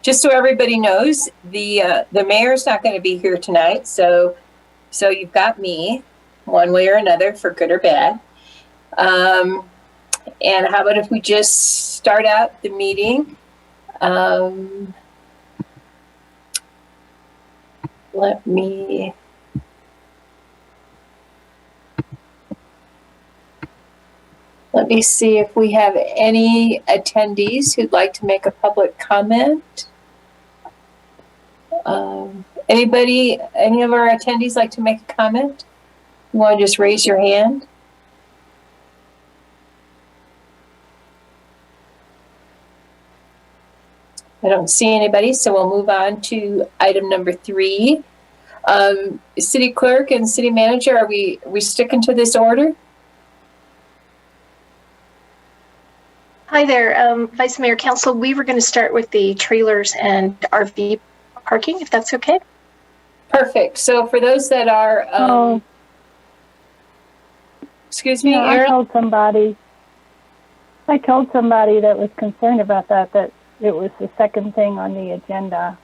just so everybody knows, the mayor's not going to be here tonight, so you've got me, one way or another, for good or bad. And how about if we just start out the meeting? Let me see if we have any attendees who'd like to make a public comment. Anybody, any of our attendees like to make a comment? You want to just raise your hand? I don't see anybody, so we'll move on to item number 3. City clerk and city manager, are we sticking to this order? Hi there, Vice Mayor, Council. We were going to start with the trailers and RV parking, if that's okay. Perfect. So for those that are, excuse me, Aaron? I told somebody that was concerned about that it was the second thing on the agenda.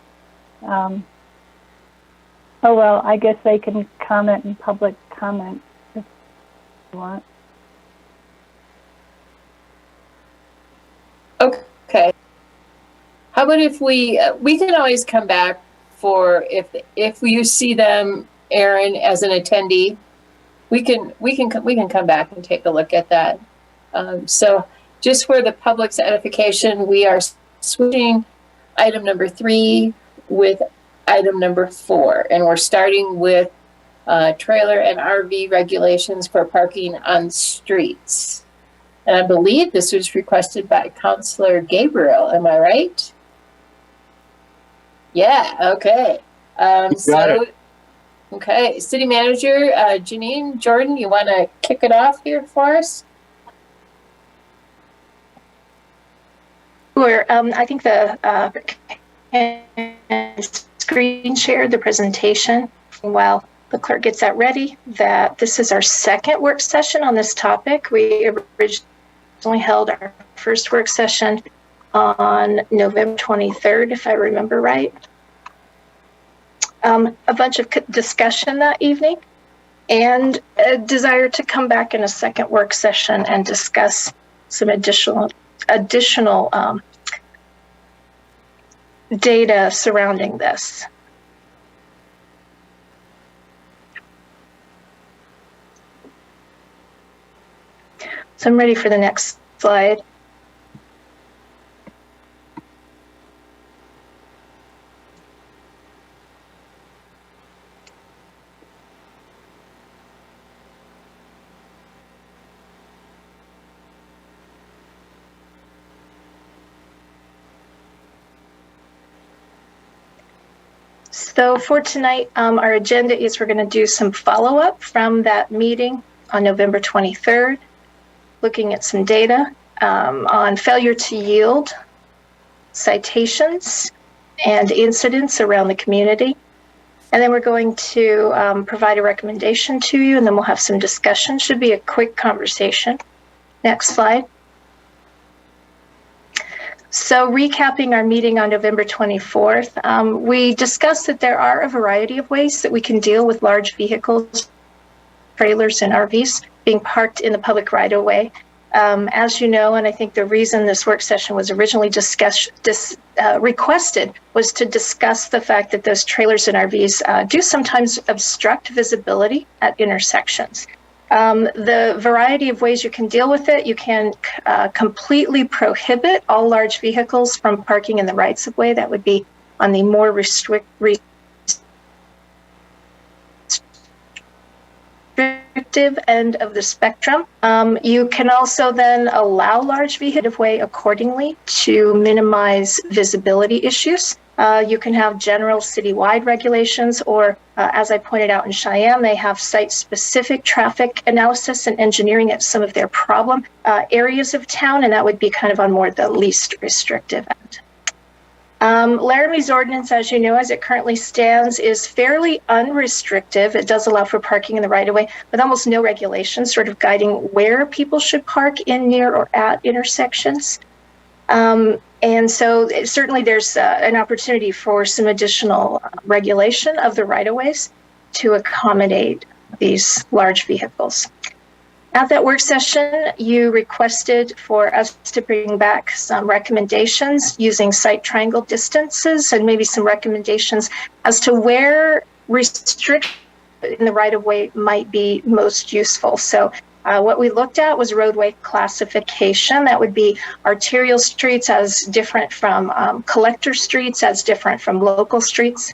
Oh, well, I guess they can comment in public comment if you want. Okay. How about if we can always come back for if you see them, Aaron, as an attendee, we can come back and take a look at that. So just for the public's edification, we are switching item number 3 with item number 4, and we're starting with trailer and RV regulations for parking on streets. And I believe this was requested by Councilor Gabriel. Am I right? Yeah. Okay. Okay. City Manager Janine Jordan, you want to kick it off here for us? Sure. I think the screen shared the presentation while the clerk gets that ready, that this is our second work session on this topic. We originally held our first work session on November 23rd, if I remember right. A bunch of discussion that evening and a desire to come back in a second work session and discuss some additional data surrounding this. So I'm ready for the next slide. So for tonight, our agenda is we're going to do some follow-up from that meeting on November 23rd, looking at some data on failure to yield, citations, and incidents around the community. And then we're going to provide a recommendation to you, and then we'll have some discussion. Should be a quick conversation. Next slide. So recapping our meeting on November 24th, we discussed that there are a variety of ways that we can deal with large vehicles, trailers, and RVs being parked in the public right-of-way. As you know, and I think the reason this work session was originally requested was to discuss the fact that those trailers and RVs do sometimes obstruct visibility at intersections. The variety of ways you can deal with it, you can completely prohibit all large vehicles from parking in the rights-of-way. That would be on the more restrictive end of the spectrum. You can also then allow large vehicles way accordingly to minimize visibility issues. You can have general citywide regulations, or as I pointed out in Cheyenne, they have site-specific traffic analysis and engineering at some of their problem areas of town, and that would be kind of on more the least restrictive end. Laramie's ordinance, as you know, as it currently stands, is fairly unrestrictive. It does allow for parking in the right-of-way, with almost no regulations sort of guiding where people should park in, near, or at intersections. And so certainly there's an opportunity for some additional regulation of the right-of-ways to accommodate these large vehicles. At that work session, you requested for us to bring back some recommendations using site triangle distances and maybe some recommendations as to where restriction in the right-of-way might be most useful. So what we looked at was roadway classification. That would be arterial streets as different from collector streets, as different from local streets.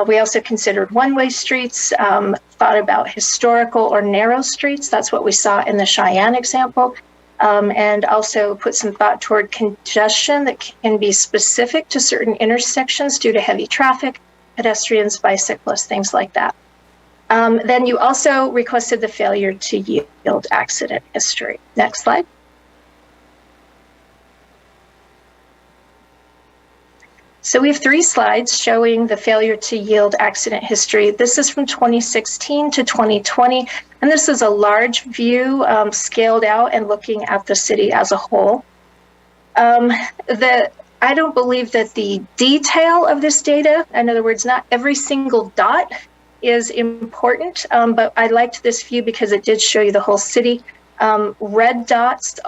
We also considered one-way streets, thought about historical or narrow streets. That's what we saw in the Cheyenne example. And also put some thought toward congestion that can be specific to certain intersections due to heavy traffic, pedestrians, bicyclists, things like that. Then you also requested the failure to yield accident history. Next slide. So we have 3 slides showing the failure to yield accident history. This is from 2016 to 2020, and this is a large view scaled out and looking at the city as a whole. I don't believe that the detail of this data, in other words, not every single dot is important, but I liked this view because it did show you the whole city. Red dots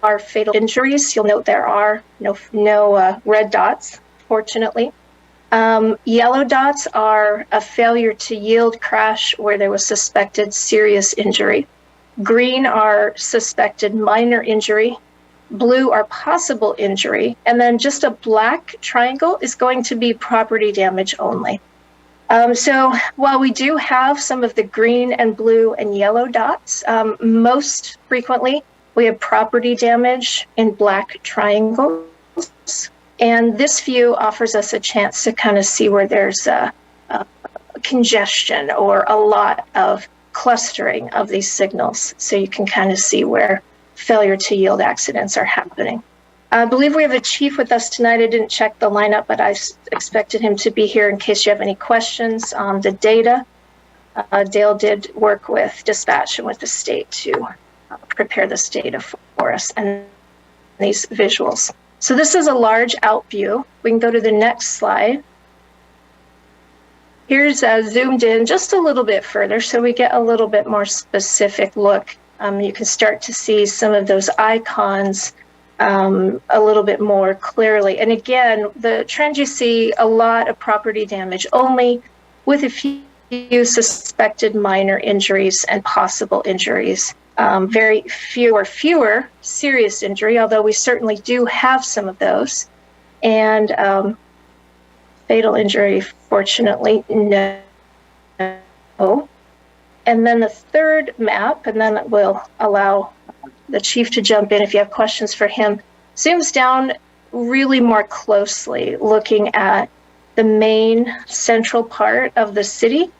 are fatal injuries. You'll note there are no red dots, fortunately. Yellow dots are a failure to yield crash where there was suspected serious injury. Green are suspected minor injury. Blue are possible injury. And then just a black triangle is going to be property damage only. So while we do have some of the green and blue and yellow dots, most frequently we have property damage in black triangles. And this view offers us a chance to kind of see where there's a congestion or a lot of clustering of these signals. So you can kind of see where failure to yield accidents are happening. I believe we have a chief with us tonight. I didn't check the lineup, but I expected him to be here in case you have any questions on the data. Dale did work with dispatch and with the state to prepare this data for us and these visuals. So this is a large out view. We can go to the next slide. Here's zoomed in just a little bit further so we get a little bit more specific look. You can start to see some of those icons a little bit more clearly. And again, the trend you see a lot of property damage only with a few suspected minor injuries and possible injuries. Very fewer serious injury, although we certainly do have some of those. And fatal injury, fortunately, no. And then the third map, and then we'll allow the chief to jump in if you have questions for him, zooms down really more closely, looking at the main central part of the city.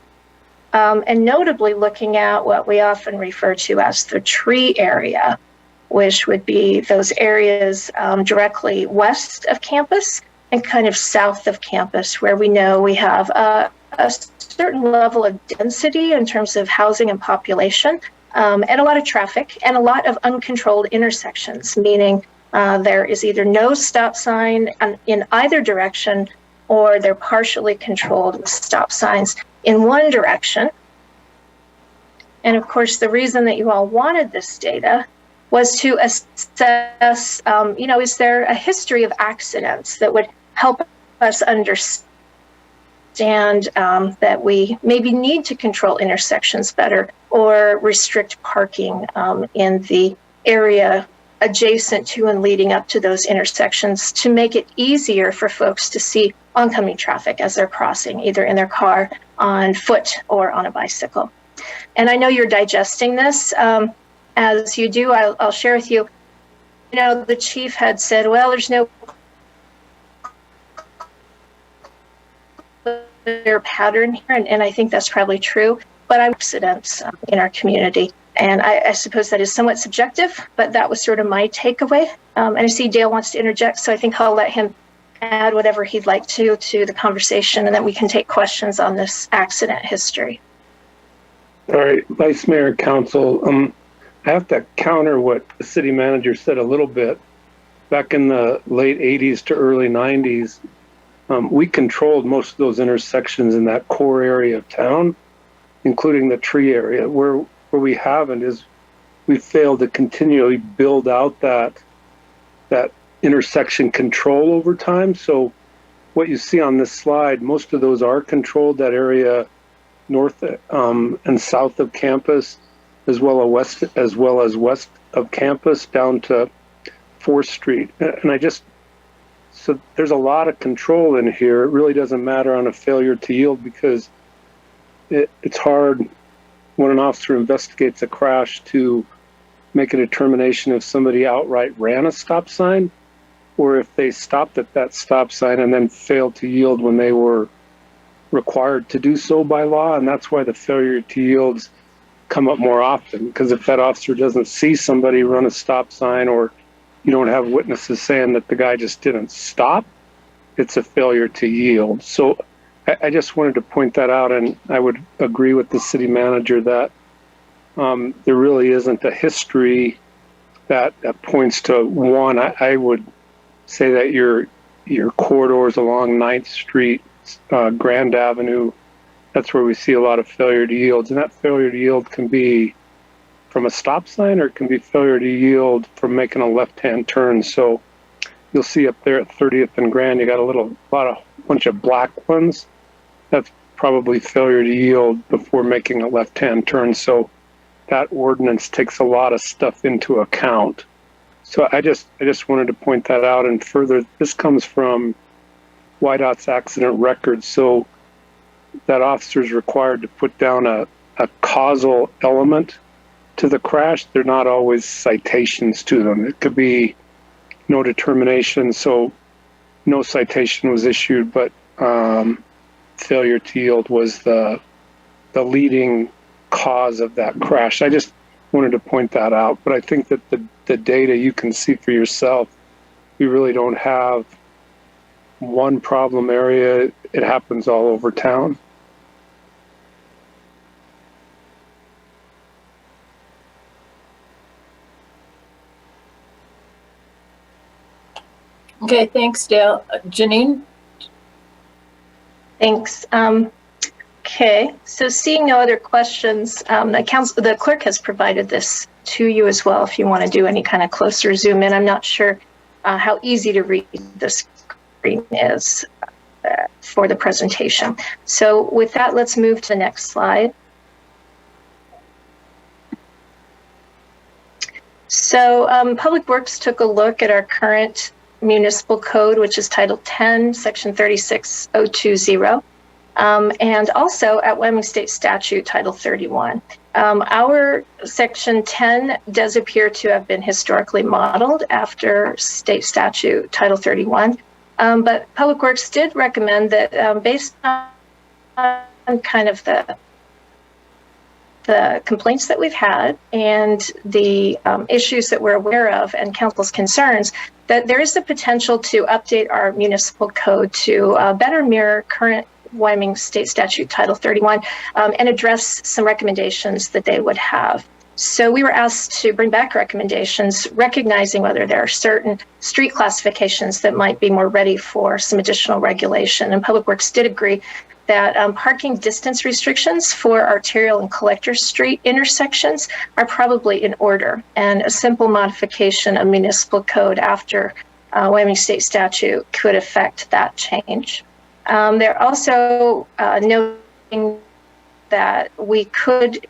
And notably looking at what we often refer to as the tree area, which would be those areas directly west of campus and kind of south of campus, where we know we have a certain level of density in terms of housing and population, and a lot of traffic and a lot of uncontrolled intersections, meaning there is either no stop sign in either direction, or they're partially controlled with stop signs in one direction. And of course, the reason that you all wanted this data was to assess, is there a history of accidents that would help us understand that we maybe need to control intersections better or restrict parking in the area adjacent to and leading up to those intersections to make it easier for folks to see oncoming traffic as they're crossing, either in their car, on foot, or on a bicycle. And I know you're digesting this. As you do, I'll share with you, the chief had said, well, there's no clear pattern here, and I think that's probably true, but I accidents in our community. And I suppose that is somewhat subjective, but that was sort of my takeaway. And I see Dale wants to interject, so I think I'll let him add whatever he'd like to the conversation, and then we can take questions on this accident history. All right, Vice Mayor and Council, I have to counter what the city manager said a little bit. back in the late 80s to early 90s, we controlled most of those intersections in that core area of town, including the tree area. Where we haven't is we failed to continually build out that intersection control over time. So what you see on this slide, most of those are controlled, that area north and south of campus, as well as west of campus down to 4th Street. And so there's a lot of control in here. It really doesn't matter on a failure to yield, because it's hard when an officer investigates a crash to make a determination if somebody outright ran a stop sign or if they stopped at that stop sign and then failed to yield when they were required to do so by law. And that's why the failure to yields come up more often, because if that officer doesn't see somebody run a stop sign, or you don't have witnesses saying that the guy just didn't stop, it's a failure to yield. So I just wanted to point that out, and I would agree with the city manager that there really isn't a history that points to one. I would say that your corridors along 9th Street, Grand Avenue, that's where we see a lot of failure to yields. And that failure to yield can be from a stop sign, or it can be failure to yield from making a left-hand turn. So you'll see up there at 30th and Grand, you got a bunch of black ones. That's probably failure to yield before making a left-hand turn. So that ordinance takes a lot of stuff into account. So I just wanted to point that out. And further, this comes from YDOT's accident record. So that officer is required to put down a causal element to the crash. They're not always citations to them. It could be no determination, so no citation was issued, but failure to yield was the leading cause of that crash. I just wanted to point that out, but I think that the data you can see for yourself, we really don't have one problem area. It happens all over town. Okay, thanks, Dale. Janine? Thanks. Okay, so seeing no other questions, the clerk has provided this to you as well if you want to do any kind of closer zoom in. I'm not sure how easy to read this screen is for the presentation. So with that, let's move to the next slide. So Public Works took a look at our current municipal code, which is Title 10, Section 36020, and also at Wyoming State Statute, Title 31. Our Section 10 does appear to have been historically modeled after State Statute, Title 31, but Public Works did recommend that based on kind of the complaints that we've had and the issues that we're aware of and council's concerns, that there is the potential to update our municipal code to better mirror current Wyoming State Statute Title 31 and address some recommendations that they would have. So we were asked to bring back recommendations, recognizing whether there are certain street classifications that might be more ready for some additional regulation. And Public Works did agree that parking distance restrictions for arterial and collector street intersections are probably in order, and a simple modification of municipal code after Wyoming State Statute could affect that change. They're also noting that we should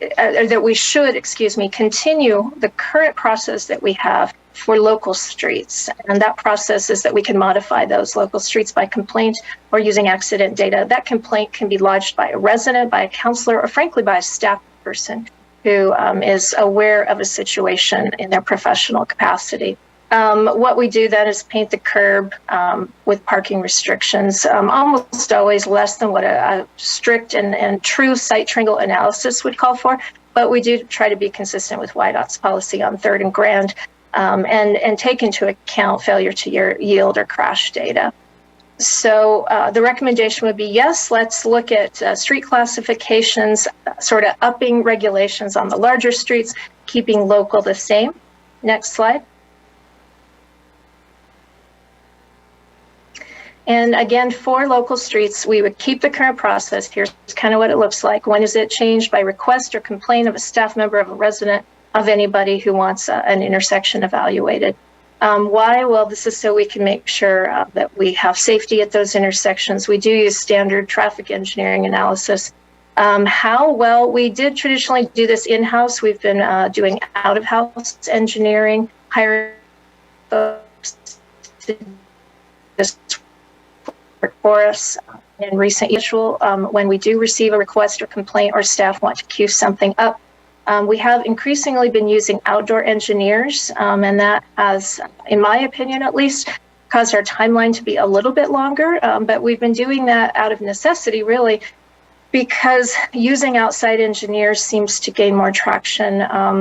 continue the current process that we have for local streets. And that process is that we can modify those local streets by complaint or using accident data. That complaint can be lodged by a resident, by a counselor, or frankly by a staff person who is aware of a situation in their professional capacity. What we do then is paint the curb with parking restrictions, almost always less than what a strict and true site triangle analysis would call for, but we do try to be consistent with YDOT's policy on 3rd and Grand and take into account failure to yield or crash data. So the recommendation would be, yes, let's look at street classifications, sort of upping regulations on the larger streets, keeping local the same. Next slide. And again, for local streets, we would keep the current process. Here's kind of what it looks like. When is it changed? By request or complaint of a staff member, of a resident, of anybody who wants an intersection evaluated. Why? Well, this is so we can make sure that we have safety at those intersections. We do use standard traffic engineering analysis. How? Well, we did traditionally do this in-house. We've been doing out-of-house engineering, hiring folks to do this work for us. In recent years, when we do receive a request or complaint or staff want to queue something up, we have increasingly been using outdoor engineers, and that has, in my opinion at least, caused our timeline to be a little bit longer, but we've been doing that out of necessity, really, because using outside engineers seems to gain more traction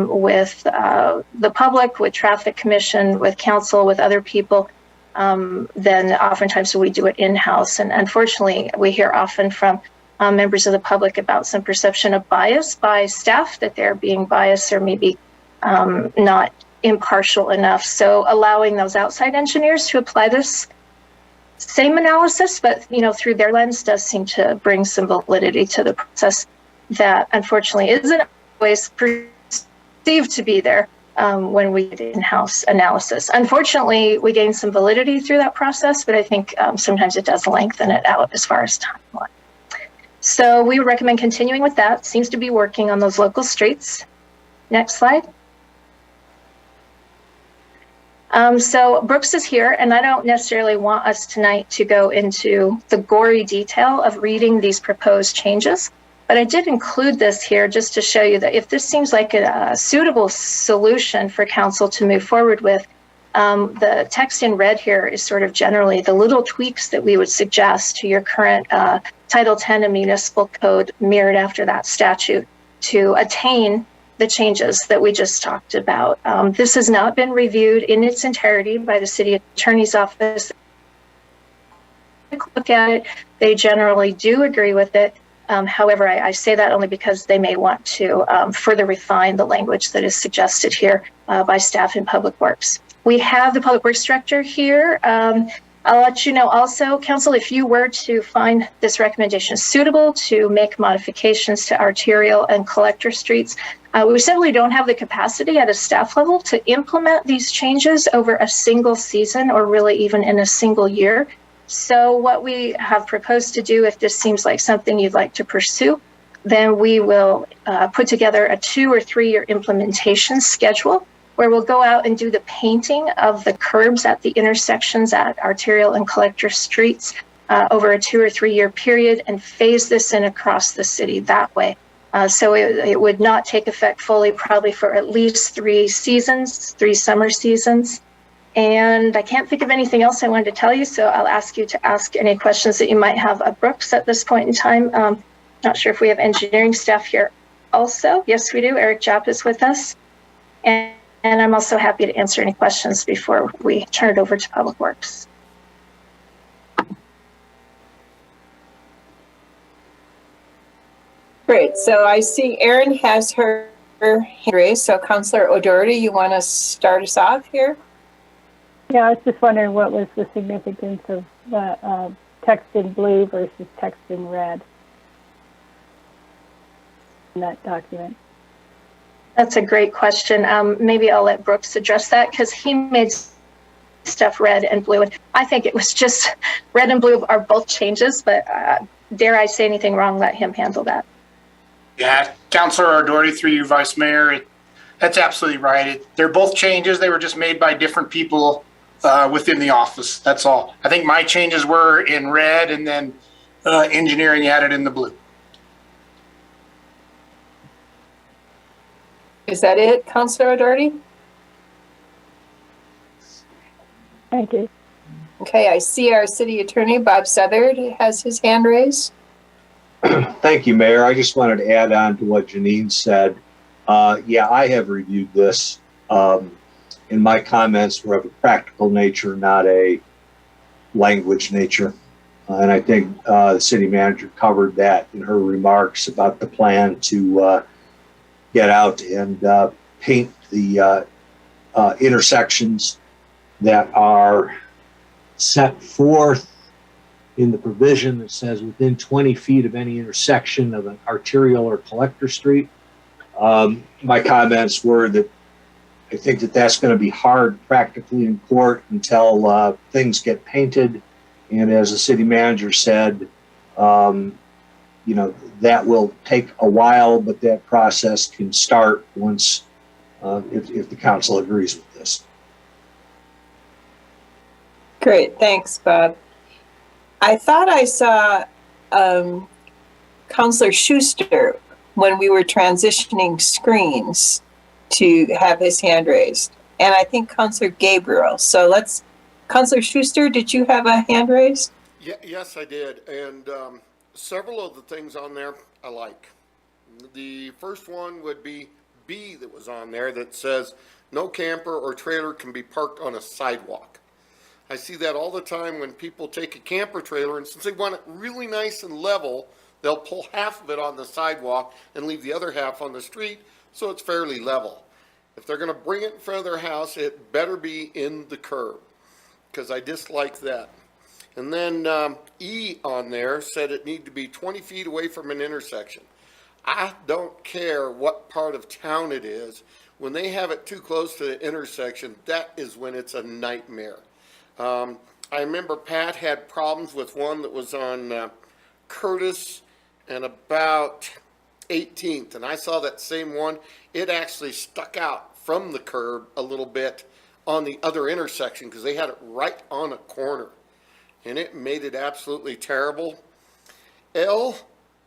with the public, with traffic commission, with council, with other people, than oftentimes we do it in-house. And unfortunately, we hear often from members of the public about some perception of bias by staff, that they're being biased or maybe not impartial enough. So allowing those outside engineers to apply this same analysis, but through their lens, does seem to bring some validity to the process that unfortunately isn't always perceived to be there when we do in-house analysis. Unfortunately, we gain some validity through that process, but I think sometimes it does lengthen it out as far as timeline. So we would recommend continuing with that. Seems to be working on those local streets. Next slide. So Brooks is here, and I don't necessarily want us tonight to go into the gory detail of reading these proposed changes, but I did include this here just to show you that if this seems like a suitable solution for council to move forward with, the text in red here is sort of generally the little tweaks that we would suggest to your current Title 10 of Municipal Code mirrored after that statute to attain the changes that we just talked about. This has not been reviewed in its entirety by the City Attorney's Office. Look at it, they generally do agree with it. However, I say that only because they may want to further refine the language that is suggested here by staff in Public Works. We have the Public Works Director here. I'll let you know also, Council, if you were to find this recommendation suitable to make modifications to arterial and collector streets, we simply don't have the capacity at a staff level to implement these changes over a single season or really even in a single year. So what we have proposed to do, if this seems like something you'd like to pursue, then we will put together a 2 or 3 year implementation schedule where we'll go out and do the painting of the curbs at the intersections at arterial and collector streets over a 2 or 3 year period and phase this in across the city that way. So it would not take effect fully probably for at least 3 seasons, 3 summer seasons. And I can't think of anything else I wanted to tell you, so I'll ask you to ask any questions that you might have of Brooks at this point in time. Not sure if we have engineering staff here also. Yes, we do. Eric Japp is with us. And I'm also happy to answer any questions before we turn it over to Public Works. Great. So I see Erin has her hand raised. So Councilor O'Doherty, you want to start us off here? Yeah, I was just wondering what was the significance of the text in blue versus text in red in that document. That's a great question. Maybe I'll let Brooks address that because he made stuff red and blue. And I think it was just red and blue are both changes, but dare I say anything wrong, let him handle that. Yeah, Councilor O'Doherty, through you, Vice Mayor, that's absolutely right. They're both changes. They were just made by different people within the office. That's all. I think my changes were in red and then engineering added in the blue. Is that it, Councilor O'Doherty? Thank you. Okay, I see our City Attorney, Bob Southard, has his hand raised. Thank you, Mayor. I just wanted to add on to what Janine said. Yeah, I have reviewed this. And my comments were of a practical nature, not a language nature. And I think the city manager covered that in her remarks about the plan to get out and paint the intersections that are set forth in the provision that says within 20 feet of any intersection of an arterial or collector street. My comments were that I think that that's going to be hard practically in court until things get painted. And as the city manager said, you know, that will take a while, but that process can start once, if the council agrees with this. Great, thanks, Bob. I thought I saw Counselor Schuster when we were transitioning screens to have his hand raised. And I think Counselor Gabriel. So Counselor Schuster, did you have a hand raised? Yes, I did. And several of the things on there I like. The first one would be B that was on there that says no camper or trailer can be parked on a sidewalk. I see that all the time when people take a camper trailer, and since they want it really nice and level, they'll pull half of it on the sidewalk and leave the other half on the street, so it's fairly level. If they're going to bring it in front of their house, it better be in the curb, because I dislike that. And then E on there said it needed to be 20 feet away from an intersection. I don't care what part of town it is. When they have it too close to the intersection, that is when it's a nightmare. I remember Pat had problems with one that was on Curtis and about 18th, and I saw that same one. It actually stuck out from the curb a little bit on the other intersection because they had it right on a corner, and it made it absolutely terrible. L,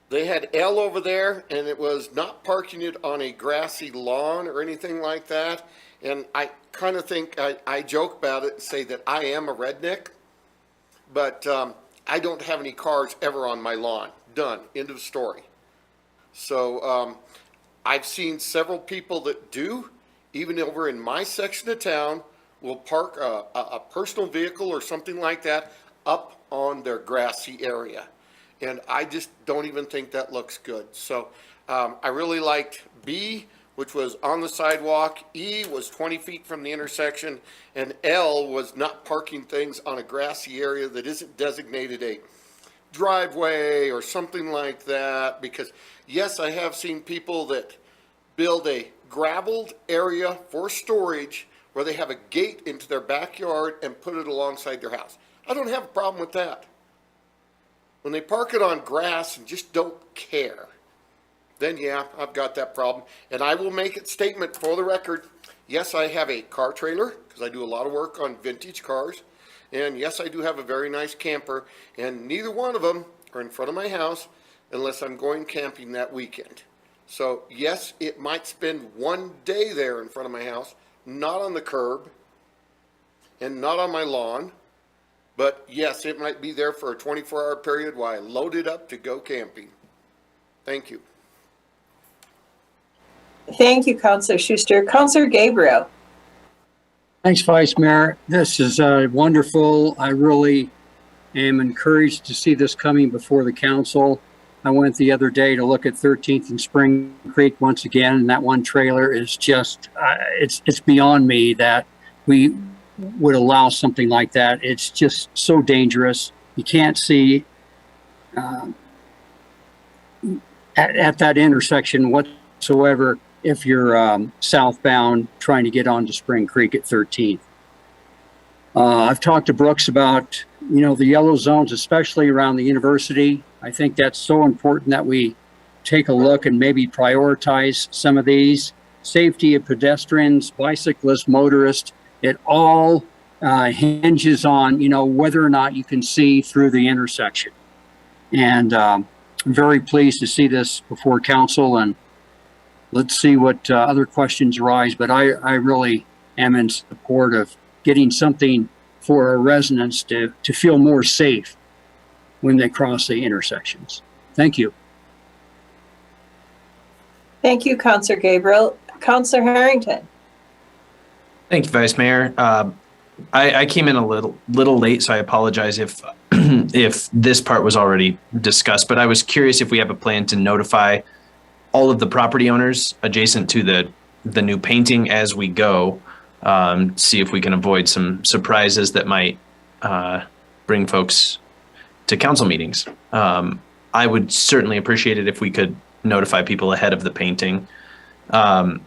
they had L over there, and it was not parking it on a grassy lawn or anything like that. And I kind of think I joke about it and say that I am a redneck, but I don't have any cars ever on my lawn. Done. End of story. So I've seen several people that do, even over in my section of town, will park a personal vehicle or something like that up on their grassy area. And I just don't even think that looks good. So I really liked B, which was on the sidewalk. E was 20 feet from the intersection, and L was not parking things on a grassy area that isn't designated a driveway or something like that. Because yes, I have seen people that build a graveled area for storage where they have a gate into their backyard and put it alongside their house. I don't have a problem with that. When they park it on grass and just don't care, then yeah, I've got that problem. And I will make it statement for the record. Yes, I have a car trailer because I do a lot of work on vintage cars. And yes, I do have a very nice camper, and neither one of them are in front of my house unless I'm going camping that weekend. So yes, it might spend one day there in front of my house, not on the curb and not on my lawn. But yes, it might be there for a 24-hour period while I load it up to go camping. Thank you. Thank you, Counselor Schuster. Counselor Gabriel. Thanks, Vice Mayor. This is wonderful. I really am encouraged to see this coming before the council. I went the other day to look at 13th and Spring Creek once again, and that one trailer is just, it's beyond me that we would allow something like that. It's just so dangerous. You can't see at that intersection whatsoever if you're southbound trying to get onto Spring Creek at 13th. I've talked to Brooks about, the yellow zones, especially around the university. I think that's so important that we take a look and maybe prioritize some of these. Safety of pedestrians, bicyclists, motorists, it all hinges on, whether or not you can see through the intersection. And I'm very pleased to see this before council, and let's see what other questions arise. But I really am in support of getting something for our residents to feel more safe when they cross the intersections. Thank you. Thank you, Counselor Gabriel. Counselor Harrington. Thank you, Vice Mayor. I came in a little late, so I apologize if if this part was already discussed, but I was curious if we have a plan to notify all of the property owners adjacent to the new painting as we go, see if we can avoid some surprises that might bring folks council meetings. I would certainly appreciate it if we could notify people ahead of the painting. And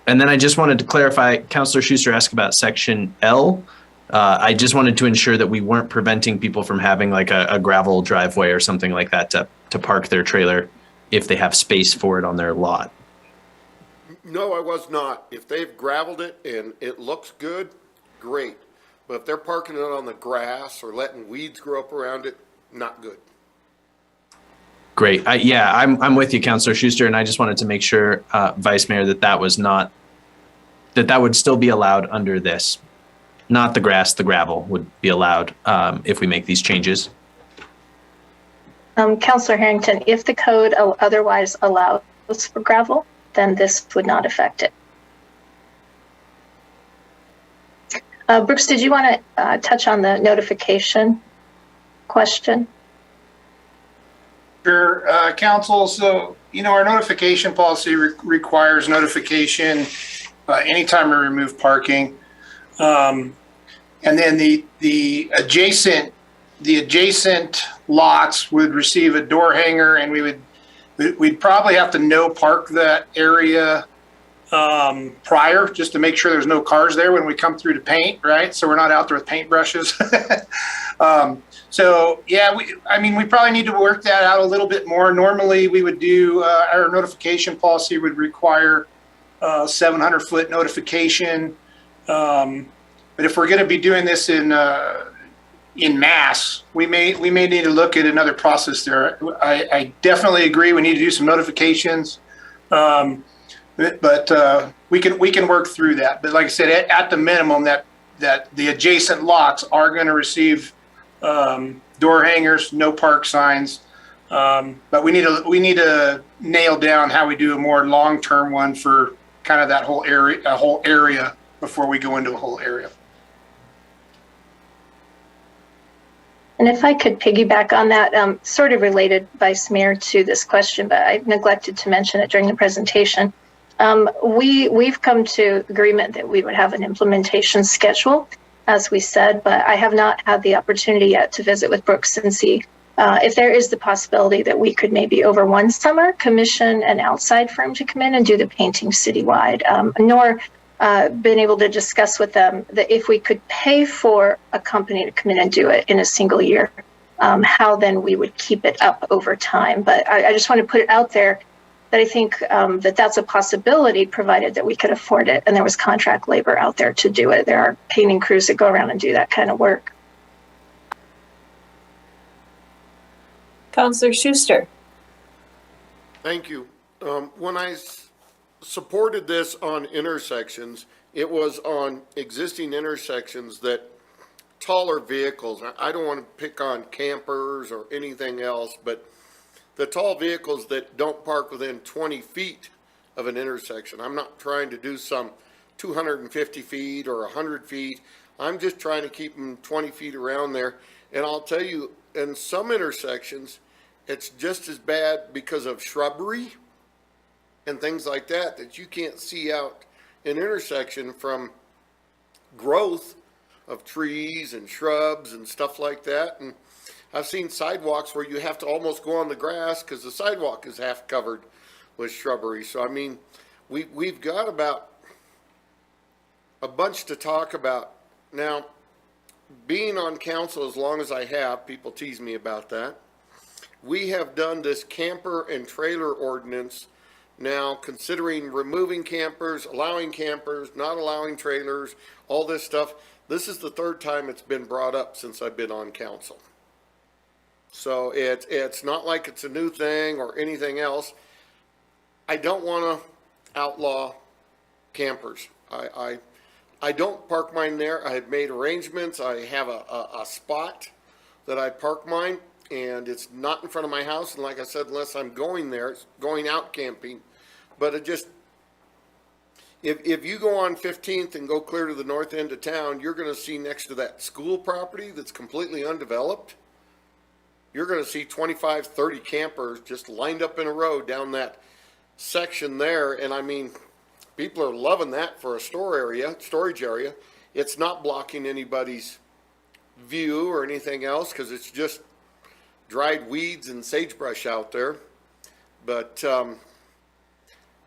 then I just wanted to clarify, Councilor Schuster asked about section L. I just wanted to ensure that we weren't preventing people from having like a gravel driveway or something like that to park their trailer if they have space for it on their lot. No, I was not. If they've gravelled it and it looks good, great. But if they're parking it on the grass or letting weeds grow up around it, not good. Great. I'm with you, Councilor Schuster, and I just wanted to make sure, Vice Mayor, that was not, that would still be allowed under this. Not the grass, the gravel would be allowed if we make these changes. Councilor Harrington, if the code otherwise allows for gravel, then this would not affect it. Brooks, did you want to touch on the notification question? Sure, Council. So, our notification policy requires notification anytime we remove parking. And then the adjacent lots would receive a door hanger, and we'd probably have to no park that area prior, just to make sure there's no cars there when we come through to paint, right? So we're not out there with paintbrushes. So yeah, we probably need to work that out a little bit more. Normally we would do, our notification policy would require 700-foot notification. But if we're going to be doing this in mass, we may need to look at another process there. I definitely agree. We need to do some notifications. But we can work through that. But like I said, at the minimum, that the adjacent lots are going to receive door hangers, no park signs. But we need to nail down how we do a more long-term one for kind of that whole area before we go into a whole area. And if I could piggyback on that, sort of related, Vice Mayor, to this question, but I neglected to mention it during the presentation. We've come to agreement that we would have an implementation schedule, as we said, but I have not had the opportunity yet to visit with Brooks and see if there is the possibility that we could maybe over one summer commission an outside firm to come in and do the painting citywide, nor been able to discuss with them that if we could pay for a company to come in and do it in a single year, how then we would keep it up over time. But I just want to put it out there that I think that's a possibility, provided that we could afford it and there was contract labor out there to do it. There are painting crews that go around and do that kind of work. Councilor Schuster. Thank you. When I supported this on intersections, it was on existing intersections that taller vehicles, I don't want to pick on campers or anything else, but the tall vehicles that don't park within 20 feet of an intersection. I'm not trying to do some 250 feet or 100 feet. I'm just trying to keep them 20 feet around there. And I'll tell you, in some intersections, it's just as bad because of shrubbery and things like that, that you can't see out an intersection from growth of trees and shrubs and stuff like that. And I've seen sidewalks where you have to almost go on the grass because the sidewalk is half covered with shrubbery. So, I mean, we've got about a bunch to talk about. Now, being on council as long as I have, people tease me about that. We have done this camper and trailer ordinance now, considering removing campers, allowing campers, not allowing trailers, all this stuff. This is the third time it's been brought up since I've been on council. So it's not like it's a new thing or anything else. I don't want to outlaw campers. I don't park mine there. I have made arrangements. I have a spot that I park mine, and it's not in front of my house. And like I said, unless I'm going there, it's going out camping. But it just, if you go on 15th and go clear to the north end of town, you're going to see next to that school property that's completely undeveloped, you're going to see 25, 30 campers just lined up in a row down that section there. And I mean, people are loving that for a storage area. It's not blocking anybody's view or anything else because it's just dried weeds and sagebrush out there. But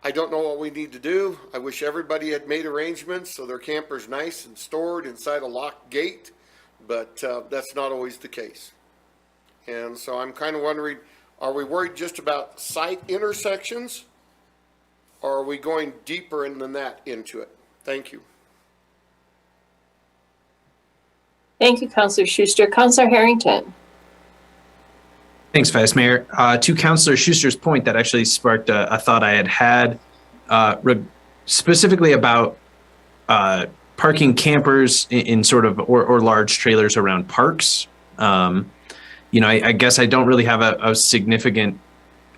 I don't know what we need to do. I wish everybody had made arrangements so their camper's nice and stored inside a locked gate, but that's not always the case. And so I'm kind of wondering, are we worried just about site intersections, or are we going deeper than that into it? Thank you. Thank you, Councilor Schuster. Councilor Harrington. Thanks, Vice Mayor. To Councilor Schuster's point, that actually sparked a thought I had specifically about parking campers in sort of or large trailers around parks. I guess I don't really have a significant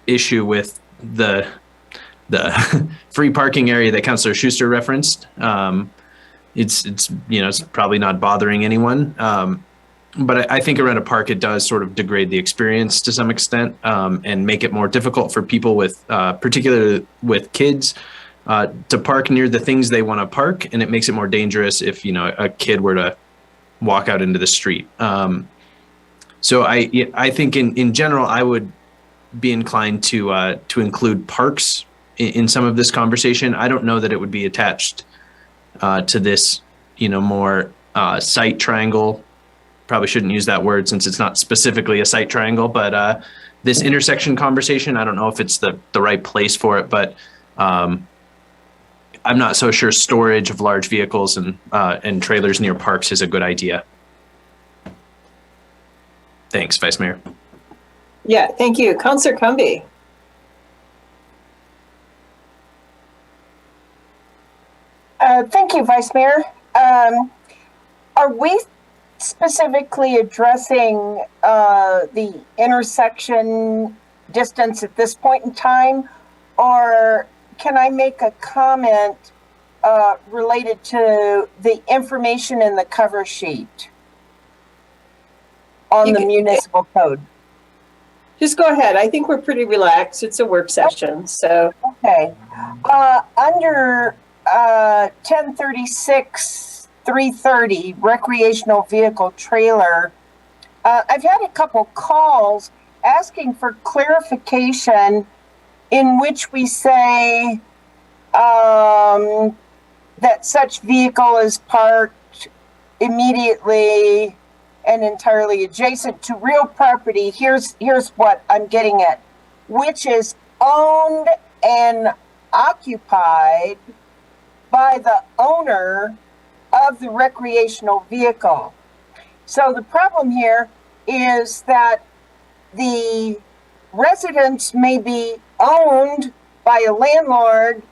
issue with the free parking area that Councilor Schuster referenced. It's probably not bothering anyone. But I think around a park, it does sort of degrade the experience to some extent and make it more difficult for people with, particularly with kids, to park near the things they want to park. And it makes it more dangerous if, a kid were to walk out into the street. So I think in general, I would be inclined to include parks in some of this conversation. I don't know that it would be attached to this, more site triangle. Probably shouldn't use that word since it's not specifically a site triangle, but this intersection conversation, I don't know if it's the right place for it, but I'm not so sure storage of large vehicles and trailers near parks is a good idea. Thanks, Vice Mayor. Yeah, thank you. Councilor Cumby. Thank you, Vice Mayor. Are we specifically addressing the intersection distance at this point in time, or can I make a comment related to the information in the cover sheet on the municipal code? Just go ahead. I think we're pretty relaxed. It's a work session, so. Okay. Under 1036-330, recreational vehicle trailer, I've had a couple calls asking for clarification in which we say that such vehicle is parked immediately and entirely adjacent to real property. Here's what I'm getting at, which is owned and occupied by the owner of the recreational vehicle. So the problem here is that the residence may be owned by a landlord,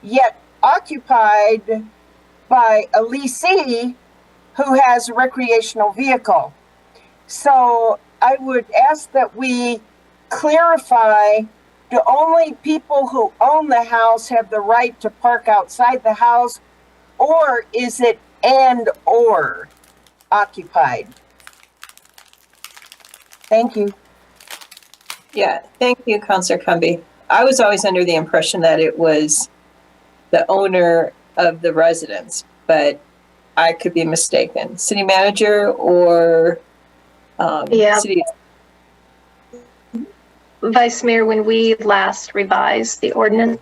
yet occupied by a leasee who has a recreational vehicle. So I would ask that we clarify, do only people who own the house have the right to park outside the house, or is it and or occupied? Thank you. Yeah, thank you, Councilor Cumby. I was always under the impression that it was the owner of the residence, but I could be mistaken. City manager or city? Vice Mayor, when we last revised the ordinance,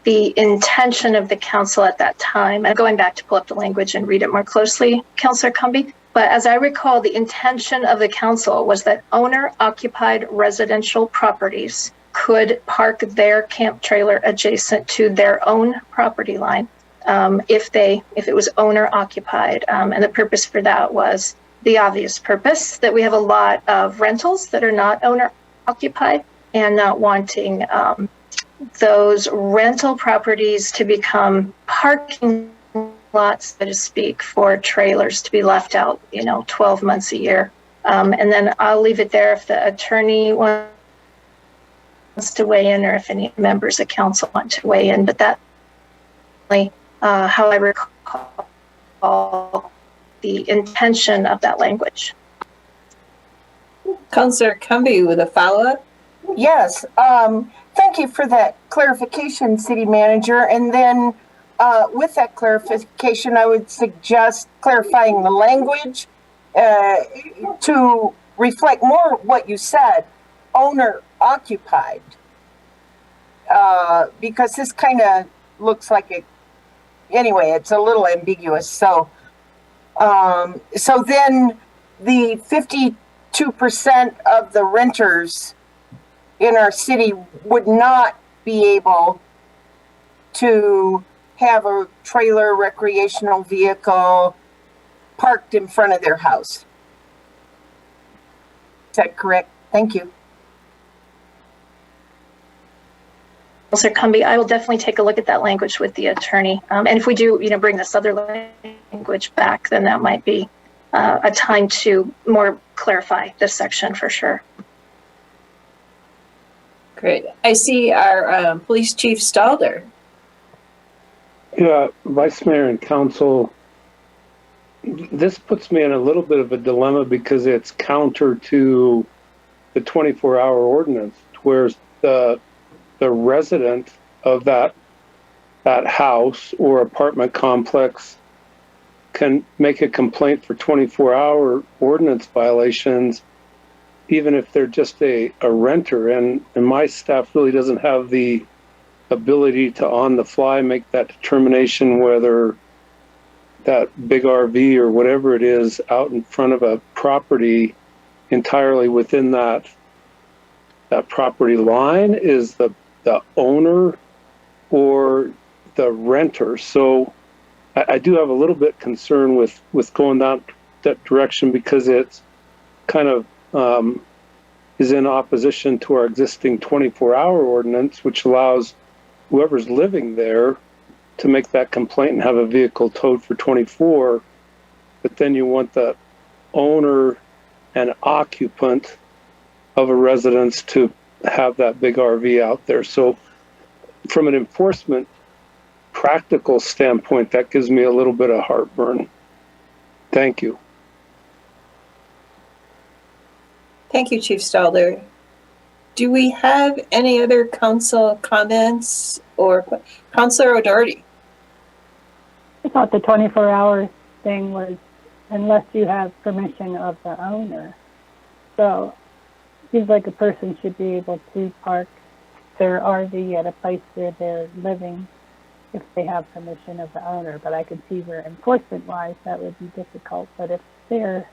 the intention of the council at that time, and going back to pull up the language and read it more closely, Councilor Cumby, but as I recall, the intention of the council was that owner-occupied residential properties could park their camp trailer adjacent to their own property line if it was owner-occupied. And the purpose for that was the obvious purpose, that we have a lot of rentals that are not owner-occupied, and not wanting those rental properties to become parking lots, so to speak, for trailers to be left out, 12 months a year. And then I'll leave it there if the attorney wants to weigh in, or if any members of council want to weigh in. But that's how I recall the intention of that language. Councilor Cumby with a follow-up? Yes. Thank you for that clarification, City Manager. And then with that clarification, I would suggest clarifying the language to reflect more what you said, owner occupied, because this kind of looks like it. Anyway, it's a little ambiguous. So, so then the 52% of the renters in our city would not be able to have a trailer recreational vehicle parked in front of their house. Is that correct? Thank you. Counselor Cumby, I will definitely take a look at that language with the attorney. And if we do, bring this other language back, then that might be a time to more clarify this section for sure. Great. I see our police chief Stalder. Yeah, Vice Mayor and Council, this puts me in a little bit of a dilemma because it's counter to the 24-hour ordinance, where the resident of that house or apartment complex can make a complaint for 24-hour ordinance violations, even if they're just a renter. And my staff really doesn't have the ability to on the fly make that determination whether that big RV or whatever it is out in front of a property entirely within that property line is the owner or the renter. So I do have a little bit concern with going that direction, because it's kind of is in opposition to our existing 24-hour ordinance, which allows whoever's living there to make that complaint and have a vehicle towed for 24, but then you want the owner and occupant of a residence to have that big RV out there. So from an enforcement practical standpoint, that gives me a little bit of heartburn. Thank you. Thank you, Chief Stalder. Do we have any other council comments or Councilor O'Doherty? I thought the 24-hour thing was unless you have permission of the owner. So it seems like a person should be able to park their RV at a place where they're living if they have permission of the owner. But I could see where enforcement-wise that would be difficult. But if they're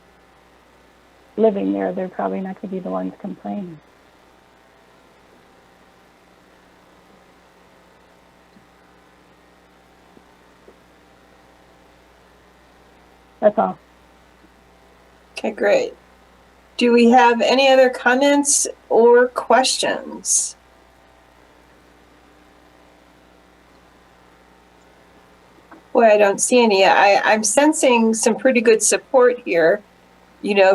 living there, they're probably not going to be the ones complaining. That's all. Okay, great. Do we have any other comments or questions? Boy, I don't see any. I'm sensing some pretty good support here,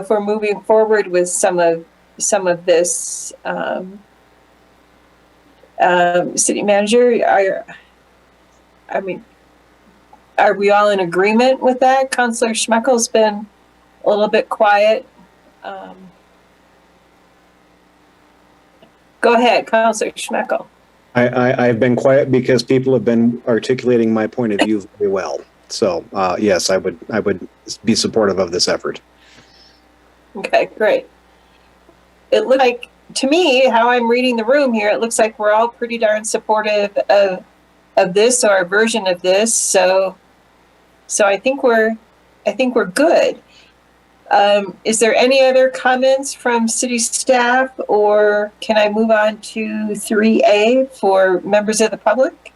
for moving forward with some of this. City manager, are we all in agreement with that? Councilor Schmeckel's been a little bit quiet. Go ahead, Councilor Schmeckel. I've been quiet because people have been articulating my point of view very well. So yes, I would be supportive of this effort. Okay, great. It looks like, to me, how I'm reading the room here, it looks like we're all pretty darn supportive of this or a version of this. So I think we're good. Is there any other comments from city staff, or can I move on to 3A for members of the public?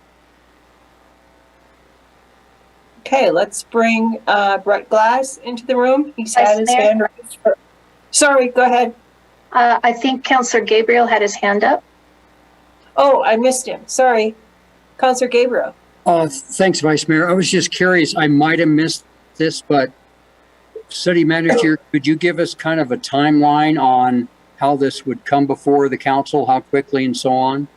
Okay, let's bring Brett Glass into the room. He's had his hand raised. Sorry, go ahead. I think Councilor Gabriel had his hand up. Oh, I missed him. Sorry. Councilor Gabriel. Thanks, Vice Mayor. I was just curious. I might have missed this, but City Manager, could you give us kind of a timeline on how this would come before the council, how quickly and so on?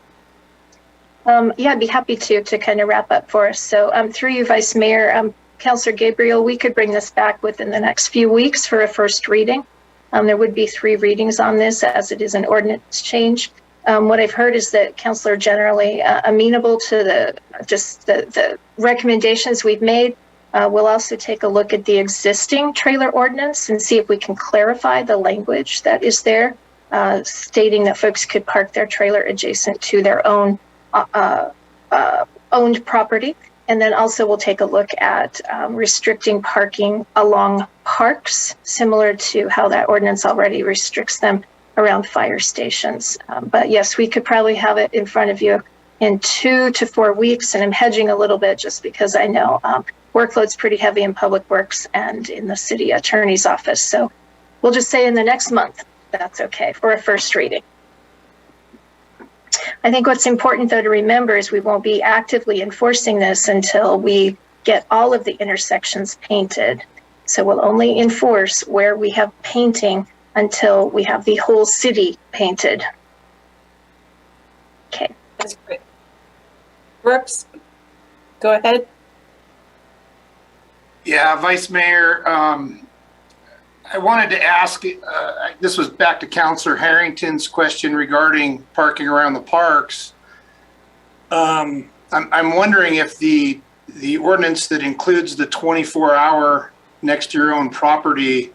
Yeah, I'd be happy to kind of wrap up for us. So through you, Vice Mayor, Councilor Gabriel, we could bring this back within the next few weeks for a first reading. There would be 3 readings on this as it is an ordinance change. What I've heard is that Council are generally amenable to the recommendations we've made. We'll also take a look at the existing trailer ordinance and see if we can clarify the language that is there, stating that folks could park their trailer adjacent to their own owned property. And then also we'll take a look at restricting parking along parks, similar to how that ordinance already restricts them around fire stations. But yes, we could probably have it in front of you in 2 to 4 weeks. And I'm hedging a little bit just because I know workload's pretty heavy in Public Works and in the city attorney's office. So we'll just say in the next month, that's okay for a first reading. I think what's important though to remember is we won't be actively enforcing this until we get all of the intersections painted. So we'll only enforce where we have painting until we have the whole city painted. Okay. That's great. Brooks, go ahead. Yeah, Vice Mayor, I wanted to ask, this was back to Councilor Harrington's question regarding parking around the parks. I'm wondering if the ordinance that includes the 24-hour next to your own property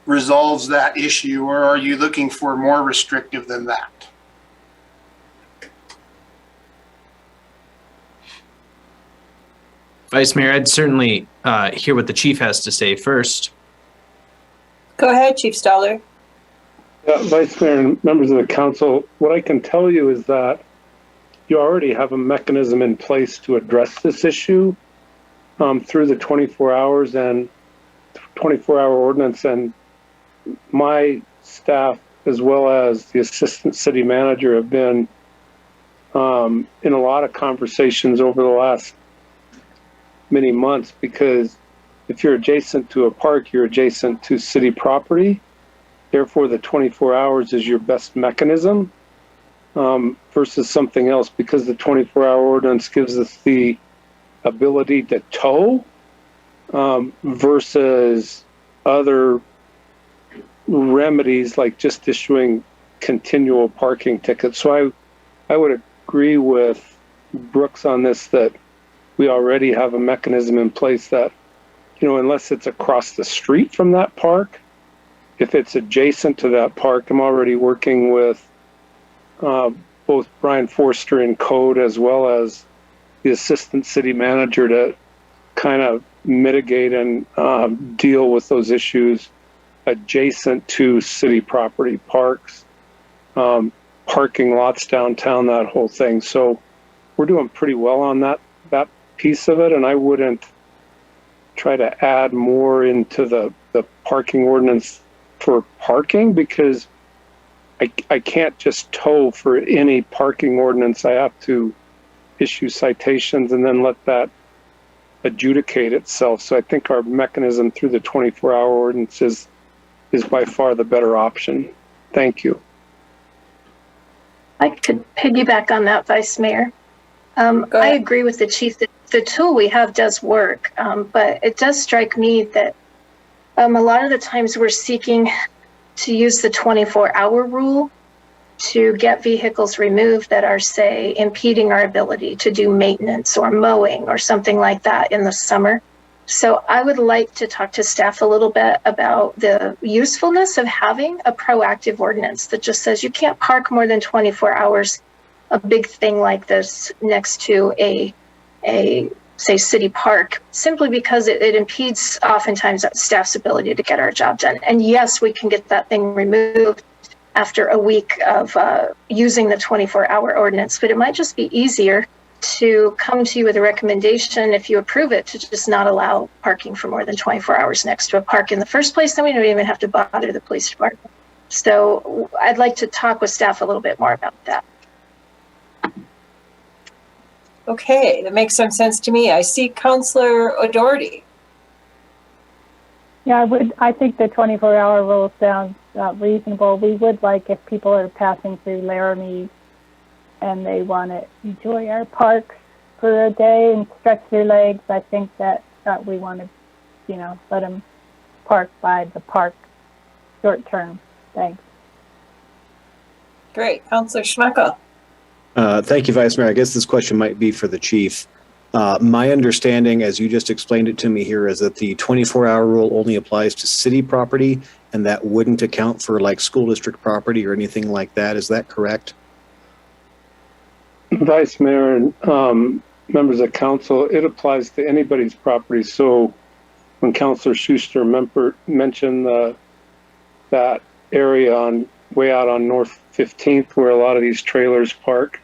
resolves that issue, or are you looking for more restrictive than that? Vice Mayor, I'd certainly hear what the chief has to say first. Go ahead, Chief Stoller. Yeah, Vice Mayor and members of the council, what I can tell you is that you already have a mechanism in place to address this issue through the 24 hours and 24-hour ordinance, and my staff as well as the assistant city manager have been in a lot of conversations over the last many months, because if you're adjacent to a park, you're adjacent to city property. Therefore, the 24 hours is your best mechanism versus something else, because the 24-hour ordinance gives us the ability to tow versus other remedies like just issuing continual parking tickets. So I would agree with Brooks on this, that we already have a mechanism in place that, you know, unless it's across the street from that park, if it's adjacent to that park, I'm already working with both Brian Forster in code as well as the assistant city manager to kind of mitigate and deal with those issues adjacent to city property, parks, parking lots downtown, that whole thing. So we're doing pretty well on that piece of it, and I wouldn't try to add more into the parking ordinance for parking, because I can't just tow for any parking ordinance. I have to issue citations and then let that adjudicate itself. So I think our mechanism through the 24-hour ordinance is by far the better option. Thank you. I could piggyback on that, Vice Mayor. I agree with the chief that the tool we have does work, but it does strike me that a lot of the times we're seeking to use the 24-hour rule to get vehicles removed that are, say, impeding our ability to do maintenance or mowing or something like that in the summer. So I would like to talk to staff a little bit about the usefulness of having a proactive ordinance that just says you can't park more than 24 hours, a big thing like this, next to a say city park, simply because it impedes oftentimes staff's ability to get our job done. And yes, we can get that thing removed after a week of using the 24-hour ordinance, but it might just be easier to come to you with a recommendation, if you approve it, to just not allow parking for more than 24 hours next to a park in the first place. Then we don't even have to bother the police department. So I'd like to talk with staff a little bit more about that. Okay, that makes some sense to me. I see Councilor O'Doherty. Yeah, I think the 24-hour rule sounds reasonable. We would like, if people are passing through Laramie and they want to enjoy our parks for a day and stretch their legs, I think that we want to, let them park by the park short term. Thanks. Great. Councilor Schmeckel. Thank you, Vice Mayor. I guess this question might be for the chief. My understanding, as you just explained it to me here, is that the 24-hour rule only applies to city property, and that wouldn't account for like school district property or anything like that. Is that correct? Vice Mayor and members of council, it applies to anybody's property. So when Councilor Schuster mentioned that area way out on North 15th where a lot of these trailers park,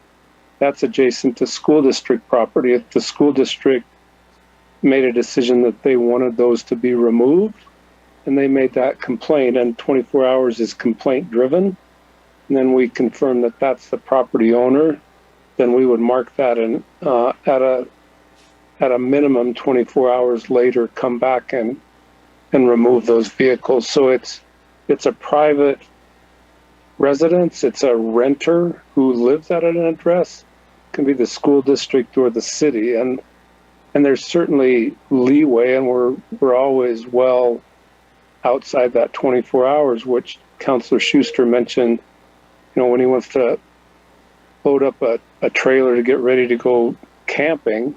that's adjacent to school district property. If the school district made a decision that they wanted those to be removed, and they made that complaint, and 24 hours is complaint driven, and then we confirm that that's the property owner, then we would mark that and at a minimum 24 hours later come back and remove those vehicles. So it's a private residence, it's a renter who lives at an address, it can be the school district or the city, and there's certainly leeway, and we're always well outside that 24 hours, which Councilor Schuster mentioned. You know, when he wants to load up a trailer to get ready to go camping,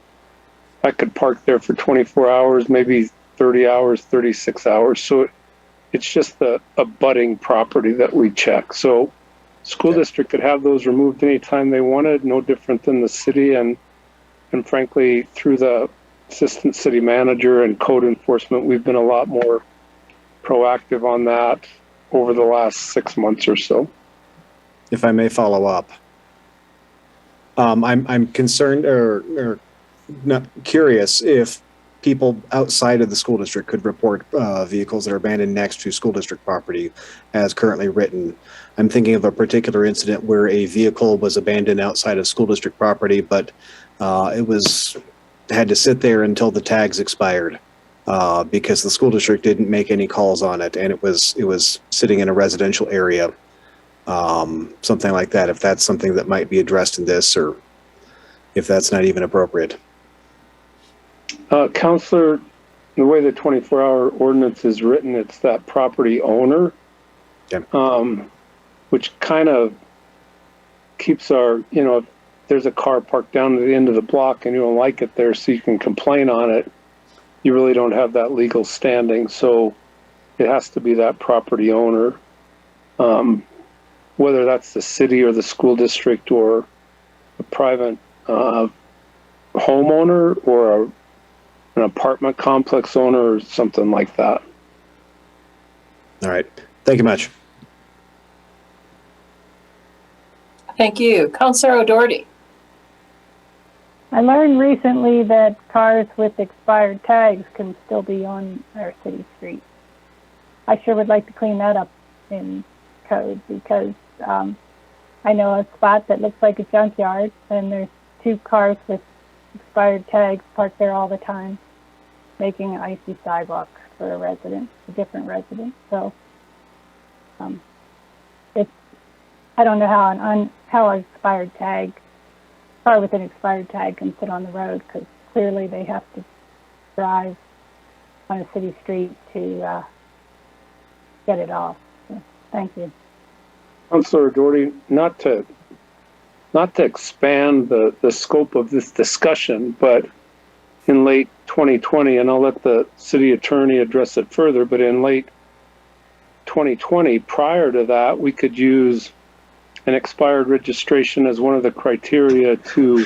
I could park there for 24 hours, maybe 30 hours, 36 hours. So it's just the abutting property that we check. So school district could have those removed anytime they wanted, no different than the city. And frankly, through the assistant city manager and code enforcement, we've been a lot more proactive on that over the last 6 months or so. If I may follow up, I'm concerned or not curious if people outside of the school district could report vehicles that are abandoned next to school district property as currently written. I'm thinking of a particular incident where a vehicle was abandoned outside of school district property, but it had to sit there until the tags expired because the school district didn't make any calls on it, and it was sitting in a residential area. Something like that, if that's something that might be addressed in this, or if that's not even appropriate. Counselor, the way the 24-hour ordinance is written, it's that property owner, which kind of keeps if there's a car parked down at the end of the block and you don't like it there, so you can complain on it, you really don't have that legal standing. So it has to be that property owner, whether that's the city or the school district or a private homeowner or an apartment complex owner or something like that. All right. Thank you much. Thank you. Councilor O'Doherty. I learned recently that cars with expired tags can still be on our city streets. I sure would like to clean that up in code, because I know a spot that looks like a junkyard, and there's 2 cars with expired tags parked there all the time, making an icy sidewalk for a different resident. So I don't know how an expired car with an expired tag can sit on the road, because clearly they have to drive on a city street to get it off. So, thank you. Councilor Doherty, not to expand the scope of this discussion, but in late 2020, and I'll let the city attorney address it further, but in late 2020, prior to that, we could use an expired registration as one of the criteria to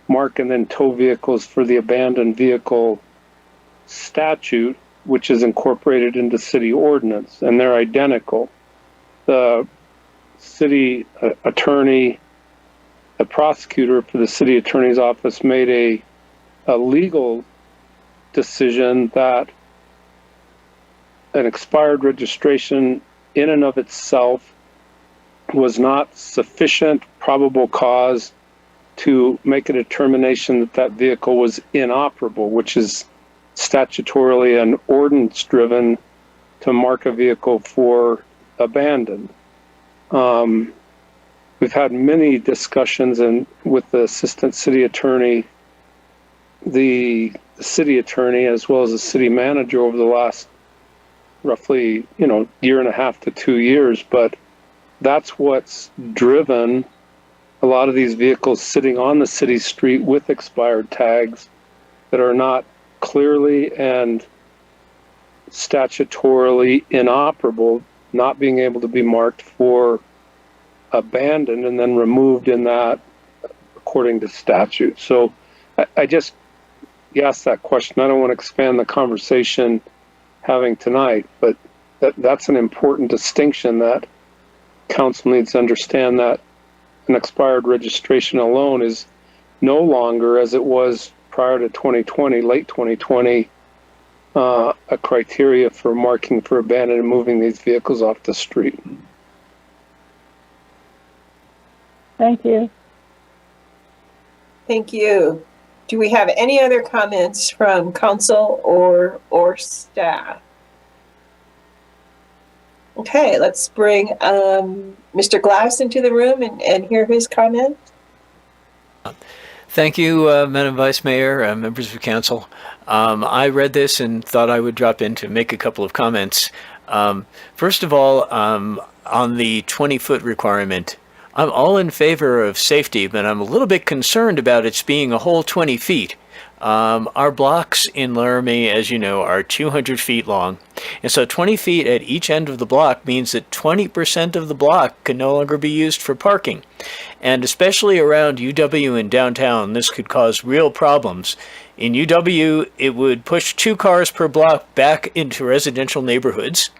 mark and then tow vehicles for the abandoned vehicle statute, which is incorporated into city ordinance, and they're identical. The city attorney, the prosecutor for the city attorney's office made a legal decision that an expired registration in and of itself was not sufficient probable cause to make a determination that that vehicle was inoperable, which is statutorily and ordinance driven to mark a vehicle for abandoned. We've had many discussions with the assistant city attorney, the city attorney, as well as the city manager over the last roughly, year and a half to 2 years. But that's what's driven a lot of these vehicles sitting on the city street with expired tags that are not clearly and statutorily inoperable, not being able to be marked for abandoned and then removed in that according to statute. So I just asked that question. I don't want to expand the conversation having tonight, but that's an important distinction that council needs to understand, that an expired registration alone is no longer, as it was prior to 2020, late 2020, a criteria for marking for abandoned and moving these vehicles off the street. Thank you. Thank you. Do we have any other comments from council or staff? Okay, let's bring Mr. Glass into the room and hear his comment. Thank you, Madam Vice Mayor, members of council. I read this and thought I would drop in to make a couple of comments. First of all, on the 20-foot requirement, I'm all in favor of safety, but I'm a little bit concerned about its being a whole 20 feet. Our blocks in Laramie, as you know, are 200 feet long. And so 20 feet at each end of the block means that 20% of the block can no longer be used for parking. And especially around UW and downtown, this could cause real problems. In UW, it would push 2 cars per block back into residential neighborhoods.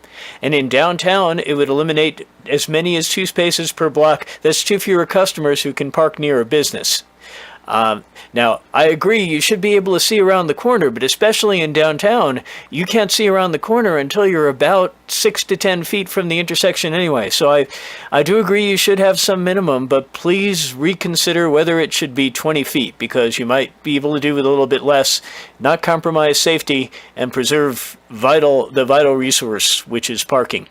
And in downtown, it would eliminate as many as 2 spaces per block. That's 2 fewer customers who can park near a business. Now, I agree you should be able to see around the corner, but especially in downtown, you can't see around the corner until you're about 6 to 10 feet from the intersection anyway. So I do agree you should have some minimum, but please reconsider whether it should be 20 feet, because you might be able to do with a little bit less, not compromise safety, and preserve the vital resource, which is parking.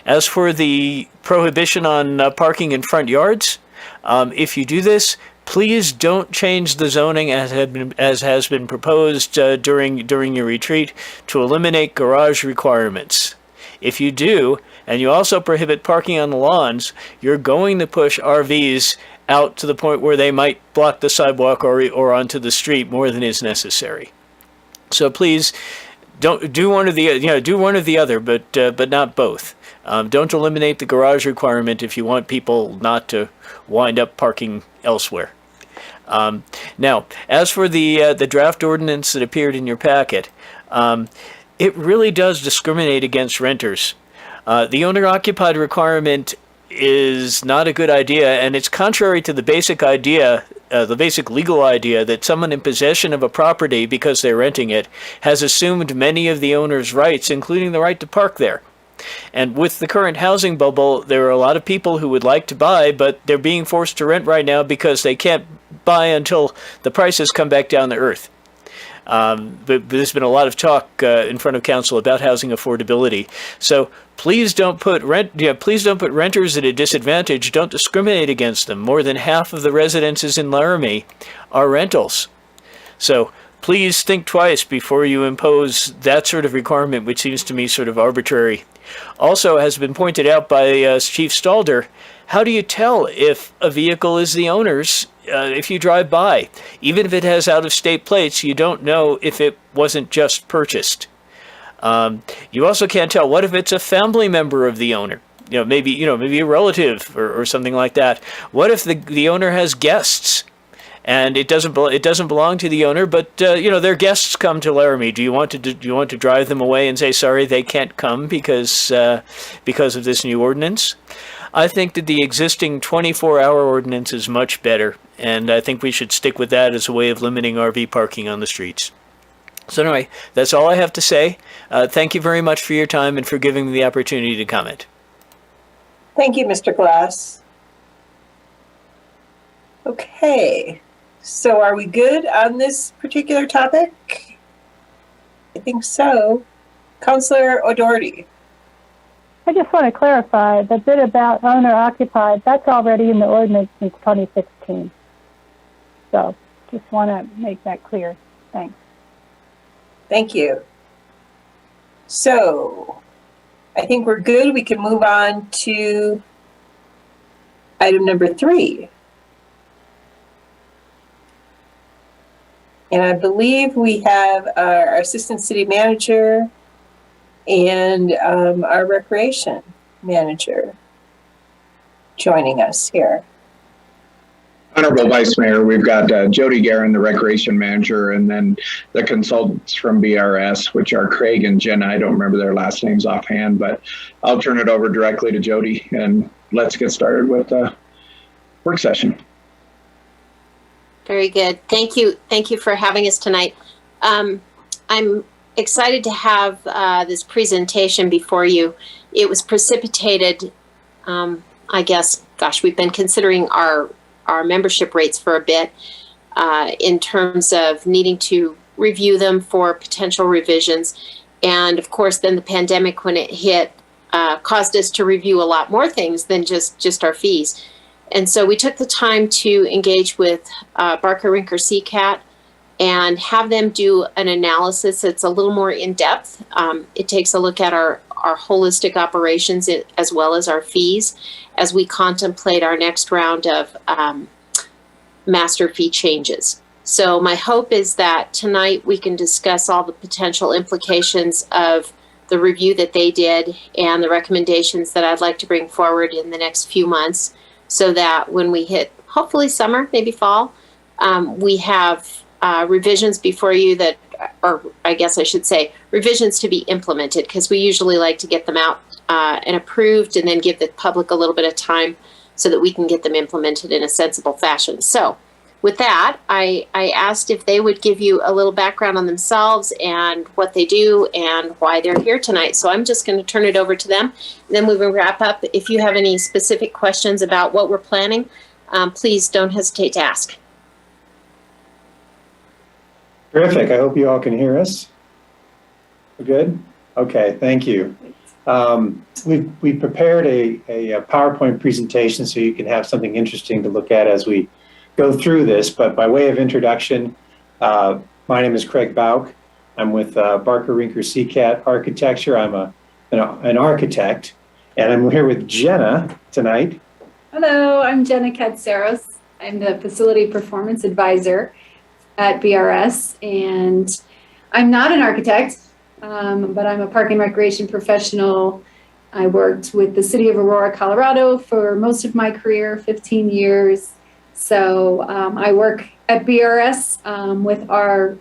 As for the prohibition on parking in front yards, if you do this, please don't change the zoning as has been proposed during your retreat to eliminate garage requirements. If you do, and you also prohibit parking on the lawns, you're going to push RVs out to the point where they might block the sidewalk or onto the street more than is necessary. So please don't do one or the other, but not both. Don't eliminate the garage requirement if you want people not to wind up parking elsewhere. Now, as for the draft ordinance that appeared in your packet, it really does discriminate against renters. The owner-occupied requirement is not a good idea, and it's contrary to the basic idea, the basic legal idea that someone in possession of a property because they're renting it has assumed many of the owner's rights, including the right to park there. And with the current housing bubble, there are a lot of people who would like to buy, but they're being forced to rent right now because they can't buy until the prices come back down to earth. But there's been a lot of talk in front of council about housing affordability. So please don't put renters at a disadvantage. Don't discriminate against them. More than half of the residences in Laramie are rentals. So please think twice before you impose that sort of requirement, which seems to me sort of arbitrary. Also, has been pointed out by Chief Stalder, how do you tell if a vehicle is the owner's if you drive by? Even if it has out-of-state plates, you don't know if it wasn't just purchased. You also can't tell, what if it's a family member of the owner? Maybe a relative or something like that. What if the owner has guests? And it doesn't belong to the owner, but their guests come to Laramie. Do you want to drive them away and say sorry they can't come because of this new ordinance? I think that the existing 24-hour ordinance is much better, and I think we should stick with that as a way of limiting RV parking on the streets. So anyway, that's all I have to say. Thank you very much for your time and for giving me the opportunity to comment. Thank you, Mr. Glass. Okay. So are we good on this particular topic? I think so. Councillor O'Doherty. I just want to clarify the bit about owner-occupied, that's already in the ordinance since 2016. So just want to make that clear. Thanks. Thank you. So I think we're good. We can move on to item number 3. And I believe we have our assistant city manager and our recreation manager joining us here. Honorable Vice Mayor, we've got Jody Guerin, the Recreation Manager, and then the consultants from BRS, which are Craig and Jenna. I don't remember their last names offhand, but I'll turn it over directly to Jody, and let's get started with the work session. Very good. Thank you. Thank you for having us tonight. I'm excited to have this presentation before you. It was precipitated, I guess, gosh, we've been considering our membership rates for a bit in terms of needing to review them for potential revisions. And of course, then the pandemic, when it hit, caused us to review a lot more things than just our fees. And so we took the time to engage with Barker Rinker CCAT and have them do an analysis that's a little more in depth. It takes a look at our holistic operations as well as our fees as we contemplate our next round of master fee changes. So my hope is that tonight we can discuss all the potential implications of the review that they did and the recommendations that I'd like to bring forward in the next few months, so that when we hit hopefully summer, maybe fall, we have revisions before you that, or I guess I should say, revisions to be implemented, because we usually like to get them out and approved and then give the public a little bit of time so that we can get them implemented in a sensible fashion. So with that, I asked if they would give you a little background on themselves and what they do and why they're here tonight. So I'm just going to turn it over to them. Then we will wrap up. If you have any specific questions about what we're planning, please don't hesitate to ask. Terrific. I hope you all can hear us. We're good? Okay, thank you. We've prepared a PowerPoint presentation so you can have something interesting to look at as we go through this, but by way of introduction, my name is Craig Bauk. I'm with Barker Rinker CCAT Architecture. I'm an architect, and I'm here with Jenna tonight. Hello, I'm Jenna Katsaros. I'm the Facility Performance Advisor at BRS, and I'm not an architect, but I'm a park and recreation professional. I worked with the city of Aurora, Colorado for most of my career, 15 years. So I work at BRS with our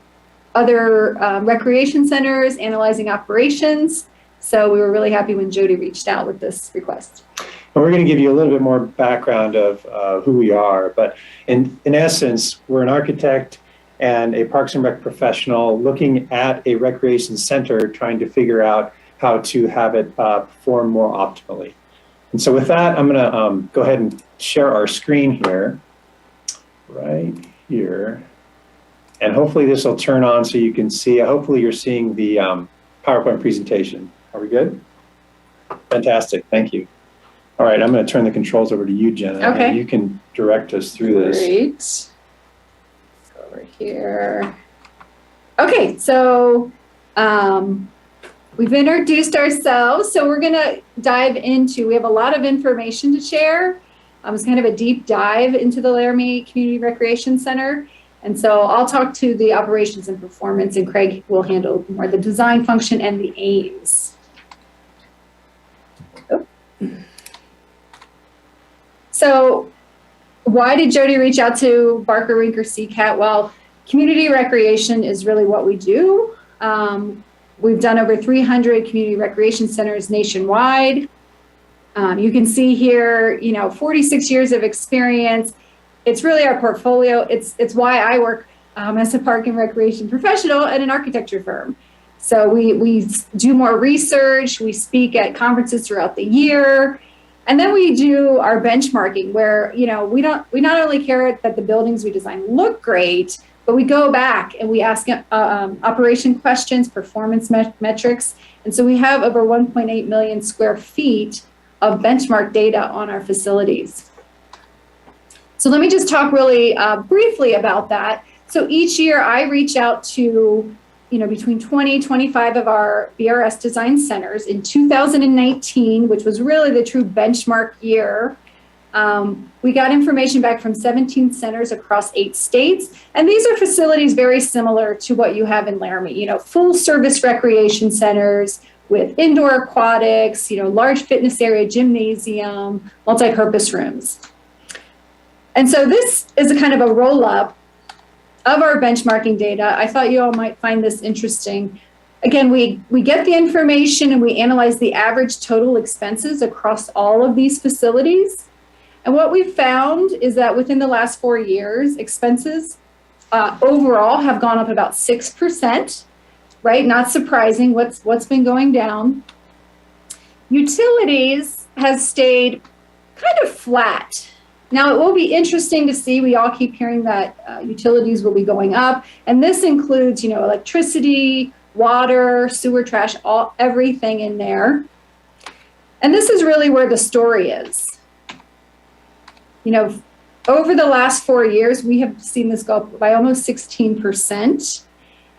other recreation centers, analyzing operations. So we were really happy when Jody reached out with this request. And we're going to give you a little bit more background of who we are. But in essence, we're an architect and a Parks and Rec professional looking at a recreation center, trying to figure out how to have it perform more optimally. And so with that, I'm going to go ahead and share our screen here. Right here, and hopefully this will turn on so you can see. Hopefully you're seeing the PowerPoint presentation. Are we good? Fantastic, thank you. All right, I'm going to turn the controls over to you, Jenna. Okay. And you can direct us through this. Great. Go over here. Okay, so we've introduced ourselves, so we're going to dive into. We have a lot of information to share. It's kind of a deep dive into the Laramie Community Recreation Center. And so I'll talk to the operations and performance, and Craig will handle more the design function and the aims. Oh. So why did Jody reach out to Barker Rinker CCAT? Well, community recreation is really what we do. We've done over 300 community recreation centers nationwide. You can see here, 46 years of experience. It's really our portfolio. It's why I work as a park and recreation professional at an architecture firm. So we do more research. We speak at conferences throughout the year. And then we do our benchmarking where, we not only care that the buildings we design look great, but we go back and we ask operation questions, performance metrics. And so we have over 1.8 million square feet of benchmark data on our facilities. So let me just talk really briefly about that. So each year I reach out to, between 20, 25 of our BRS design centers. In 2019, which was really the true benchmark year, We got information back from 17 centers across 8 states. And these are facilities very similar to what you have in Laramie, full service recreation centers with indoor aquatics, large fitness area, gymnasium, multi-purpose rooms. And so this is a kind of a roll-up of our benchmarking data. I thought you all might find this interesting. Again, we get the information and we analyze the average total expenses across all of these facilities. And what we've found is that within the last 4 years, expenses overall have gone up about 6%, right? Not surprising, what's been going down. Utilities has stayed kind of flat. Now, it will be interesting to see, we all keep hearing that utilities will be going up, and this includes, electricity, water, sewer, trash, everything in there. And this is really where the story is. Over the last 4 years, we have seen this go up by almost 16%.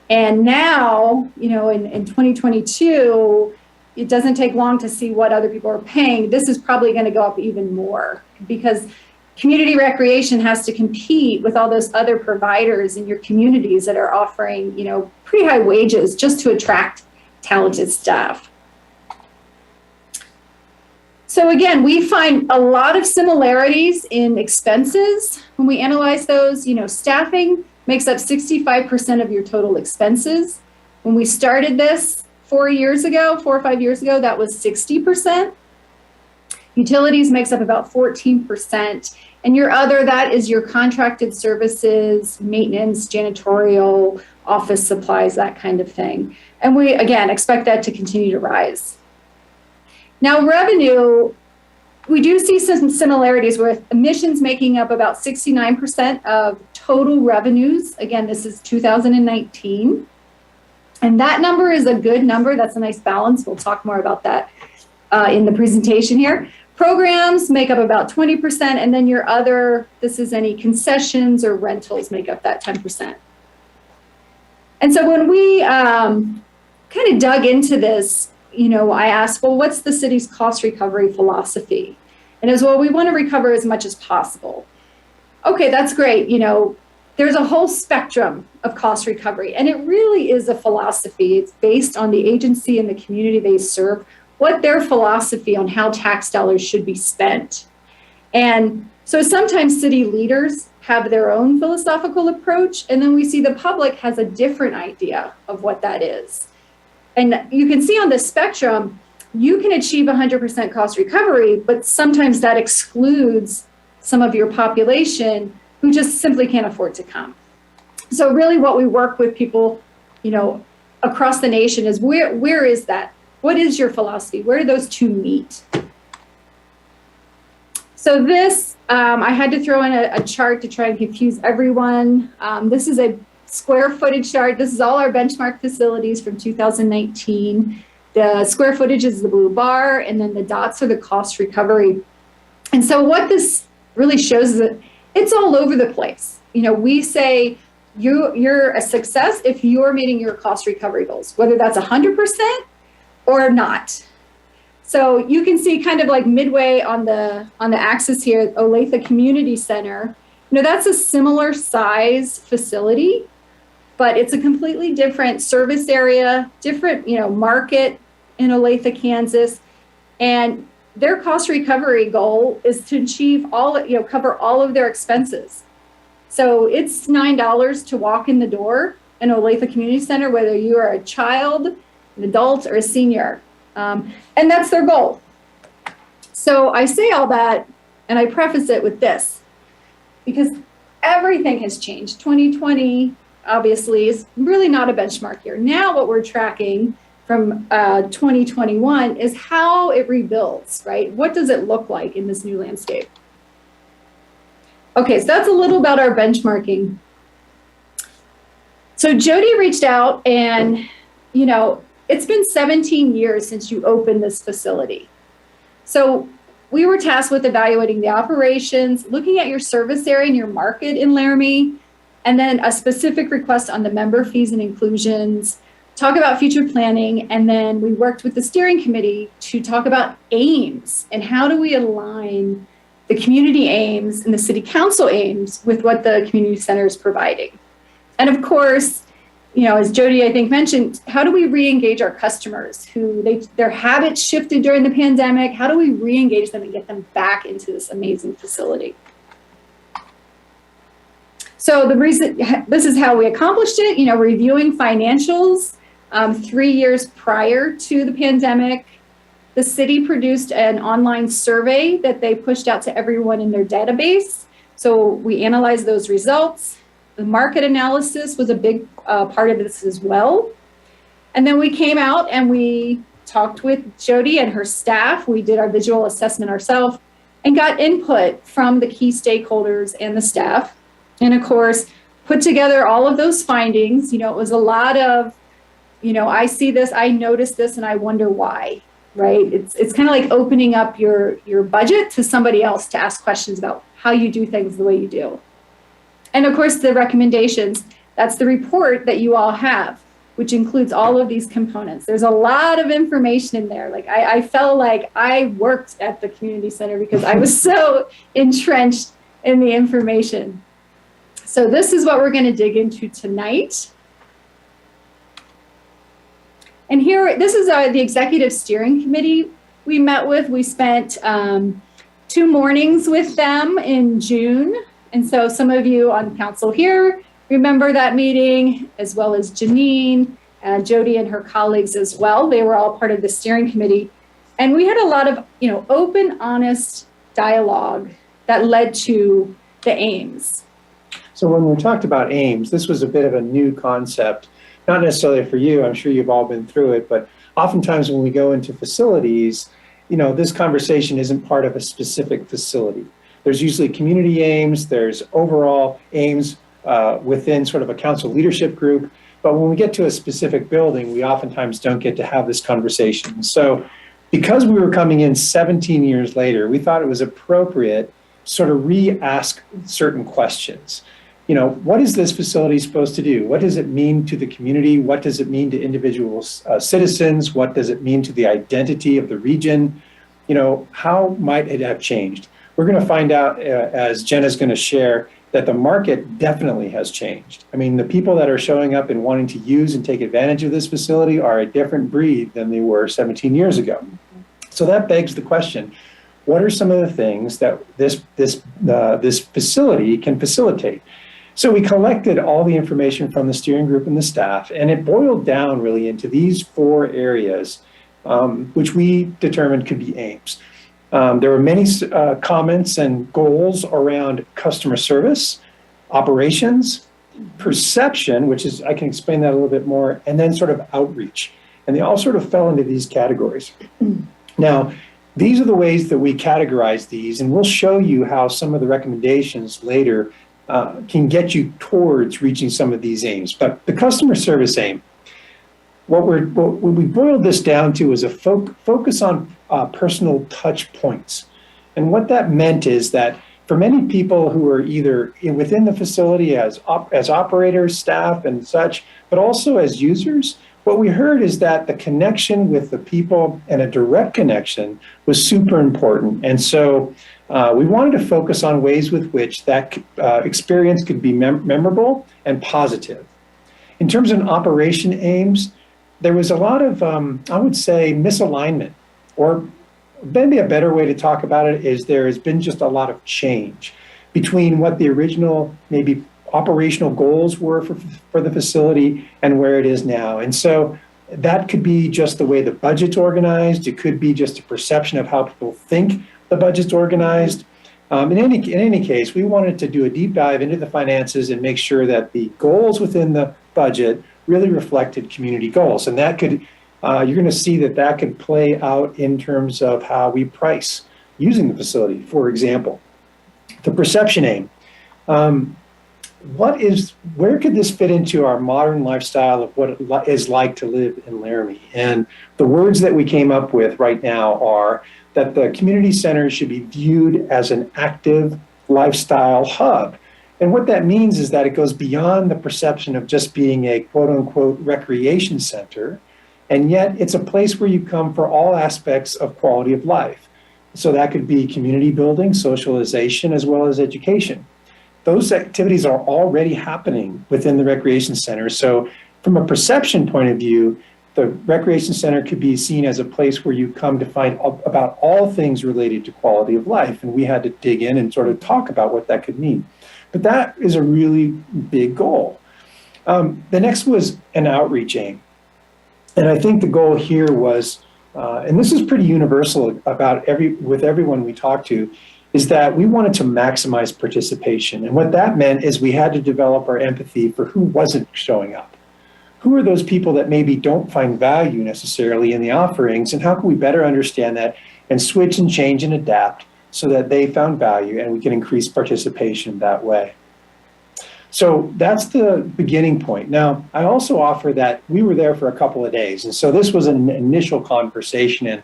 And now, in 2022, it doesn't take long to see what other people are paying. This is probably going to go up even more because community recreation has to compete with all those other providers in your communities that are offering, pretty high wages just to attract talented staff. So again, we find a lot of similarities in expenses. When we analyze those, staffing makes up 65% of your total expenses. When we started this 4 or 5 years ago, that was 60%. Utilities makes up about 14%. And that is your contracted services, maintenance, janitorial, office supplies, that kind of thing. And we, again, expect that to continue to rise. Now, revenue, we do see some similarities with admissions making up about 69% of total revenues. Again, this is 2019. And that number is a good number. That's a nice balance. We'll talk more about that in the presentation here. Programs make up about 20%, and then your other, this is any concessions or rentals make up that 10%. And so when we kind of dug into this, I asked, well, what's the city's cost recovery philosophy? And as well, we want to recover as much as possible. Okay, that's great. There's a whole spectrum of cost recovery, and it really is a philosophy. It's based on the agency and the community they serve, what their philosophy on how tax dollars should be spent. And so sometimes city leaders have their own philosophical approach, and then we see the public has a different idea of what that is. And you can see on the spectrum, you can achieve 100% cost recovery, but sometimes that excludes some of your population who just simply can't afford to come. So really what we work with people, across the nation is where is that? What is your philosophy? Where do those two meet? So this, I had to throw in a chart to try and confuse everyone. This is a square footage chart. This is all our benchmark facilities from 2019. The square footage is the blue bar, and then the dots are the cost recovery. And so what this really shows is that it's all over the place. We say you're a success if you're meeting your cost recovery goals, whether that's 100% or not. So you can see kind of like midway on the axis here, Olathe Community Center. That's a similar size facility, but it's a completely different service area, different, market in Olathe, Kansas. And their cost recovery goal is to achieve cover all of their expenses. So it's $9 to walk in the door in Olathe Community Center, whether you are a child, an adult, or a senior. And that's their goal. So I say all that, and I preface it with this, because everything has changed. 2020, obviously, is really not a benchmark year. Now what we're tracking from 2021 is how it rebuilds, right? What does it look like in this new landscape? Okay, so that's a little about our benchmarking. So Jody reached out and, it's been 17 years since you opened this facility. So we were tasked with evaluating the operations, looking at your service area and your market in Laramie, and then a specific request on the member fees and inclusions, talk about future planning, and then we worked with the steering committee to talk about aims and how do we align the community aims and the city council aims with what the community center is providing. And of course, you know, as Jody, I think, mentioned, how do we re-engage our customers who their habits shifted during the pandemic? How do we re-engage them and get them back into this amazing facility? So the reason, this is how we accomplished it, you know, reviewing financials 3 years prior to the pandemic. The city produced an online survey that they pushed out to everyone in their database. So we analyzed those results. The market analysis was a big part of this as well. And then we came out and we talked with Jody and her staff. We did our visual assessment ourselves and got input from the key stakeholders and the staff. And of course, put together all of those findings. You know, it was a lot of, you know, I see this, I notice this, and I wonder why, right? It's kind of like opening up your budget to somebody else to ask questions about how you do things the way you do. And of course, the recommendations, that's the report that you all have, which includes all of these components. There's a lot of information in there. Like I felt like I worked at the community center because I was so entrenched in the information. So this is what we're going to dig into tonight. And here, this is the executive steering committee we met with. We spent 2 mornings with them in June. And so some of you on council here remember that meeting, as well as Janine, Jody and her colleagues as well. They were all part of the steering committee. And we had a lot of, you know, open, honest dialogue that led to the aims. So when we talked about aims, this was a bit of a new concept, not necessarily for you. I'm sure you've all been through it, but oftentimes when we go into facilities, you know, this conversation isn't part of a specific facility. There's usually community aims, there's overall aims within sort of a council leadership group. But when we get to a specific building, we oftentimes don't get to have this conversation. So because we were coming in 17 years later, we thought it was appropriate to sort of re-ask certain questions. You know, what is this facility supposed to do? What does it mean to the community? What does it mean to individual citizens? What does it mean to the identity of the region? You know, how might it have changed? We're going to find out, as Jenna's going to share, that the market definitely has changed. I mean, the people that are showing up and wanting to use and take advantage of this facility are a different breed than they were 17 years ago. So that begs the question, what are some of the things that this facility can facilitate? So we collected all the information from the steering group and the staff, and it boiled down really into these 4 areas, which we determined could be aims. There were many comments and goals around customer service, operations, perception, which is, I can explain that a little bit more, and then sort of outreach. And they all sort of fell into these categories. Now, these are the ways that we categorize these, and we'll show you how some of the recommendations later can get you towards reaching some of these aims. But the customer service aim, what we boiled this down to is a focus on personal touch points. And what that meant is that for many people who are either within the facility as operators, staff, and such, but also as users, what we heard is that the connection with the people and a direct connection was super important. And so we wanted to focus on ways with which that experience could be memorable and positive. In terms of operation aims, there was a lot of, I would say, misalignment, or maybe a better way to talk about it is there has been just a lot of change between what the original maybe operational goals were for the facility and where it is now. And so that could be just the way the budget's organized. It could be just a perception of how people think the budget's organized. In any case, we wanted to do a deep dive into the finances and make sure that the goals within the budget really reflected community goals. And that could, you're going to see that could play out in terms of how we price using the facility. For example, the perception aim. Where could this fit into our modern lifestyle of what it is like to live in Laramie? And the words that we came up with right now are that the community center should be viewed as an active lifestyle hub. And what that means is that it goes beyond the perception of just being a quote unquote recreation center. And yet it's a place where you come for all aspects of quality of life. So that could be community building, socialization, as well as education. Those activities are already happening within the recreation center. So from a perception point of view, the recreation center could be seen as a place where you come to find about all things related to quality of life. And we had to dig in and sort of talk about what that could mean. But that is a really big goal. The next was an outreach aim. And I think the goal here was, and this is pretty universal with everyone we talked to, is that we wanted to maximize participation. And what that meant is we had to develop our empathy for who wasn't showing up. Who are those people that maybe don't find value necessarily in the offerings, and how can we better understand that and switch and change and adapt so that they found value and we can increase participation that way. So that's the beginning point. Now, I also offer that we were there for a couple of days, and so this was an initial conversation,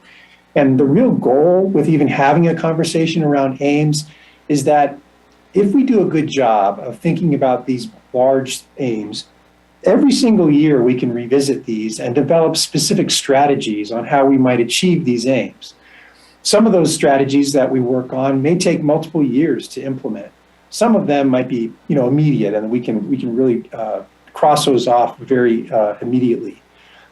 and the real goal with even having a conversation around aims is that if we do a good job of thinking about these large aims, every single year we can revisit these and develop specific strategies on how we might achieve these aims. Some of those strategies that we work on may take multiple years to implement. Some of them might be, immediate, and we can really cross those off very immediately.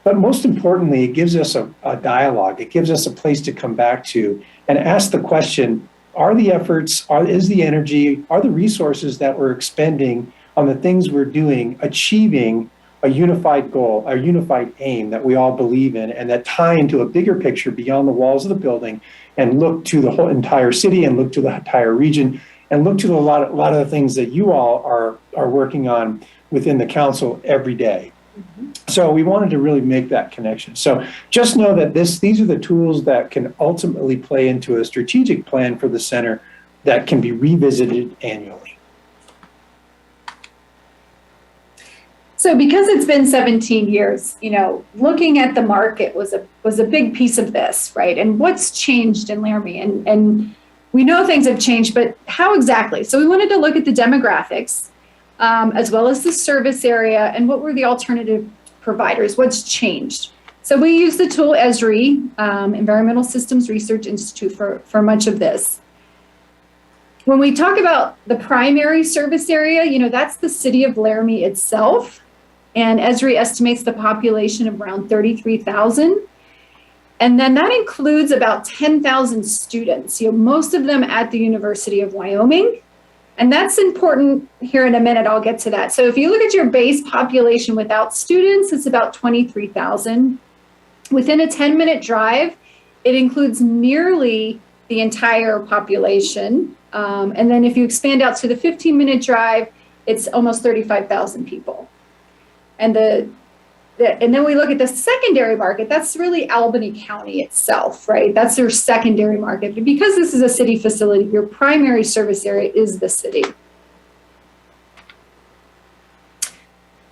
But most importantly, it gives us a dialogue. It gives us a place to come back to and ask the question, are the efforts, is the energy, are the resources that we're expending on the things we're doing achieving a unified goal, a unified aim that we all believe in, and that tie into a bigger picture beyond the walls of the building and look to the whole entire city and look to the entire region and look to a lot of the things that you all are working on within the council every day. Mm-hmm. So we wanted to really make that connection. So just know that these are the tools that can ultimately play into a strategic plan for the center that can be revisited annually. So because it's been 17 years, looking at the market was a big piece of this, right? And what's changed in Laramie? And we know things have changed, but how exactly? So we wanted to look at the demographics, as well as the service area, and what were the alternative providers? What's changed? So we use the tool ESRI, Environmental Systems Research Institute, for much of this. When we talk about the primary service area, that's the city of Laramie itself. And ESRI estimates the population of around 33,000. And then that includes about 10,000 students, most of them at the University of Wyoming. And that's important here in a minute, I'll get to that. So if you look at your base population without students, it's about 23,000. Within a 10-minute drive, it includes nearly the entire population. And then if you expand out to the 15-minute drive, it's almost 35,000 people. And and then we look at the secondary market, that's really Albany County itself, right? That's their secondary market. But because this is a city facility, your primary service area is the city.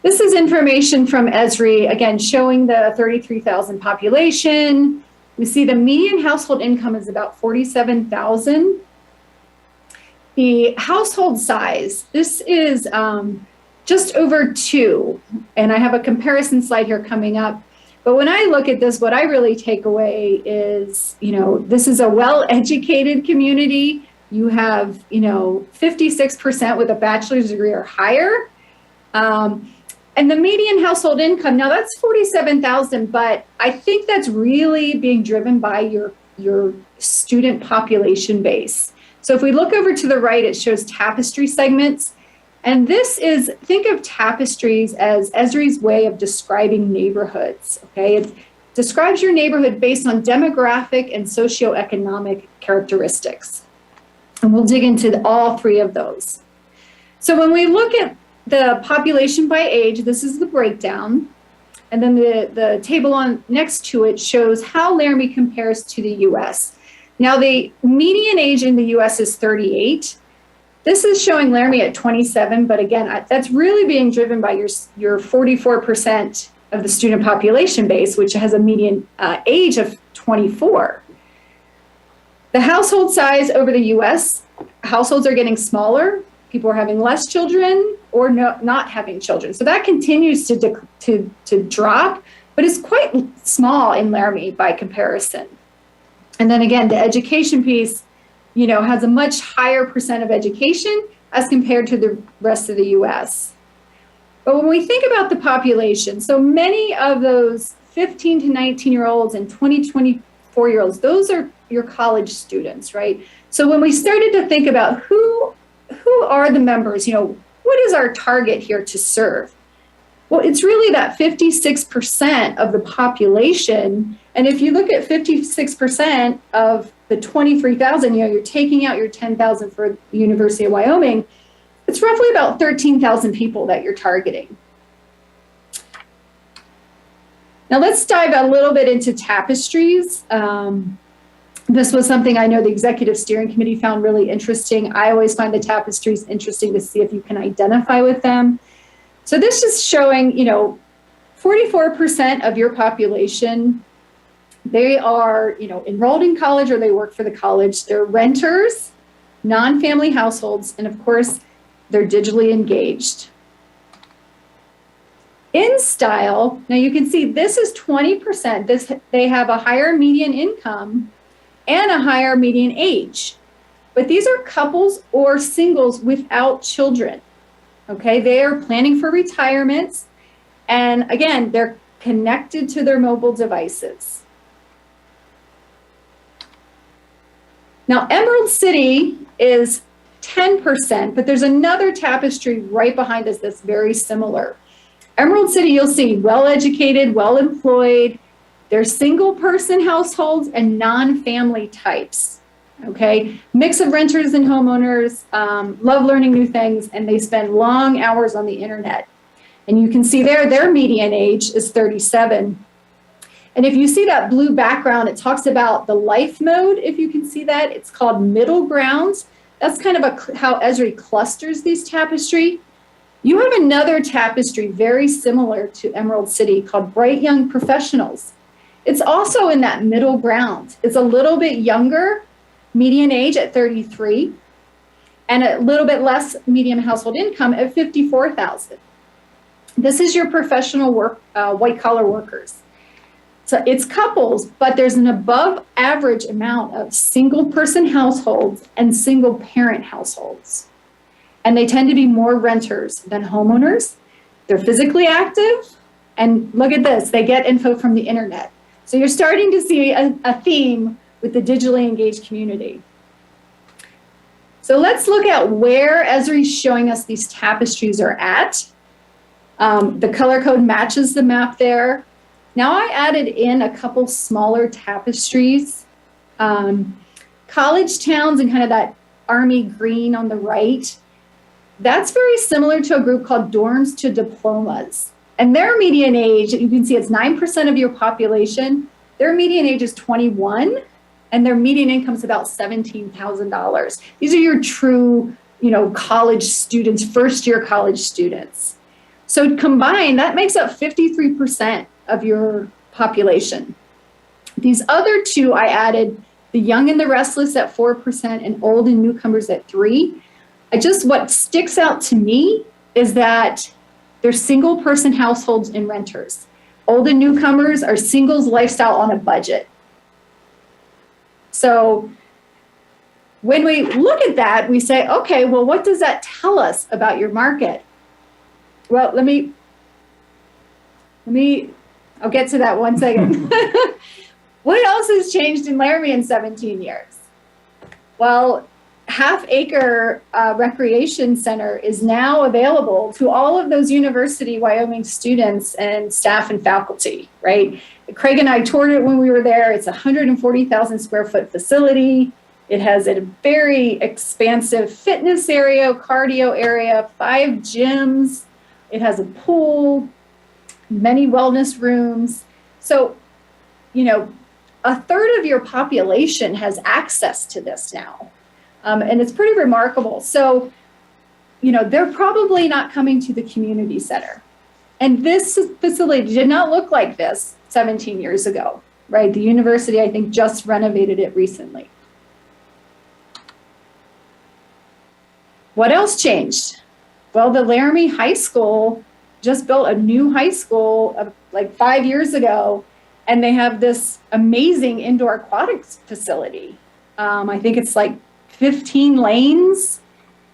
This is information from ESRI, again, showing the 33,000 population. We see the median household income is about 47,000. The household size, this is just over 2, and I have a comparison slide here coming up. But when I look at this, what I really take away is, this is a well-educated community. You have, 56% with a bachelor's degree or higher. And the median household income, now that's 47,000, but I think that's really being driven by your student population base. So if we look over to the right, it shows tapestry segments. And this is, think of tapestries as ESRI's way of describing neighborhoods, okay? It describes your neighborhood based on demographic and socioeconomic characteristics. And we'll dig into all 3 of those. So when we look at the population by age, this is the breakdown. And then the table on next to it shows how Laramie compares to the US. Now the median age in the US is 38. This is showing Laramie at 27, but again, that's really being driven by your 44% of the student population base, which has a median age of 24. The household size over the US, households are getting smaller. People are having less children or not having children. So that continues to drop, but it's quite small in Laramie by comparison. And then again, the education piece, has a much higher percent of education as compared to the rest of the US. But when we think about the population, so many of those 15 to 19-year-olds and 24-year-olds, those are your college students, right? So when we started to think about who are the members, what is our target here to serve? Well, it's really that 56% of the population. And if you look at 56% of the 23,000, you're taking out your 10,000 for the University of Wyoming, it's roughly about 13,000 people that you're targeting. Now let's dive a little bit into tapestries. This was something I know the Executive Steering Committee found really interesting. I always find the tapestries interesting to see if you can identify with them. So this is showing, 44% of your population, they are, enrolled in college or they work for the college. They're renters, non-family households, and of course, they're digitally engaged. In style, now you can see this is 20%. They have a higher median income and a higher median age. But these are couples or singles without children. Okay, they are planning for retirements. And again, they're connected to their mobile devices. Now, Emerald City is 10%, but there's another tapestry right behind us that's very similar. Emerald City, you'll see well-educated, well-employed. They're single-person households and non-family types. Okay, mix of renters and homeowners, love learning new things, and they spend long hours on the internet. And you can see there, their median age is 37. And if you see that blue background, it talks about the life mode. If you can see that, it's called middle grounds. That's kind of how Esri clusters these tapestry. You have another tapestry very similar to Emerald City called Bright Young Professionals. It's also in that middle ground. It's a little bit younger, median age at 33, and a little bit less median household income at 54,000. This is your professional work, white collar workers. So it's couples, but there's an above average amount of single person households and single parent households. And they tend to be more renters than homeowners. They're physically active. And look at this, they get info from the internet. So you're starting to see a theme with the digitally engaged community. So let's look at where Esri is showing us these tapestries are at. The color code matches the map there. Now I added in a couple smaller tapestries. College towns and kind of that army green on the right. That's very similar to a group called Dorms to Diplomas. And their median age, you can see it's 9% of your population. Their median age is 21. And their median income is about $17,000. These are your true, college students, first-year college students. So combined, that makes up 53% of your population. These other two, I added the young and the restless at 4% and old and newcomers at 3%. What sticks out to me is that they're single-person households and renters. Old and newcomers are singles lifestyle on a budget. So when we look at that, we say, okay, well, what does that tell us about your market? Well, I'll get to that one second. What else has changed in Laramie in 17 years? Well, Acre Recreation Center is now available to all of those University Wyoming students and staff and faculty, right? Craig and I toured it when we were there. It's a 140,000 square foot facility. It has a very expansive fitness area, cardio area, 5 gyms. It has a pool, many wellness rooms. So, a third of your population has access to this now. And it's pretty remarkable. So, they're probably not coming to the community center. And this facility did not look like this 17 years ago, right? The university, I think, just renovated it recently. What else changed? Well, the Laramie High School just built a new high school like 5 years ago. And they have this amazing indoor aquatics facility. I think it's like 15 lanes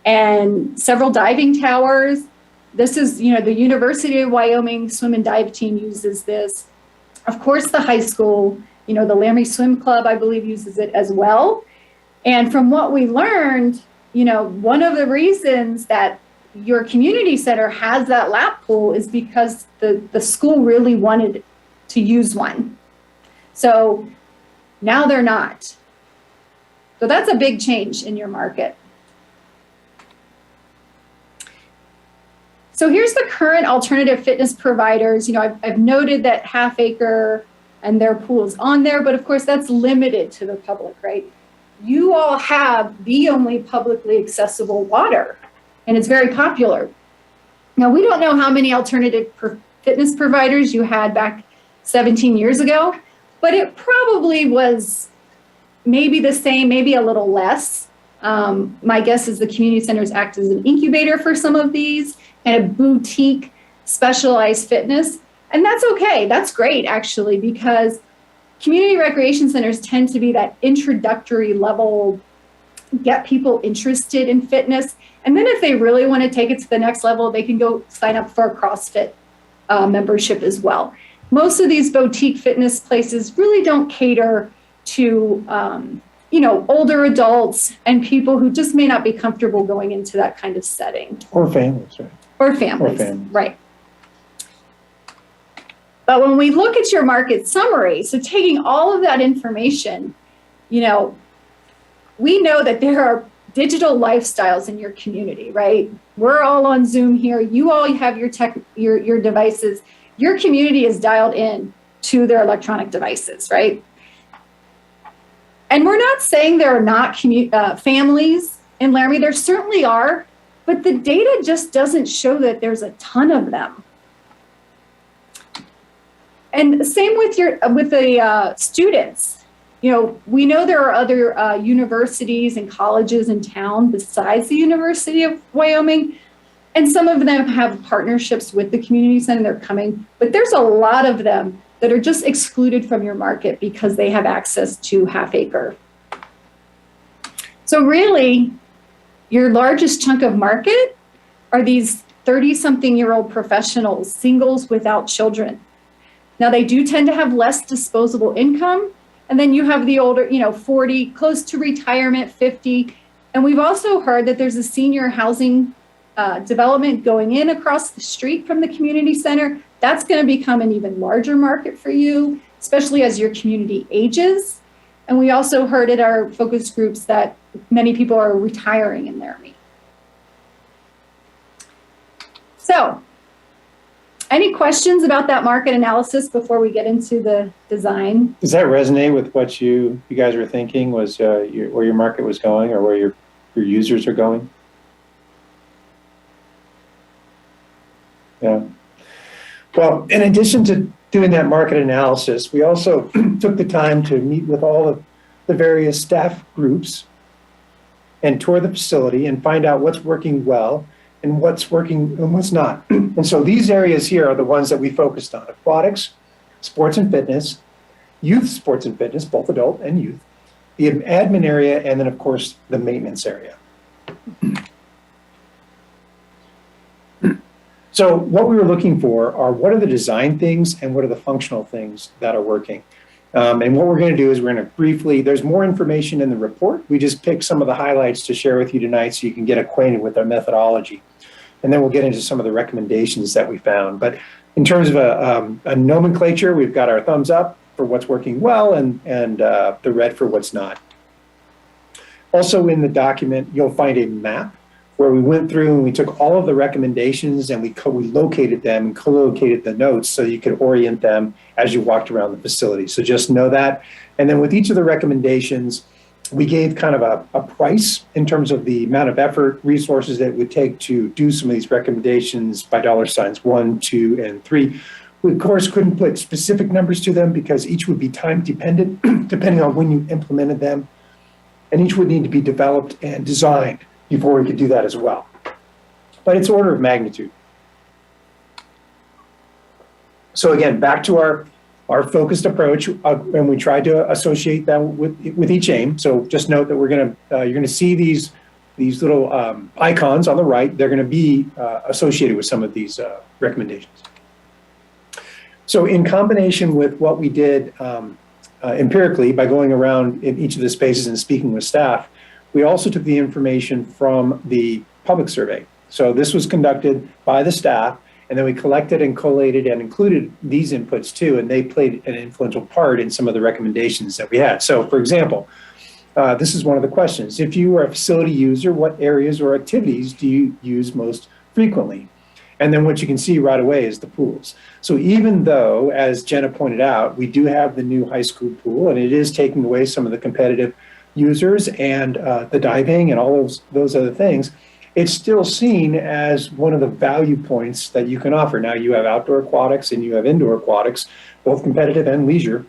and several diving towers. This is, you know, the University of Wyoming swim and dive team uses this. Of course, the high school, you know, the Laramie Swim Club, I believe, uses it as well. And from what we learned, you know, one of the reasons that your community center has that lap pool is because the school really wanted to use one. So now they're not. So that's a big change in your market. So here's the current alternative fitness providers. You know, I've noted that Half Acre and their pool is on there, but of course that's limited to the public, right? You all have the only publicly accessible water, and it's very popular. Now, we don't know how many alternative fitness providers you had back 17 years ago, but it probably was maybe the same, maybe a little less. My guess is the community centers act as an incubator for some of these, and a boutique specialized fitness. And that's okay. That's great, actually, because community recreation centers tend to be that introductory level, get people interested in fitness. And then if they really want to take it to the next level, they can go sign up for a CrossFit membership as well. Most of these boutique fitness places really don't cater to, you know, older adults and people who just may not be comfortable going into that kind of setting. Or families, right? Or families, right. But when we look at your market summary, so taking all of that information, you know, we know that there are digital lifestyles in your community, right? We're all on Zoom here. You all have your your devices. Your community is dialed in to their electronic devices, right? And we're not saying there are not families in Laramie. There certainly are, but the data just doesn't show that there's a ton of them. And same with the students. You know, we know there are other universities and colleges in town besides the University of Wyoming, and some of them have partnerships with the community center. They're coming, but there's a lot of them that are just excluded from your market because they have access to Half Acre. So really, your largest chunk of market are these 30-something-year-old professionals, singles without children. Now, they do tend to have less disposable income. And then you have the older, you know, 40, close to retirement, 50. And we've also heard that there's a senior housing development going in across the street from the community center. That's going to become an even larger market for you, especially as your community ages. And we also heard at our focus groups that many people are retiring in Laramie. So, any questions about that market analysis before we get into the design? Does that resonate with what you guys were thinking was where your market was going, or where your users are going? Yeah. Well, in addition to doing that market analysis, we also took the time to meet with all of the various staff groups and tour the facility and find out what's working well and what's working and what's not. And so these areas here are the ones that we focused on: aquatics, sports and fitness, youth sports and fitness, both adult and youth, the admin area, and then of course the maintenance area. So what we were looking for are what are the design things and what are the functional things that are working. And what we're going to do is we're going to briefly, there's more information in the report. We just picked some of the highlights to share with you tonight so you can get acquainted with our methodology. And then we'll get into some of the recommendations that we found. But in terms of a nomenclature, we've got our thumbs up for what's working well and the red for what's not. Also in the document, you'll find a map where we went through and we took all of the recommendations and we located them and co-located the notes so you could orient them as you walked around the facility. So just know that. And then with each of the recommendations, we gave kind of a price in terms of the amount of effort, resources that it would take to do some of these recommendations by $signs 1, 2, and 3. We, of course, couldn't put specific numbers to them because each would be time dependent, depending on when you implemented them. And each would need to be developed and designed before we could do that as well. But it's order of magnitude. So again, back to our our focused approach, and we tried to associate that with each aim. So just note that you're gonna see these little icons on the right. They're gonna be associated with some of these recommendations. So in combination with what we did empirically by going around in each of the spaces and speaking with staff, we also took the information from the public survey. So this was conducted by the staff, and then we collected and collated and included these inputs too, and they played an influential part in some of the recommendations that we had. So for example, this is one of the questions. If you are a facility user, what areas or activities do you use most frequently? And then what you can see right away is the pools. So even though, as Jenna pointed out, we do have the new high school pool, and it is taking away some of the competitive users and the diving and all those other things, it's still seen as one of the value points that you can offer. Now you have outdoor aquatics and you have indoor aquatics, both competitive and leisure.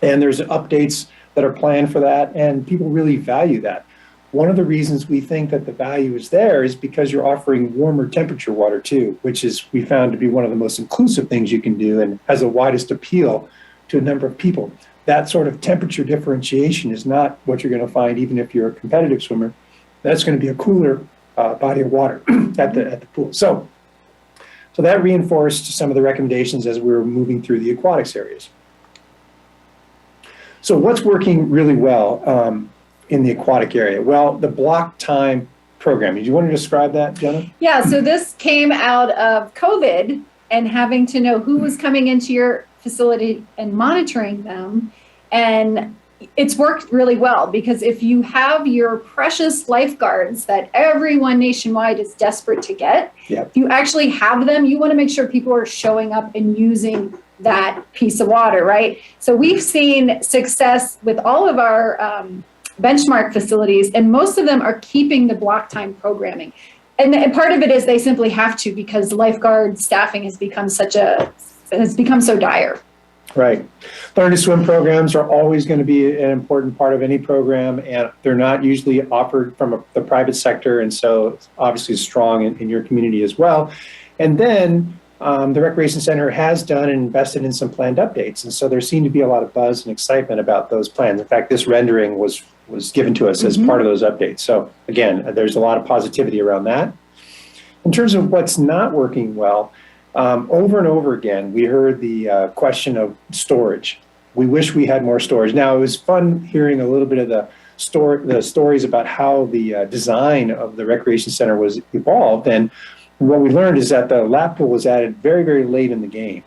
And there's updates that are planned for that, and people really value that. One of the reasons we think that the value is there is because you're offering warmer temperature water too, which is we found to be one of the most inclusive things you can do and has the widest appeal to a number of people. That sort of temperature differentiation is not what you're going to find even if you're a competitive swimmer. That's going to be a cooler body of water at the pool. So that reinforced some of the recommendations as we were moving through the aquatics areas. So what's working really well in the aquatic area? Well, the block time programming. Do you want to describe that, Jenna? Yeah, so this came out of COVID and having to know who was coming into your facility and monitoring them. And it's worked really well because if you have your precious lifeguards that everyone nationwide is desperate to get, if you actually have them, you want to make sure people are showing up and using that piece of water, right? So we've seen success with all of our benchmark facilities, and most of them are keeping the block time programming. And part of it is they simply have to because lifeguard staffing has become so dire. Right. Learn to swim programs are always going to be an important part of any program, and they're not usually offered from the private sector, and so it's obviously strong in your community as well. And then the Recreation Center has done and invested in some planned updates, and so there seemed to be a lot of buzz and excitement about those plans. In fact, this rendering was given to us as part of those updates. So again, there's a lot of positivity around that. In terms of what's not working well, over and over again, we heard the question of storage. We wish we had more storage. Now, it was fun hearing a little bit of the stories about how the design of the Recreation Center was evolved. And what we learned is that the lap pool was added very, very late in the game.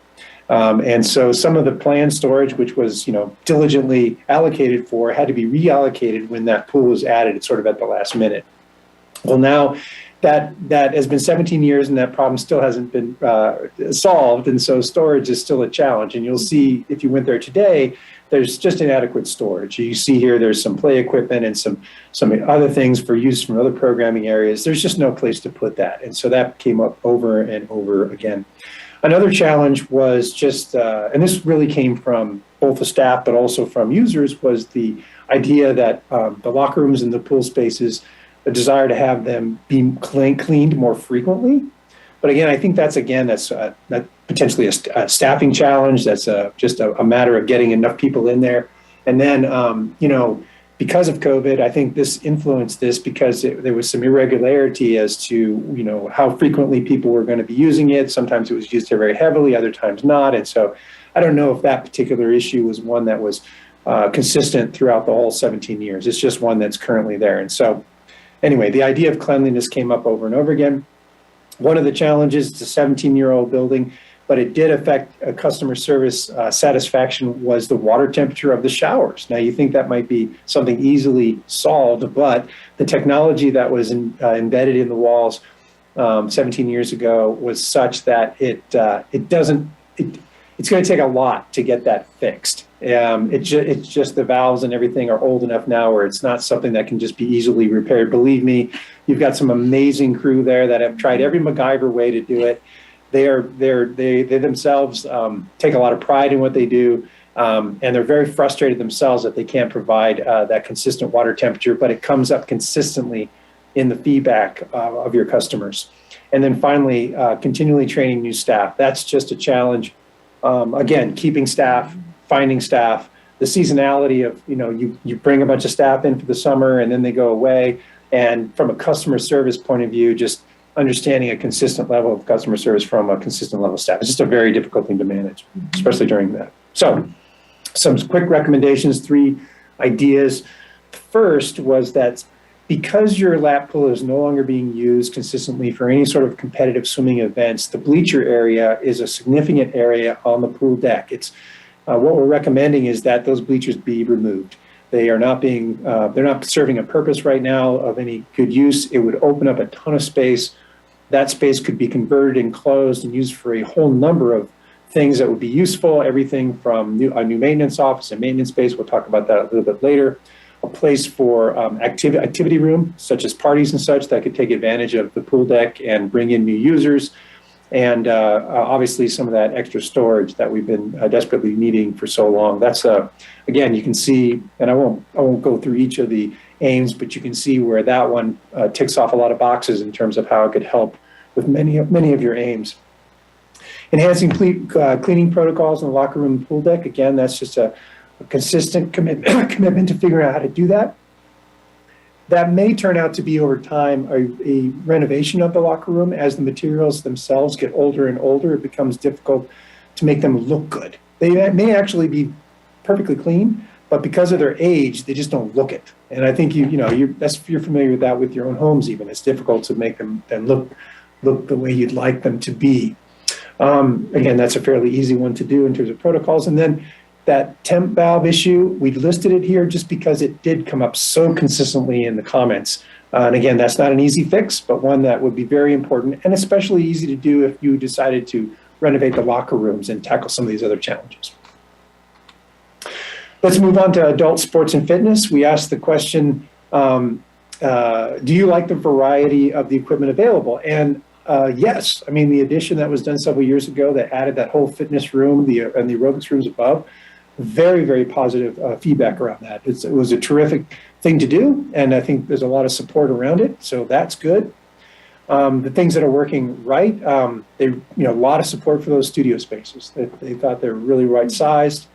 And so some of the planned storage, which was, diligently allocated for, had to be reallocated when that pool was added sort of at the last minute. Well, now that has been 17 years and that problem still hasn't been solved. And so storage is still a challenge. And you'll see if you went there today, there's just inadequate storage. You see here, there's some play equipment and some other things for use from other programming areas. There's just no place to put that. And so that came up over and over again. Another challenge was just, and this really came from both the staff, but also from users, was the idea that the locker rooms and the pool spaces, a desire to have them be cleaned more frequently. But again, I think that's potentially a staffing challenge. That's just a matter of getting enough people in there. And then, because of COVID, I think this influenced this because there was some irregularity as to, how frequently people were going to be using it. Sometimes it was used very heavily, other times not. And so I don't know if that particular issue was one that was consistent throughout the whole 17 years. It's just one that's currently there. And so anyway, the idea of cleanliness came up over and over again. One of the challenges, it's a 17-year-old building, but it did affect customer service satisfaction, was the water temperature of the showers. Now, you think that might be something easily solved, but the technology that was embedded in the walls 17 years ago was such that it's going to take a lot to get that fixed. It's just the valves and everything are old enough now where it's not something that can just be easily repaired. Believe me, you've got some amazing crew there that have tried every MacGyver way to do it. They themselves take a lot of pride in what they do, and they're very frustrated themselves that they can't provide that consistent water temperature, but it comes up consistently in the feedback of your customers. And then finally, continually training new staff. That's just a challenge Again, keeping staff, finding staff, the seasonality of, you bring a bunch of staff in for the summer and then they go away. And from a customer service point of view, just understanding a consistent level of customer service from a consistent level of staff. It's just a very difficult thing to manage, especially during that. So some quick recommendations, 3 ideas. First was that because your lap pool is no longer being used consistently for any sort of competitive swimming events, the bleacher area is a significant area on the pool deck. It's what we're recommending is that those bleachers be removed. They are not being, they're not serving a purpose right now of any good use. It would open up a ton of space. That space could be converted and closed and used for a whole number of things that would be useful, everything from a new maintenance office and maintenance space. We'll talk about that a little bit later. A place for activity room, such as parties and such, that could take advantage of the pool deck and bring in new users. And obviously some of that extra storage that we've been desperately needing for so long. That's, again, you can see, and I won't go through each of the aims, but you can see where that one ticks off a lot of boxes in terms of how it could help with many of your aims. Enhancing cleaning protocols in the locker room and pool deck. Again, that's just a consistent commitment to figure out how to do that. That may turn out to be over time a renovation of the locker room. As the materials themselves get older and older, it becomes difficult to make them look good. They may actually be perfectly clean, but because of their age, they just don't look it. And I think you're familiar with that with your own homes even. It's difficult to make them look the way you'd like them to be. Again, that's a fairly easy one to do in terms of protocols. And then that temp valve issue, we listed it here just because it did come up so consistently in the comments. And again, that's not an easy fix, but one that would be very important and especially easy to do if you decided to renovate the locker rooms and tackle some of these other challenges. Let's move on to adult sports and fitness. We asked the question, do you like the variety of the equipment available? And yes, I mean, the addition that was done several years ago that added that whole fitness room and the aerobics rooms above, very, very positive feedback around that. It was a terrific thing to do, and I think there's a lot of support around it, so that's good. The things that are working right, a lot of support for those studio spaces. They thought they were really right sized.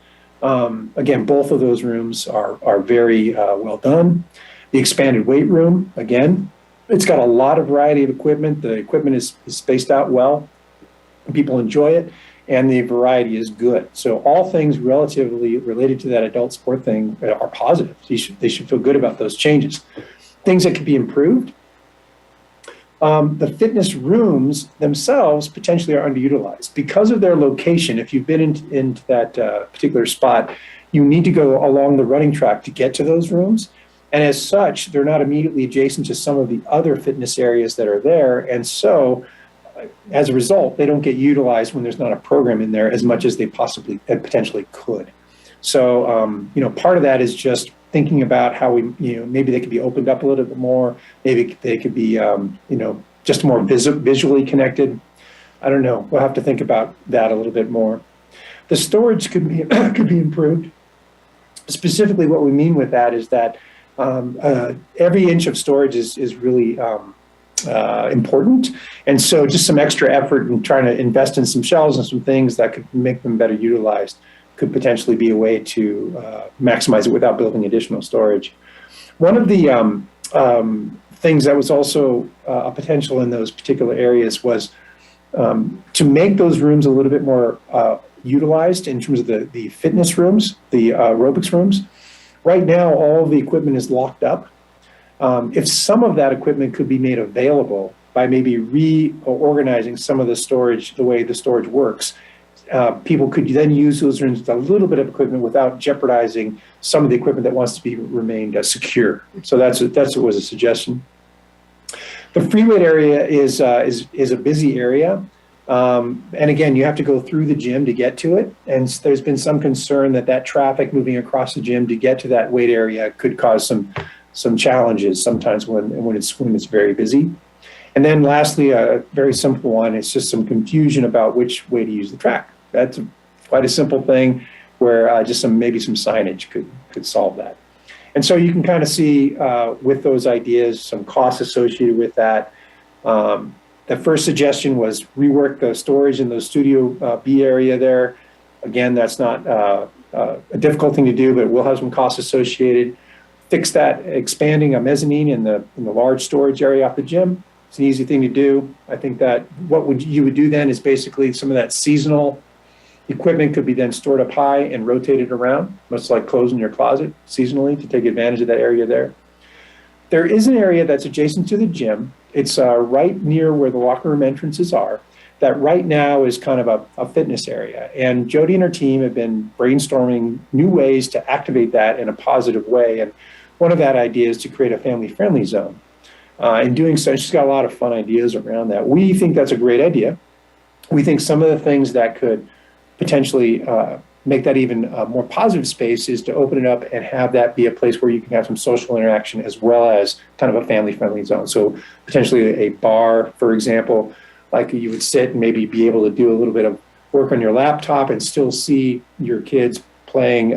Again, both of those rooms are very well done. The expanded weight room, again, it's got a lot of variety of equipment. The equipment is spaced out well. People enjoy it, and the variety is good. So all things relatively related to that adult sport thing are positive. They should feel good about those changes. Things that could be improved. The fitness rooms themselves potentially are underutilized because of their location. If you've been into that particular spot, you need to go along the running track to get to those rooms. And as such, they're not immediately adjacent to some of the other fitness areas that are there. And so as a result, they don't get utilized when there's not a program in there as much as they possibly potentially could. So, part of that is just thinking about how maybe they could be opened up a little bit more. Maybe they could be, just more visually connected. I don't know. We'll have to think about that a little bit more. The storage could be improved. Specifically, what we mean with that is that every inch of storage is really important. And so just some extra effort in trying to invest in some shelves and some things that could make them better utilized could potentially be a way to maximize it without building additional storage. One of the things that was also a potential in those particular areas was to make those rooms a little bit more utilized in terms of the fitness rooms, the aerobics rooms. Right now, all of the equipment is locked up. If some of that equipment could be made available by maybe reorganizing some of the storage, the way the storage works, people could then use those rooms with a little bit of equipment without jeopardizing some of the equipment that wants to be remained secure. So that's what was a suggestion. The free weight area is a busy area. And again, you have to go through the gym to get to it. And there's been some concern that traffic moving across the gym to get to that weight area could cause some challenges sometimes when it's very busy. And then lastly, a very simple one, it's just some confusion about which way to use the track. That's quite a simple thing where just maybe some signage could solve that. And so you can kind of see with those ideas, some costs associated with that. The first suggestion was rework the storage in the Studio B area there Again, that's not a difficult thing to do, but it will have some costs associated. Fix that, expanding a mezzanine in the large storage area off the gym. It's an easy thing to do. I think that what you would do then is basically some of that seasonal equipment could be then stored up high and rotated around, much like clothes in your closet seasonally to take advantage of that area there. There is an area that's adjacent to the gym. It's right near where the locker room entrances are. That right now is kind of a fitness area. And Jody and her team have been brainstorming new ways to activate that in a positive way. And one of that idea is to create a family-friendly zone. In doing so, she's got a lot of fun ideas around that. We think that's a great idea. We think some of the things that could potentially make that even a more positive space is to open it up and have that be a place where you can have some social interaction as well as kind of a family-friendly zone. So potentially a bar, for example, like you would sit and maybe be able to do a little bit of work on your laptop and still see your kids playing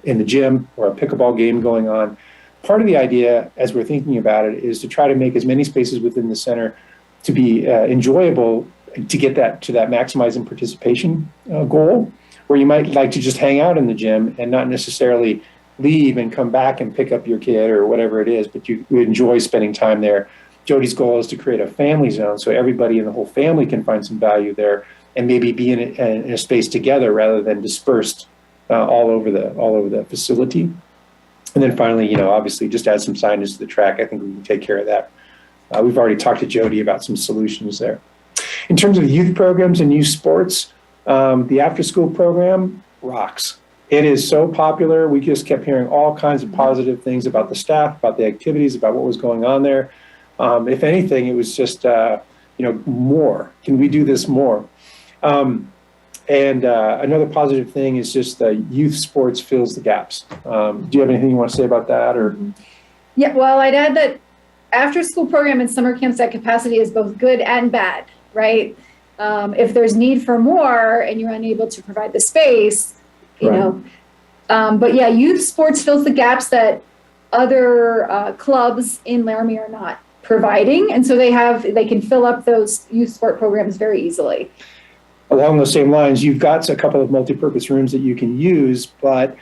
in the gym or a pickleball game going on. Part of the idea, as we're thinking about it, is to try to make as many spaces within the center to be enjoyable to get that to that maximizing participation goal, where you might like to just hang out in the gym and not necessarily leave and come back and pick up your kid or whatever it is, but you enjoy spending time there. Jody's goal is to create a family zone so everybody in the whole family can find some value there and maybe be in a space together rather than dispersed all over the facility. And then finally, obviously just add some signage to the track. I think we can take care of that. We've already talked to Jody about some solutions there. In terms of youth programs and youth sports, the after-school program rocks. It is so popular. We just kept hearing all kinds of positive things about the staff, about the activities, about what was going on there. If anything, it was just, more. Can we do this more? And another positive thing is just the youth sports fills the gaps. Do you have anything you want to say about that? Or? Yeah, well, I'd add that after-school program and summer camps at capacity is both good and bad, right? If there's need for more and you're unable to provide the space, you know. But yeah, youth sports fills the gaps that other clubs in Laramie are not providing. And so they can fill up those youth sport programs very easily. Along those same lines, you've got a couple of multi-purpose rooms that you can use, but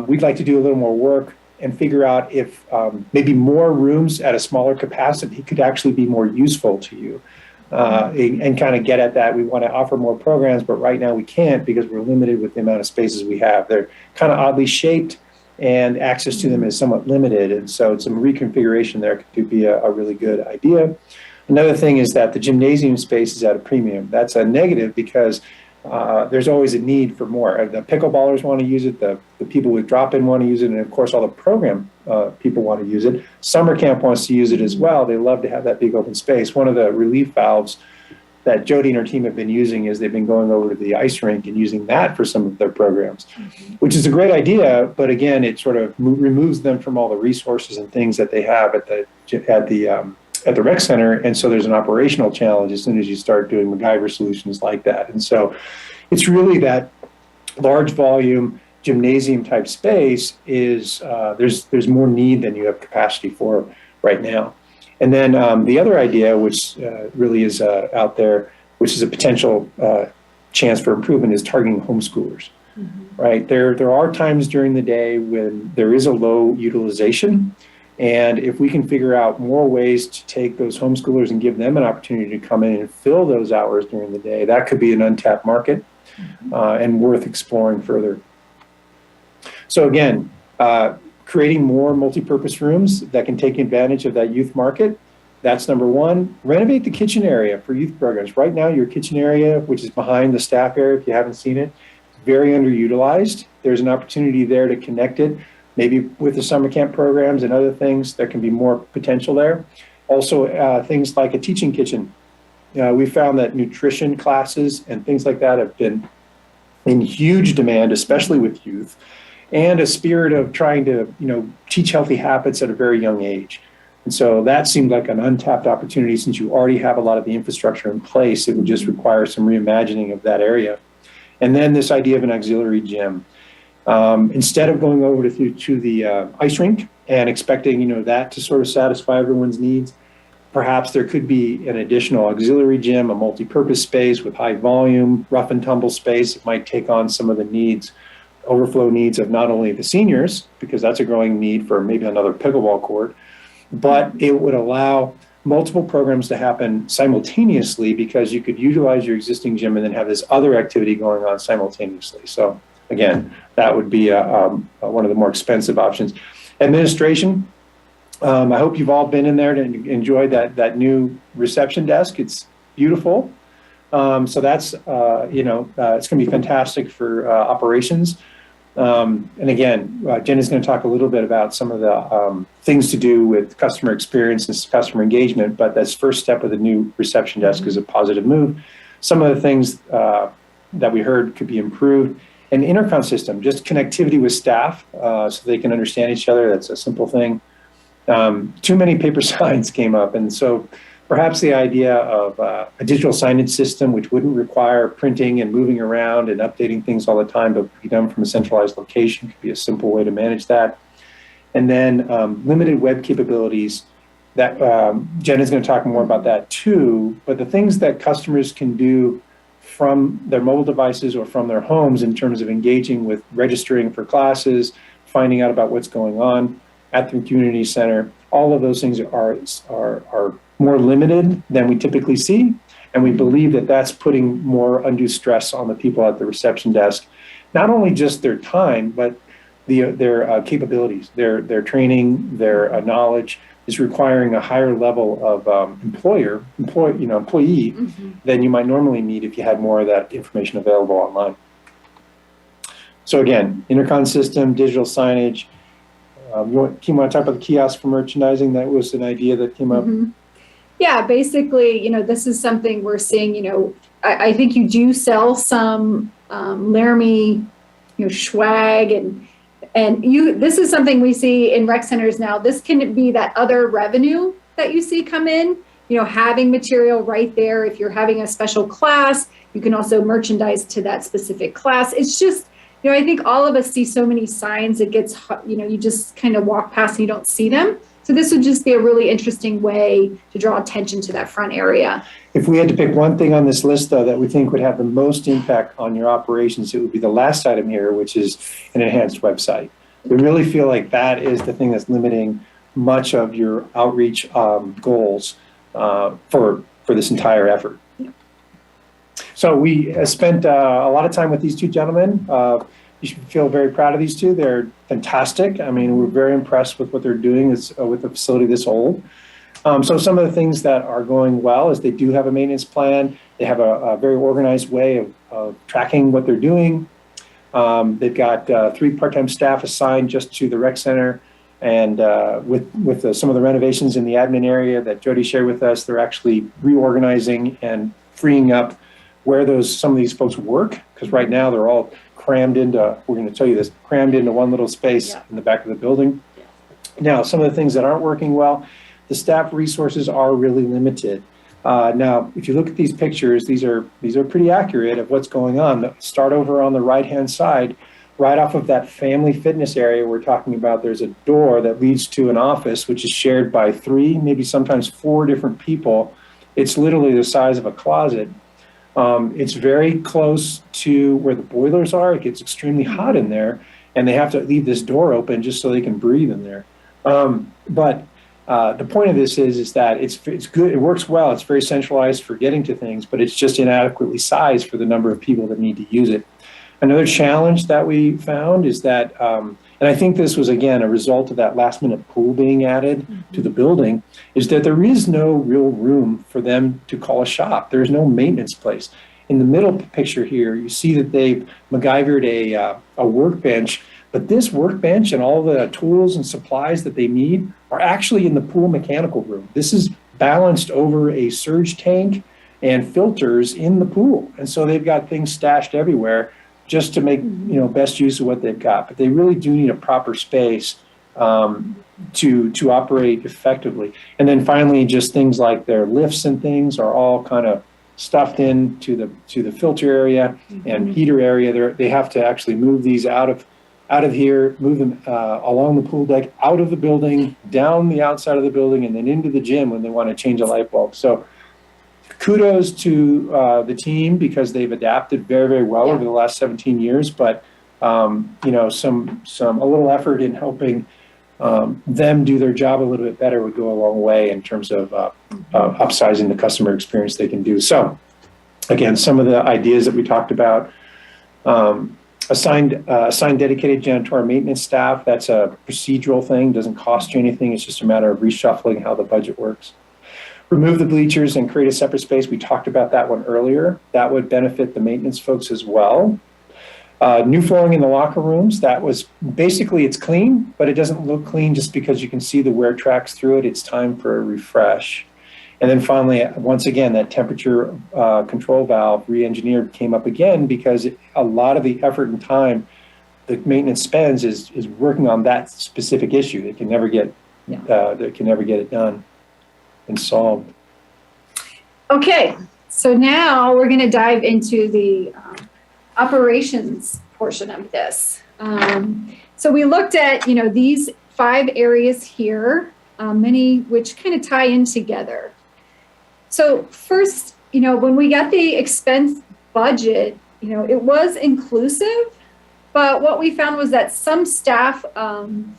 we'd like to do a little more work and figure out if maybe more rooms at a smaller capacity could actually be more useful to you. And kind of get at that. We want to offer more programs, but right now we can't because we're limited with the amount of spaces we have. They're kind of oddly shaped and access to them is somewhat limited. And so some reconfiguration there could be a really good idea. Another thing is that the gymnasium space is at a premium. That's a negative because there's always a need for more. The pickleballers want to use it. The people with drop-in want to use it. And of course, all the program people want to use it. Summer camp wants to use it as well. They love to have that big open space. One of the relief valves that Jody and her team have been using is they've been going over to the ice rink and using that for some of their programs, which is a great idea. But again, it sort of removes them from all the resources and things that they have at the rec center. And so there's an operational challenge as soon as you start doing MacGyver solutions like that. And so it's really that large volume gymnasium type space is there's more need than you have capacity for right now. And then the other idea, which really is out there, which is a potential chance for improvement, is targeting homeschoolers. Right? There are times during the day when there is a low utilization. And if we can figure out more ways to take those homeschoolers and give them an opportunity to come in and fill those hours during the day, that could be an untapped market and worth exploring further. So again, creating more multi-purpose rooms that can take advantage of that youth market, that's number one. Renovate the kitchen area for youth programs. Right now, your kitchen area, which is behind the staff area, if you haven't seen it, is very underutilized. There's an opportunity there to connect it. Maybe with the summer camp programs and other things, there can be more potential there. Also, things like a teaching kitchen. We found that nutrition classes and things like that have been in huge demand, especially with youth, and a spirit of trying to, teach healthy habits at a very young age. And so that seemed like an untapped opportunity since you already have a lot of the infrastructure in place. It would just require some reimagining of that area. And then this idea of an auxiliary gym. Instead of going over to the ice rink and expecting, that to sort of satisfy everyone's needs, Perhaps there could be an additional auxiliary gym, a multi-purpose space with high volume, rough and tumble space. It might take on some of the needs, overflow needs of not only the seniors, because that's a growing need for maybe another pickleball court, but it would allow multiple programs to happen simultaneously because you could utilize your existing gym and then have this other activity going on simultaneously. So again, that would be one of the more expensive options. Administration. I hope you've all been in there to enjoy that new reception desk. It's beautiful. So that's, it's going to be fantastic for operations. And again, Jen is going to talk a little bit about some of the things to do with customer experience and customer engagement, but that's first step of the new reception desk is a positive move. Some of the things that we heard could be improved. An intercom system, just connectivity with staff so they can understand each other. That's a simple thing. Too many paper signs came up, and so perhaps the idea of a digital signage system, which wouldn't require printing and moving around and updating things all the time, but be done from a centralized location, could be a simple way to manage that. And then limited web capabilities. That Jen is going to talk more about that too. But the things that customers can do from their mobile devices or from their homes in terms of engaging with registering for classes, finding out about what's going on at the community center, all of those things are more limited than we typically see. And we believe that that's putting more undue stress on the people at the reception desk, not only just their time, but their capabilities, their training, their knowledge is requiring a higher level of employee than you might normally need if you had more of that information available online. So again, intercom system, digital signage. You want to talk about the kiosk for merchandising? That was an idea that came up. Yeah, basically, this is something we're seeing, I think you do sell some Laramie, swag and this is something we see in rec centers now. This can be that other revenue that you see come in, having material right there. If you're having a special class, you can also merchandise to that specific class. It's just, I think all of us see so many signs, it gets, you just kind of walk past and you don't see them. So this would just be a really interesting way to draw attention to that front area. If we had to pick one thing on this list, though, that we think would have the most impact on your operations, it would be the last item here, which is an enhanced website. We really feel like that is the thing that's limiting much of your outreach goals for this entire effort. So we spent a lot of time with these two gentlemen. You should feel very proud of these two. They're fantastic. I mean, we're very impressed with what they're doing with a facility this old. So some of the things that are going well is they do have a maintenance plan. They have a very organized way of tracking what they're doing. They've got 3 part-time staff assigned just to the rec center. And with some of the renovations in the admin area that Jody shared with us, they're actually reorganizing and freeing up where some of these folks work. Because right now they're all crammed into, we're going to tell you this, crammed into one little space in the back of the building. Now, some of the things that aren't working well, the staff resources are really limited. Now, if you look at these pictures, these are pretty accurate of what's going on. Start over on the right-hand side, right off of that family fitness area we're talking about. There's a door that leads to an office, which is shared by 3, maybe sometimes 4 different people. It's literally the size of a closet. It's very close to where the boilers are. It gets extremely hot in there, and they have to leave this door open just so they can breathe in there. But the point of this is that it's good. It works well. It's very centralized for getting to things, but it's just inadequately sized for the number of people that need to use it. Another challenge that we found is that, and I think this was, again, a result of that last-minute pool being added to the building, is that there is no real room for them to call a shop. There's no maintenance place. In the middle picture here, you see that they've MacGyvered a workbench, but this workbench and all the tools and supplies that they need are actually in the pool mechanical room. This is balanced over a surge tank and filters in the pool. And so they've got things stashed everywhere just to make best use of what they've got. But they really do need a proper space to operate effectively. And then finally, just things like their lifts and things are all kind of stuffed into the filter area and heater area. They have to actually move these out of out of here, move them along the pool deck, out of the building, down the outside of the building, and then into the gym when they want to change a light bulb. So kudos to the team because they've adapted very, very well over the last 17 years. But you know, a little effort in helping them do their job a little bit better would go a long way in terms of upsizing the customer experience they can do. So again, some of the ideas that we talked about, assigned dedicated janitorial maintenance staff. That's a procedural thing, doesn't cost you anything. It's just a matter of reshuffling how the budget works. Remove the bleachers and create a separate space. We talked about that one earlier. That would benefit the maintenance folks as well. New flooring in the locker rooms. That was basically, it's clean, but it doesn't look clean just because you can see the wear tracks through it. It's time for a refresh. And then finally, once again, that temperature control valve re-engineered came up again because a lot of the effort and time the maintenance spends is working on that specific issue. They can never get it done and solved. Okay, so now we're going to dive into the operations portion of this. So we looked at, you know, these 5 areas here, many which kind of tie in together. So first, you know, when we got the expense budget, you know, it was inclusive, but what we found was that some staff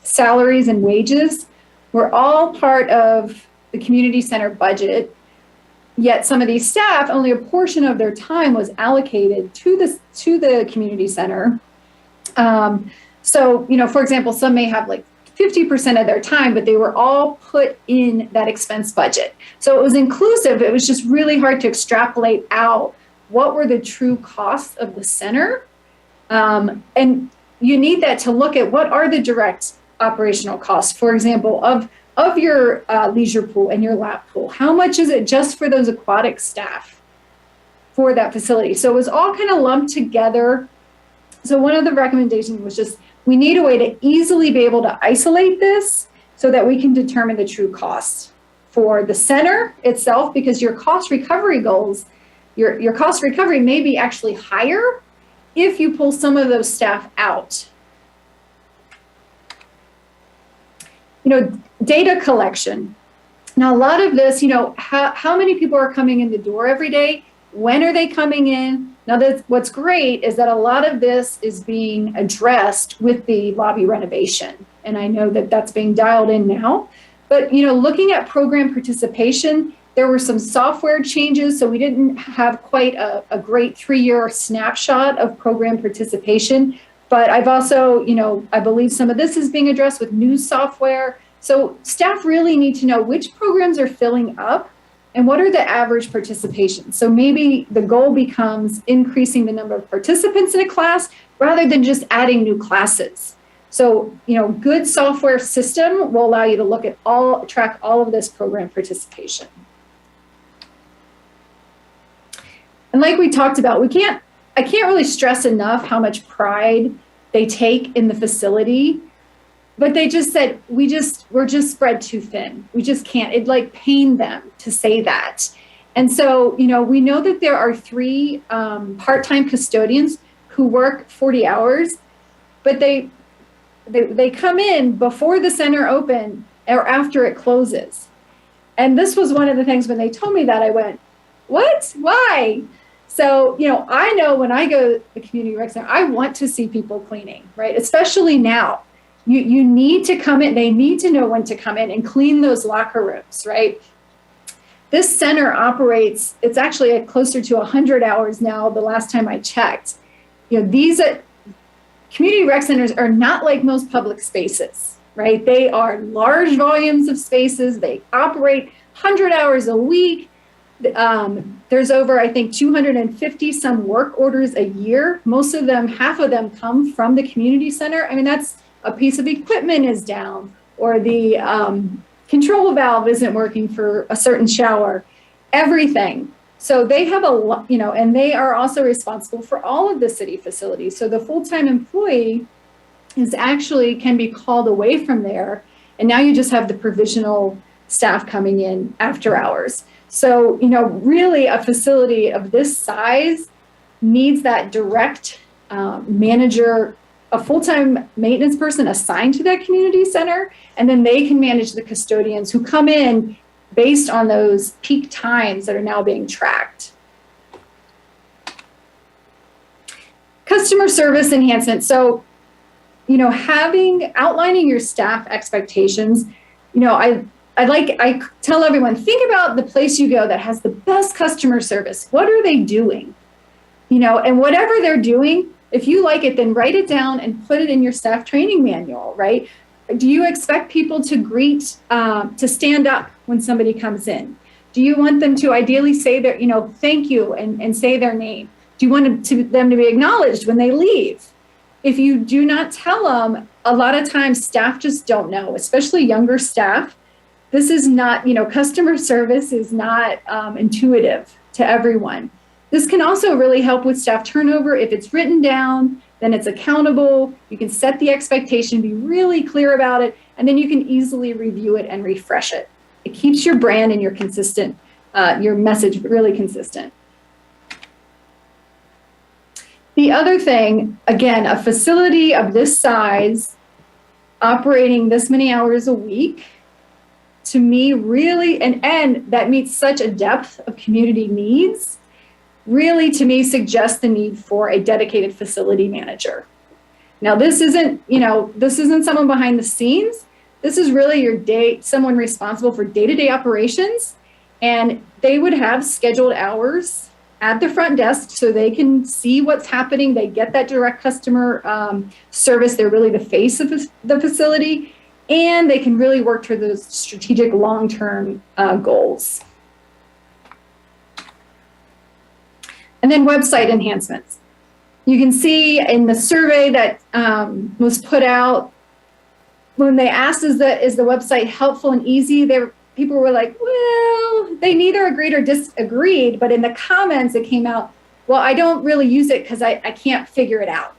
salaries and wages were all part of the community center budget, yet some of these staff, only a portion of their time was allocated to the community center. So, you know, for example, some may have like 50% of their time, but they were all put in that expense budget. So it was inclusive. It was just really hard to extrapolate out what were the true costs of the center. And you need that to look at what are the direct operational costs, for example, of your leisure pool and your lap pool. How much is it just for those aquatic staff for that facility? So it was all kind of lumped together. So one of the recommendations was just, we need a way to easily be able to isolate this so that we can determine the true cost for the center itself, because your cost recovery goals, your cost recovery may be actually higher if you pull some of those staff out. You know, data collection. Now, a lot of this, you know, how many people are coming in the door every day? When are they coming in? Now, what's great is that a lot of this is being addressed with the lobby renovation. And I know that that's being dialed in now. But, you know, looking at program participation, there were some software changes. So we didn't have quite a great 3-year snapshot of program participation. But I've also, you know, I believe some of this is being addressed with new software. So staff really need to know which programs are filling up and what are the average participation. So maybe the goal becomes increasing the number of participants in a class rather than just adding new classes. So, you know, good software system will allow you to look at track all of this program participation. And like we talked about, I can't really stress enough how much pride they take in the facility, but they just said, we're just spread too thin. We just can't, it like pained them to say that. And so, you know, we know that there are 3 part-time custodians who work 40 hours, but they come in before the center open or after it closes. And this was one of the things when they told me that, I went, what? Why? So, you know, I know when I go to the community rec center, I want to see people cleaning, right? Especially now. You need to come in, they need to know when to come in and clean those locker rooms, right? This center operates, it's actually at closer to 100 hours now, the last time I checked. You know, these community rec centers are not like most public spaces, right? They are large volumes of spaces. They operate 100 hours a week. There's over, I think, 250 some work orders a year. Most of them, half of them come from the community center. I mean, that's a piece of equipment is down, or the control valve isn't working for a certain shower, everything. So they have a lot, you know, and they are also responsible for all of the city facilities. So the full-time employee can be called away from there. And now you just have the provisional staff coming in after hours. So, you know, really a facility of this size needs that direct manager a full-time maintenance person assigned to that community center, and then they can manage the custodians who come in based on those peak times that are now being tracked. Customer service enhancement. So, you know, outlining your staff expectations, you know, I tell everyone, think about the place you go that has the best customer service. What are they doing? You know, and whatever they're doing, if you like it, then write it down and put it in your staff training manual, right? Do you expect people to greet, to stand up when somebody comes in? Do you want them to ideally say their, you know, thank you and say their name? Do you want them to be acknowledged when they leave? If you do not tell them, a lot of times staff just don't know, especially younger staff. This is not, you know, customer service is not intuitive to everyone. This can also really help with staff turnover. If it's written down, then it's accountable. You can set the expectation, be really clear about it, and then you can easily review it and refresh it. It keeps your brand and your message really consistent. The other thing, again, a facility of this size, operating this many hours a week, to me really, and that meets such a depth of community needs, really to me suggests the need for a dedicated facility manager. Now this isn't, you know, this isn't someone behind the scenes. This is really someone responsible for day-to-day operations, and they would have scheduled hours at the front desk so they can see what's happening. They get that direct customer service. They're really the face of the facility, and they can really work toward those strategic long-term goals. And then website enhancements. You can see in the survey that was put out, when they asked, is the website helpful and easy, people were like, well, they neither agreed or disagreed, but in the comments it came out, well, I don't really use it because I can't figure it out.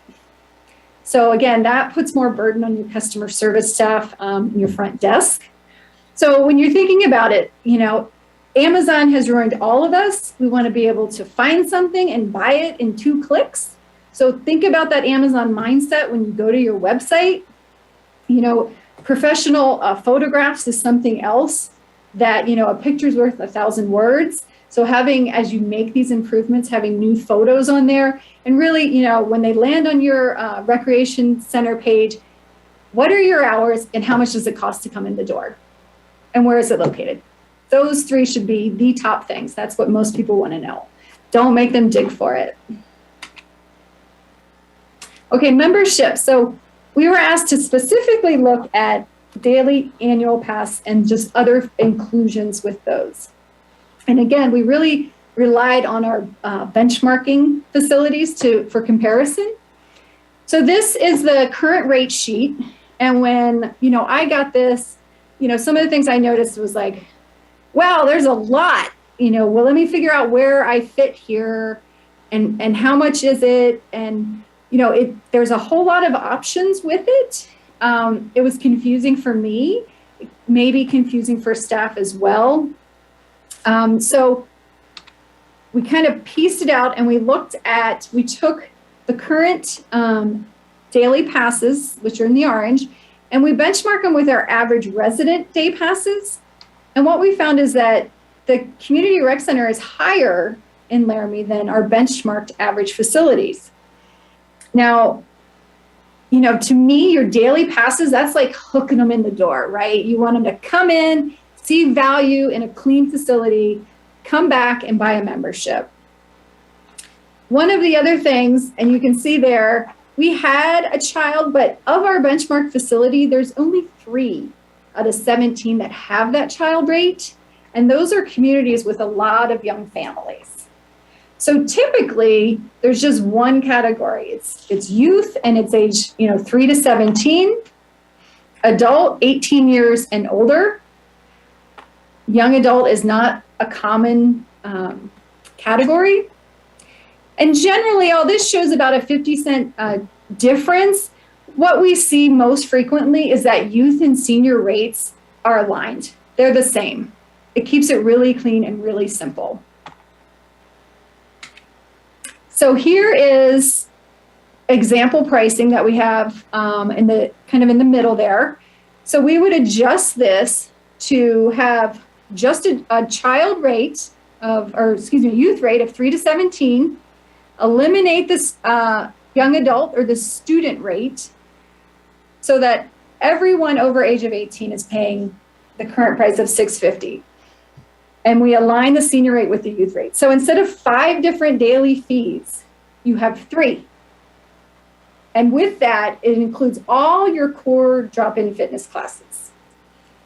So again, that puts more burden on your customer service staff, your front desk. So when you're thinking about it, you know, Amazon has ruined all of us. We want to be able to find something and buy it in 2 clicks. So think about that Amazon mindset when you go to your website. You know, professional photographs is something else that, you know, a picture's worth 1,000 words. So as you make these improvements, having new photos on there, and really, you know, when they land on your recreation center page, what are your hours and how much does it cost to come in the door? And where is it located? Those 3 should be the top things. That's what most people want to know. Don't make them dig for it. Okay, membership. So we were asked to specifically look at daily, annual pass, and just other inclusions with those. And again, we really relied on our benchmarking facilities for comparison. So this is the current rate sheet. And when, you know, I got this, you know, some of the things I noticed was like, wow, there's a lot, you know, well, let me figure out where I fit here and how much is it? And, you know, there's a whole lot of options with it. It was confusing for me, maybe confusing for staff as well. So we kind of pieced it out and we took the current daily passes, which are in the orange, and we benchmark them with our average resident day passes. And what we found is that the community rec center is higher in Laramie than our benchmarked average facilities. Now, you know, to me, your daily passes, that's like hooking them in the door, right? You want them to come in, see value in a clean facility, come back and buy a membership. One of the other things, and you can see there, we had a child, but of our benchmark facility, there's only 3 out of 17 that have that child rate. And those are communities with a lot of young families. So typically there's just one category. It's youth and it's age, you know, 3 to 17, adult 18 years and older. Young adult is not a common category. And generally all this shows about a 50-cent difference. What we see most frequently is that youth and senior rates are aligned. They're the same. It keeps it really clean and really simple. So here is example pricing that we have in the kind of in the middle there. So we would adjust this to have just a child rate of, or excuse me, youth rate of 3 to 17, eliminate this young adult or the student rate so that everyone over age of 18 is paying the current price of $650. And we align the senior rate with the youth rate. So instead of 5 different daily fees, you have 3. And with that, it includes all your core drop-in fitness classes.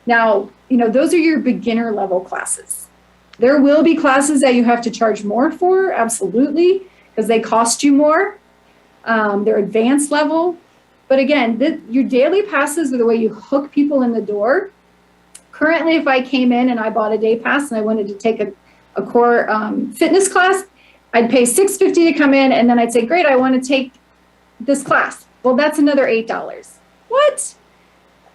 Now, you know, those are your beginner level classes. There will be classes that you have to charge more for, absolutely, because they cost you more. They're advanced level. But again, your daily passes are the way you hook people in the door. Currently, if I came in and I bought a day pass and I wanted to take a core fitness class, I'd pay $650 to come in, and then I'd say, great, I want to take this class. Well, that's another $8. What?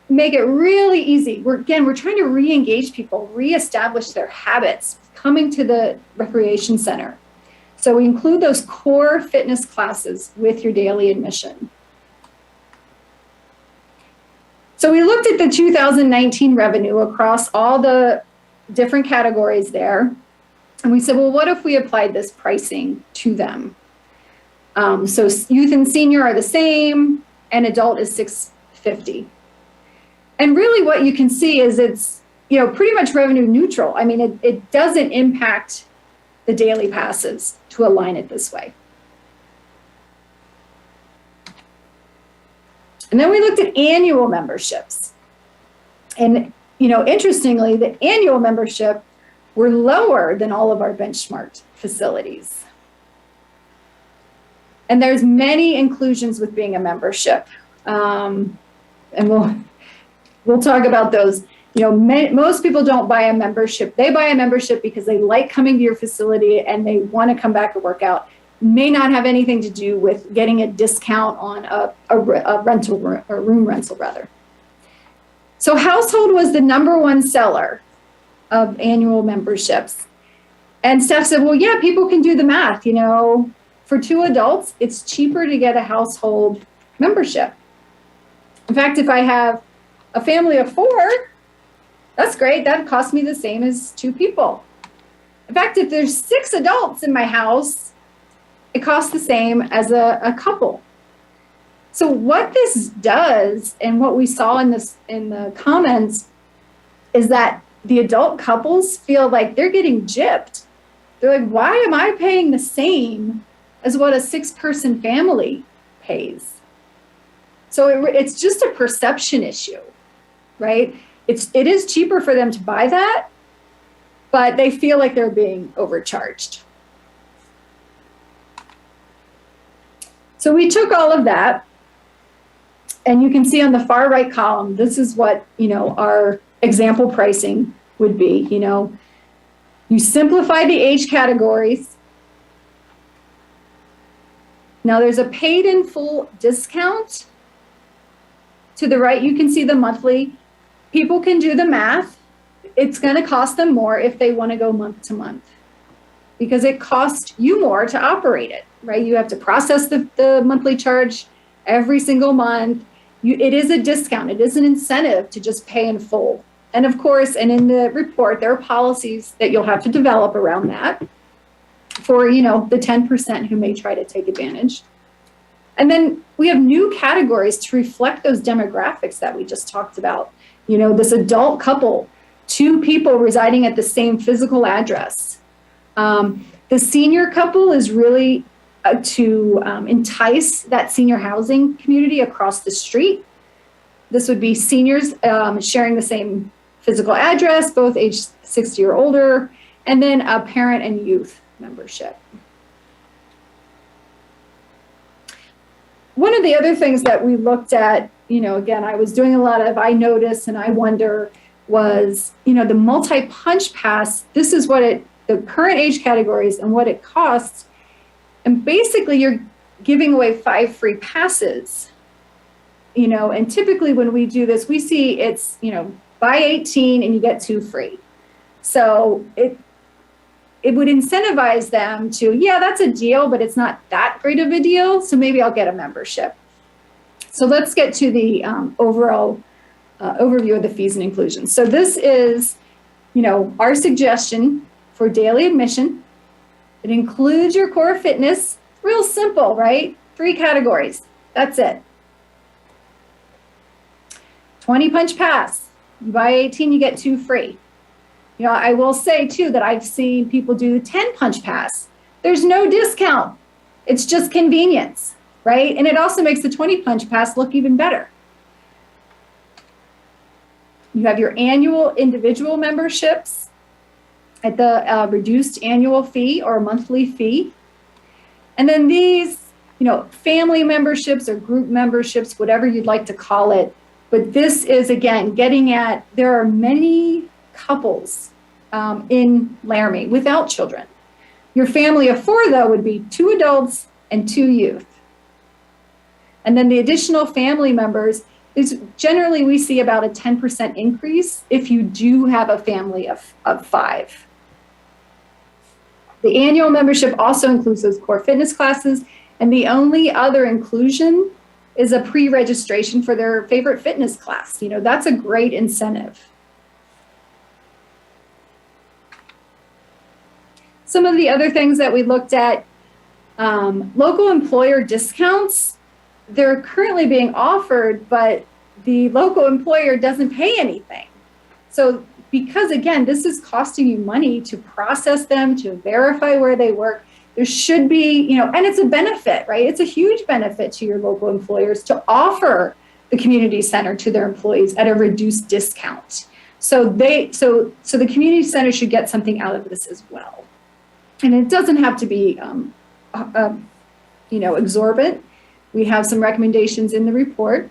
Make it really easy. We're trying to re-engage people, re-establish their habits coming to the recreation center. So we include those core fitness classes with your daily admission. So we looked at the 2019 revenue across all the different categories there. And we said, well, what if we applied this pricing to them? So youth and senior are the same, and adult is $650. And really what you can see is it's, you know, pretty much revenue neutral. I mean, it doesn't impact the daily passes to align it this way. And then we looked at annual memberships. And, you know, interestingly, the annual membership were lower than all of our benchmarked facilities. And there's many inclusions with being a membership. And we'll talk about those. You know, most people don't buy a membership. They buy a membership because they like coming to your facility and they want to come back and work out. May not have anything to do with getting a discount on a rental room, or room rental rather. So Household was the #1 seller of annual memberships. And Steph said, well, yeah, people can do the math. You know, for 2 adults, it's cheaper to get a Household membership. In fact, if I have a family of 4, that's great. That costs me the same as 2 people. In fact, if there's 6 adults in my house, it costs the same as a couple. So what this does, and what we saw in the comments, is that the adult couples feel like they're getting gypped. They're like, why am I paying the same as what a 6-person family pays? So it's just a perception issue, right? It is cheaper for them to buy that, but they feel like they're being overcharged. So we took all of that, and you can see on the far right column, this is what, you know, our example pricing would be. You know, you simplify the age categories. Now there's a paid in full discount. To the right, you can see the monthly. People can do the math. It's going to cost them more if they want to go month to month, because it costs you more to operate it, right? You have to process the monthly charge every single month. It is a discount. It is an incentive to just pay in full. And of course, and in the report, there are policies that you'll have to develop around that for, you know, the 10% who may try to take advantage. And then we have new categories to reflect those demographics that we just talked about. You know, this adult couple, 2 people residing at the same physical address. The senior couple is really to entice that senior housing community across the street. This would be seniors sharing the same physical address, both age 60 or older, and then a parent and youth membership. One of the other things that we looked at, you know, again, I was doing a lot of I notice and I wonder, was, you know, the multi-punch pass, this is what the current age categories and what it costs. And basically you're giving away 5 free passes, you know, and typically when we do this, we see it's, you know, buy 18 and you get 2 free. So it would incentivize them to, yeah, that's a deal, but it's not that great of a deal. So maybe I'll get a membership. So let's get to the overall overview of the fees and inclusions. So this is, our suggestion for daily admission. It includes your core fitness. Real simple, right? 3 categories. That's it. 20 punch pass. You buy 18, you get 2 free. I will say too that I've seen people do 10 punch pass. There's no discount. It's just convenience, right? And it also makes the 20 punch pass look even better. You have your annual individual memberships at the reduced annual fee or monthly fee. And then these, family memberships or group memberships, whatever you'd like to call it. But this is, again, getting at, there are many couples in Laramie without children. Your family of 4, though, would be 2 adults and 2 youth. And then the additional family members is generally we see about a 10% increase if you do have a family of 5. The annual membership also includes those core fitness classes, and the only other inclusion is a pre-registration for their favorite fitness class. That's a great incentive. Some of the other things that we looked at, local employer discounts, they're currently being offered, but the local employer doesn't pay anything. So because, again, this is costing you money to process them, to verify where they work, there should be, and it's a benefit, right? It's a huge benefit to your local employers to offer the community center to their employees at a reduced discount. So the community center should get something out of this as well. And it doesn't have to be, exorbitant. We have some recommendations in the report.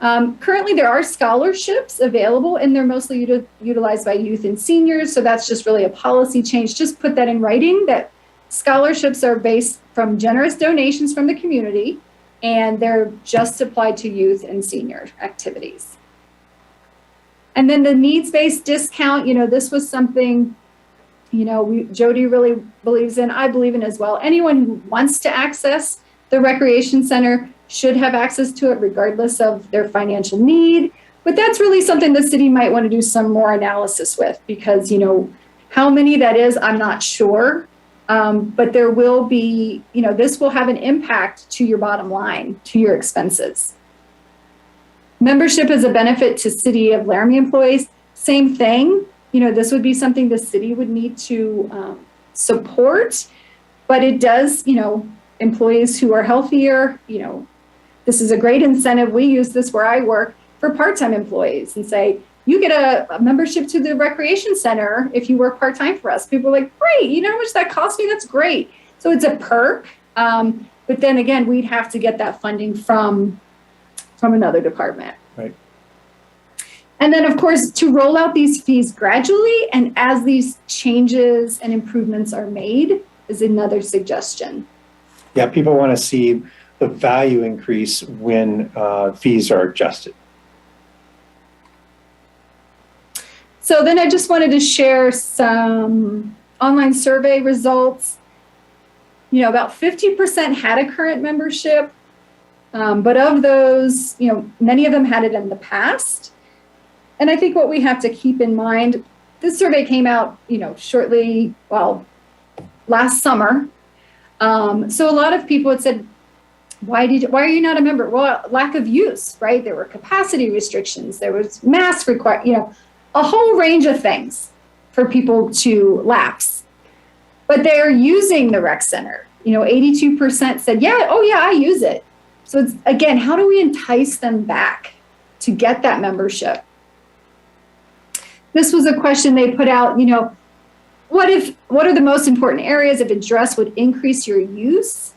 Currently, there are scholarships available, and they're mostly utilized by youth and seniors. So that's just really a policy change. Just put that in writing that scholarships are based from generous donations from the community, and they're just applied to youth and senior activities. And then the needs-based discount, this was something, Jody really believes in, I believe in as well. Anyone who wants to access the recreation center should have access to it regardless of their financial need. But that's really something the city might want to do some more analysis with, because, how many that is, I'm not sure. But there will be, this will have an impact to your bottom line, to your expenses. Membership is a benefit to City of Laramie employees. Same thing. This would be something the city would need to support, but it does, employees who are healthier, this is a great incentive. We use this where I work for part-time employees and say, you get a membership to the recreation center if you work part-time for us. People are like, great, you know how much that costs me? That's great. So it's a perk. But then again, we'd have to get that funding from another department. Right. And then, of course, to roll out these fees gradually and as these changes and improvements are made is another suggestion. Yeah, people want to see the value increase when fees are adjusted. So then I just wanted to share some online survey results. About 50% had a current membership, but of those, many of them had it in the past. And I think what we have to keep in mind, this survey came out, shortly, last summer. So a lot of people had said, why are you not a member? Well, lack of use, right? There were capacity restrictions. There was mask required, a whole range of things for people to lapse. But they're using the rec center. 82% said, yeah, I use it. So it's, again, how do we entice them back to get that membership? This was a question they put out, what are the most important areas if addressed would increase your use?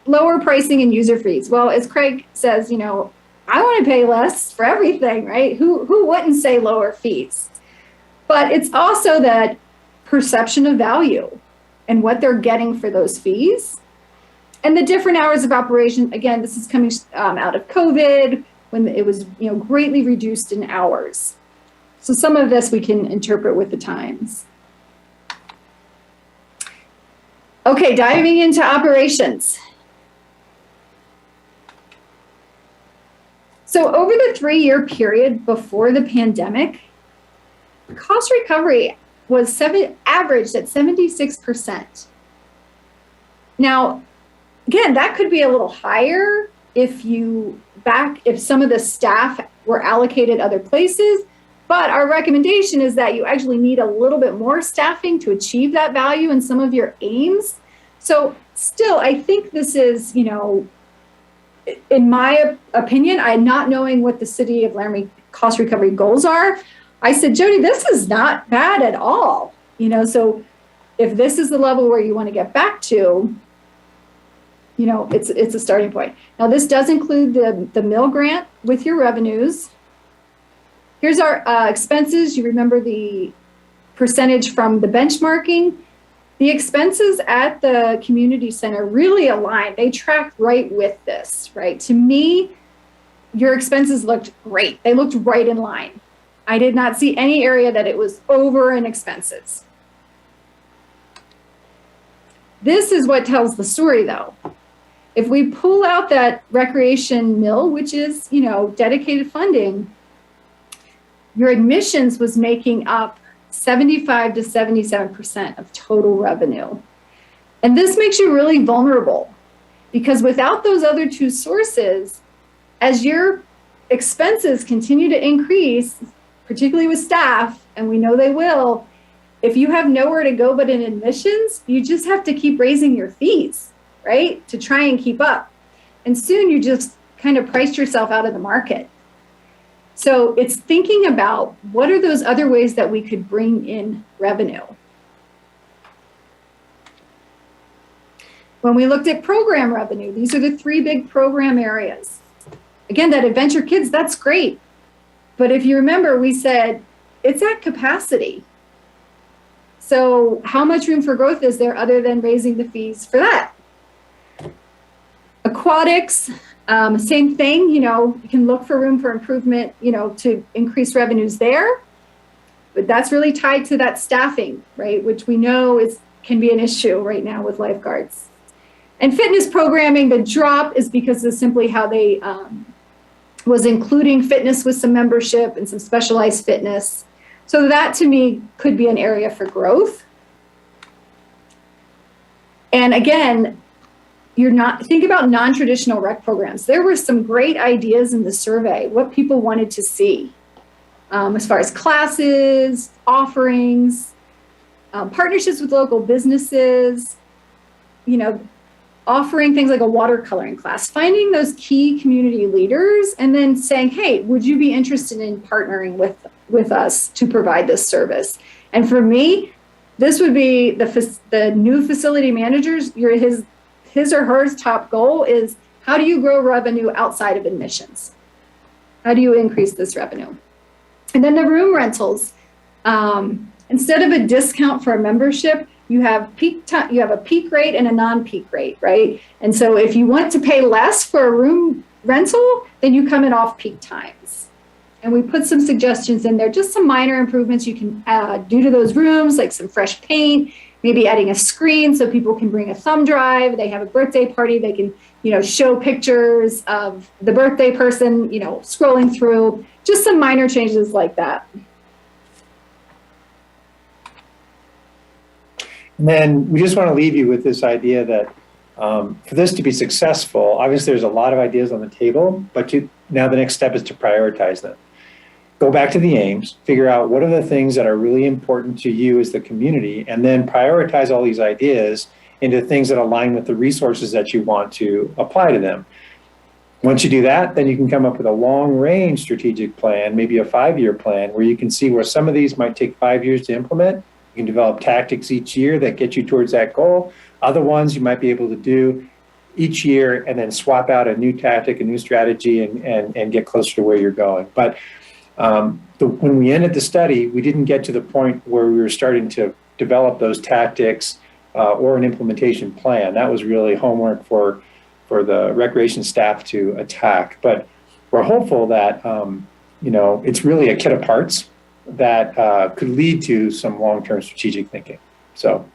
Lower pricing and user fees. Well, as Craig says, I want to pay less for everything, right? Who wouldn't say lower fees? But it's also that perception of value and what they're getting for those fees. And the different hours of operation, again, this is coming out of COVID when it was greatly reduced in hours. So some of this we can interpret with the times. Okay, diving into operations. So over the 3-year period before the pandemic, cost recovery was averaged at 76%. Now, again, that could be a little higher if some of the staff were allocated other places, but our recommendation is that you actually need a little bit more staffing to achieve that value in some of your aims. So still, I think this is, in my opinion, I'm not knowing what the City of Laramie cost recovery goals are. I said, Jody, this is not bad at all. So if this is the level where you want to get back to, it's a starting point. Now, this does include the mill grant with your revenues. Here's our expenses. You remember the percentage from the benchmarking. The expenses at the community center really aligned. They tracked right with this, right? To me, your expenses looked great. They looked right in line. I did not see any area that it was over in expenses. This is what tells the story, though. If we pull out that recreation mill, which is, dedicated funding, your admissions was making up 75 to 77% of total revenue. And this makes you really vulnerable because without those other two sources, as your expenses continue to increase, particularly with staff, and we know they will, if you have nowhere to go but in admissions, you just have to keep raising your fees, right? To try and keep up. And soon you just kind of priced yourself out of the market. So it's thinking about what are those other ways that we could bring in revenue. When we looked at program revenue, these are the 3 big program areas. Again, that Adventure Kids, that's great. But if you remember, we said it's at capacity. So how much room for growth is there other than raising the fees for that? Aquatics, same thing, you can look for room for improvement, to increase revenues there. But that's really tied to that staffing, right? Which we know can be an issue right now with lifeguards. And fitness programming, the drop is because of simply how they was including fitness with some membership and some specialized fitness. So that to me could be an area for growth. And again, think about non-traditional rec programs. There were some great ideas in the survey, what people wanted to see as far as classes, offerings, partnerships with local businesses, offering things like a watercoloring class, finding those key community leaders and then saying, hey, would you be interested in partnering with us to provide this service? And for me, this would be the new facility managers, his or her top goal is how do you grow revenue outside of admissions? How do you increase this revenue? And then the room rentals, instead of a discount for a membership, you have a peak rate and a non-peak rate, right? And so if you want to pay less for a room rental, then you come in off peak times. And we put some suggestions in there, just some minor improvements you can do to those rooms, like some fresh paint, maybe adding a screen so people can bring a thumb drive. They have a birthday party, they can, show pictures of the birthday person, scrolling through, just some minor changes like that. And then we just want to leave you with this idea that for this to be successful, obviously there's a lot of ideas on the table, but now the next step is to prioritize them. Go back to the aims, figure out what are the things that are really important to you as the community, and then prioritize all these ideas into things that align with the resources that you want to apply to them. Once you do that, then you can come up with a long-range strategic plan, maybe a 5-year plan, where you can see where some of these might take 5 years to implement. You can develop tactics each year that get you towards that goal. Other ones you might be able to do each year and then swap out a new tactic, a new strategy, and get closer to where you're going. But when we ended the study, we didn't get to the point where we were starting to develop those tactics or an implementation plan. That was really homework for the recreation staff to attack. But we're hopeful that it's really a kit of parts that could lead to some long-term strategic thinking. So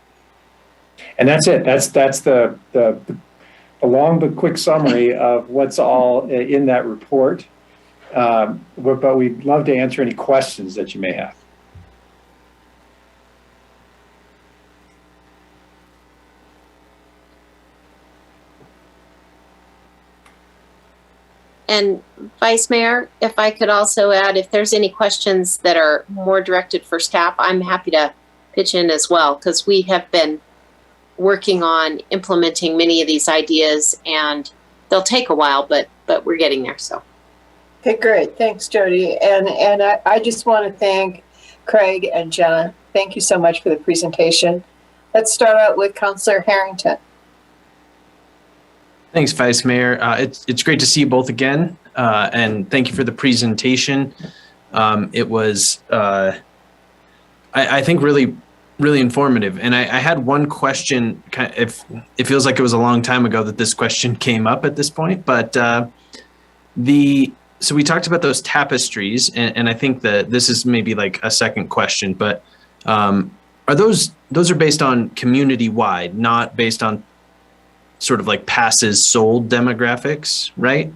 And that's it. That's the long but quick summary of what's all in that report. But we'd love to answer any questions that you may have. And Vice Mayor, if I could also add, if there's any questions that are more directed for staff, I'm happy to pitch in as well, because we have been working on implementing many of these ideas, and they'll take a while, but we're getting there. So, Okay, great. Thanks, Jody. And I just want to thank Craig and John. Thank you so much for the presentation. Let's start out with Councilor Harrington. Thanks, Vice Mayor. It's great to see you both again, and thank you for the presentation. It was, I think, really informative. And I had one question. If it feels like it was a long time ago that this question came up at this point, but so we talked about those tapestries, and I think that this is maybe like a second question, but are those are based on community wide, not based on sort of like passes sold demographics, right?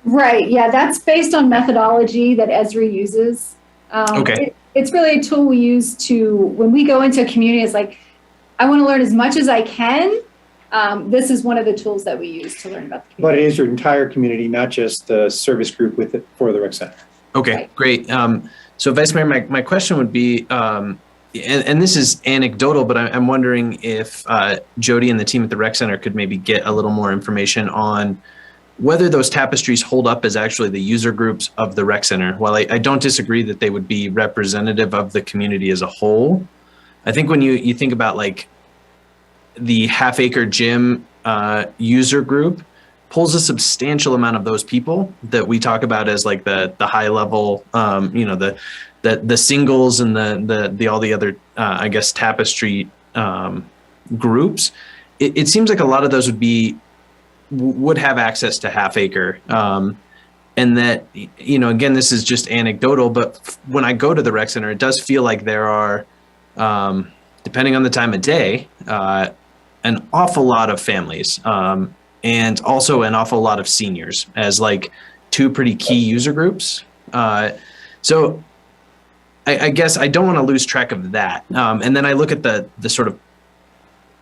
Right. Yeah, that's based on methodology that Esri uses. Okay. It's really a tool we use to, when we go into a community, it's like, I want to learn as much as I can. This is one of the tools that we use to learn about the community. But it is your entire community, not just the service group with it for the rec center. Okay, Right. great. So Vice Mayor, my question would be, and this is anecdotal, but I'm wondering if Jody and the team at the rec center could maybe get a little more information on whether those tapestries hold up as actually the user groups of the rec center. While I don't disagree that they would be representative of the community as a whole, I think when you think about like the half-acre gym user group pulls a substantial amount of those people that we talk about as like the high level, the singles and the all the other I guess tapestry groups. It seems like a lot of those would have access to half acre, and that, you know, again, this is just anecdotal, but when I go to the rec center, it does feel like there are, depending on the time of day, an awful lot of families, and also an awful lot of seniors as like two pretty key user groups. So I guess I don't want to lose track of that. And then I look at the sort of,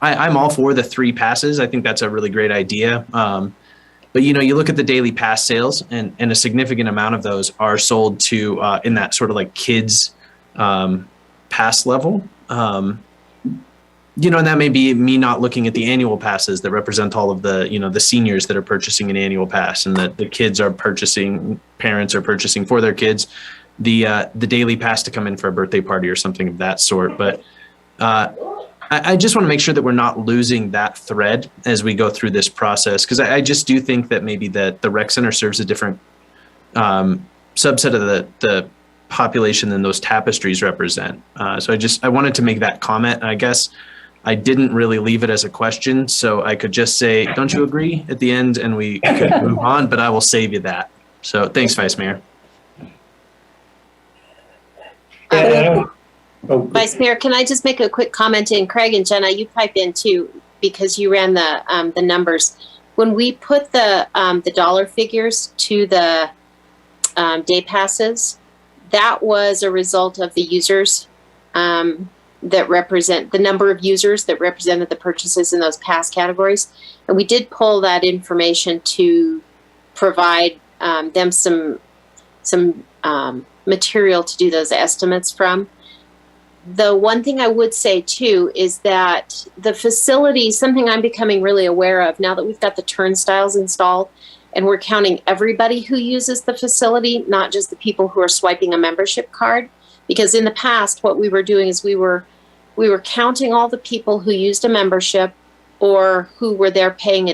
I'm all for the 3 passes. I think that's a really great idea. But, you know, you look at the daily pass sales, and a significant amount of those are sold to in that sort of like kids pass level. You know, and that may be me not looking at the annual passes that represent all of the, you know, the seniors that are purchasing an annual pass, and that the kids are purchasing, parents are purchasing for their kids the daily pass to come in for a birthday party or something of that sort. But I just want to make sure that we're not losing that thread as we go through this process, because I just do think that maybe that the rec center serves a different subset of the population than those tapestries represent. So I wanted to make that comment. I guess I didn't really leave it as a question, so I could just say, don't you agree at the end, and we could move on, but I will save you that. So thanks, Vice Mayor. Vice Mayor, can I just make a quick comment? And Craig and Jenna, you pipe in too, because you ran the numbers. When we put the dollar figures to the day passes, that was a result of the users that represent the number of users that represented the purchases in those pass categories. And we did pull that information to provide them some material to do those estimates from. The one thing I would say too is that the facility, something I'm becoming really aware of now that we've got the turnstiles installed, and we're counting everybody who uses the facility, not just the people who are swiping a membership card. Because in the past, what we were doing is we were counting all the people who used a membership or who were there paying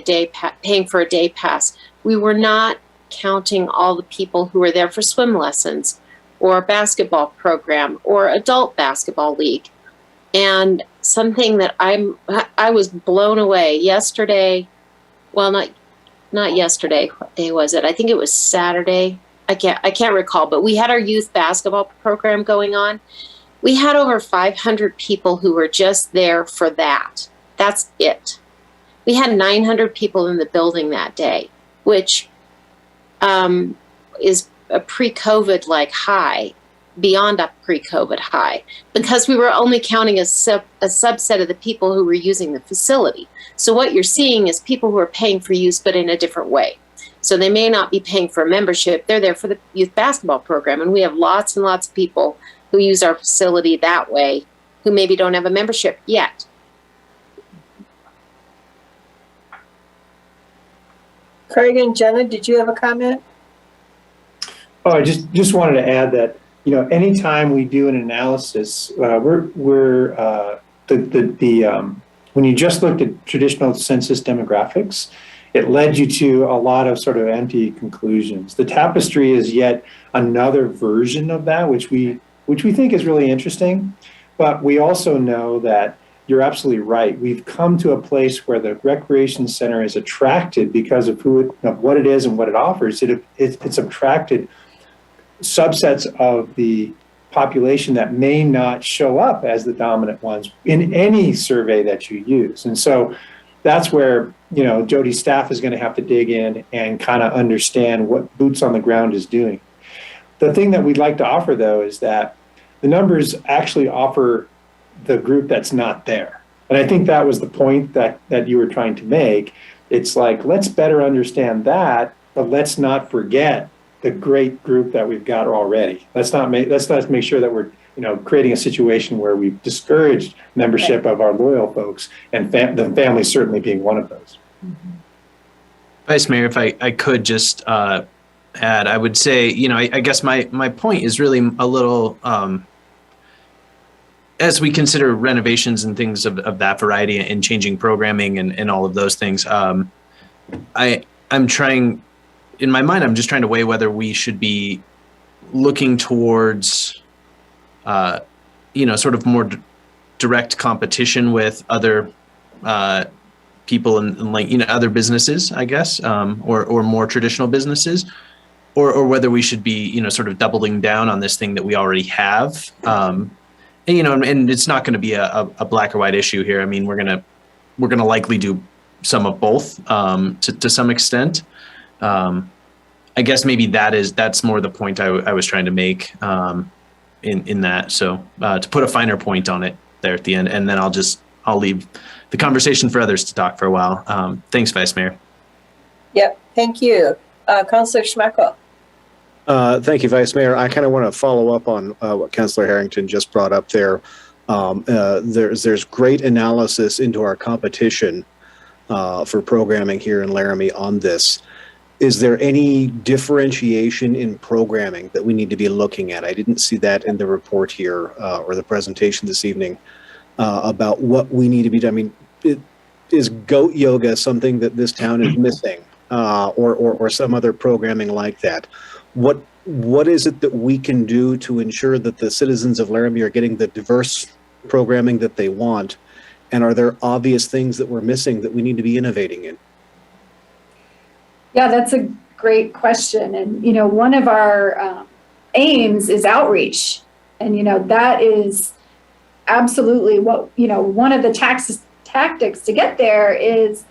for a day pass. We were not counting all the people who were there for swim lessons or a basketball program or adult basketball league. And something that I was blown away yesterday. Well, not yesterday. What day was it? I think it was Saturday. I can't recall, but we had our youth basketball program going on. We had over 500 people who were just there for that. That's it. We had 900 people in the building that day, which is a pre-COVID like high, beyond a pre-COVID high, because we were only counting a subset of the people who were using the facility. So what you're seeing is people who are paying for use, but in a different way. So they may not be paying for a membership. They're there for the youth basketball program. And we have lots and lots of people who use our facility that way, who maybe don't have a membership yet. Craig and Jenna, did you have a comment? Oh, I just wanted to add that, anytime we do an analysis, when you just looked at traditional census demographics, it led you to a lot of sort of empty conclusions. The tapestry is yet another version of that, which we think is really interesting. But we also know that you're absolutely right. We've come to a place where the recreation center is attracted because of what it is and what it offers. It's attracted subsets of the population that may not show up as the dominant ones in any survey that you use. And so that's where, Jody's staff is going to have to dig in and kind of understand what boots on the ground is doing. The thing that we'd like to offer, though, is that the numbers actually offer the group that's not there. And I think that was the point that you were trying to make. It's like, let's better understand that, but let's not forget the great group that we've got already. Let's not make sure that we're creating a situation where we've discouraged membership of our loyal folks, and the family certainly being one of those. Mm-hmm. Vice Mayor, if I could just add, I would say, I guess my point is really a little, as we consider renovations and things of that variety and changing programming and all of those things, I'm trying, in my mind, I'm just trying to weigh whether we should be looking towards, sort of more direct competition with other people and other businesses, I guess, or more traditional businesses, or whether we should be, sort of doubling down on this thing that we already have. And it's not going to be a black or white issue here. I mean, we're gonna likely do some of both to some extent. I guess maybe that's more the point I was trying to make in that. So to put a finer point on it there at the end, and then I'll leave the conversation for others to talk for a while. Thanks, Vice Mayor. Yep, thank you. Councilor Schmeckel. Thank you, Vice Mayor. I kind of want to follow up on what Councilor Harrington just brought up there. There's great analysis into our competition for programming here in Laramie on this. Is there any differentiation in programming that we need to be looking at? I didn't see that in the report here or the presentation this evening about what we need to be doing. I mean, is goat yoga something that this town is missing or some other programming like that? What is it that we can do to ensure that the citizens of Laramie are getting the diverse programming that they want? And are there obvious things that we're missing that we need to be innovating in? Yeah, that's a great question. And, one of our aims is outreach. And, that is absolutely what, one of the tactics to get there is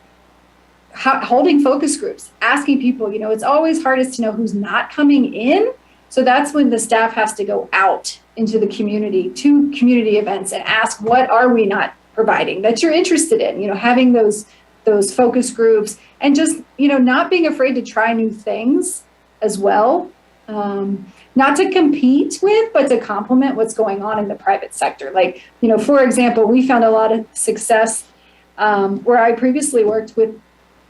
holding focus groups, asking people, it's always hardest to know who's not coming in. So that's when the staff has to go out into the community to community events and ask, what are we not providing that you're interested in? Having those focus groups and just, not being afraid to try new things as well. Not to compete with, but to complement what's going on in the private sector. Like, for example, we found a lot of success where I previously worked with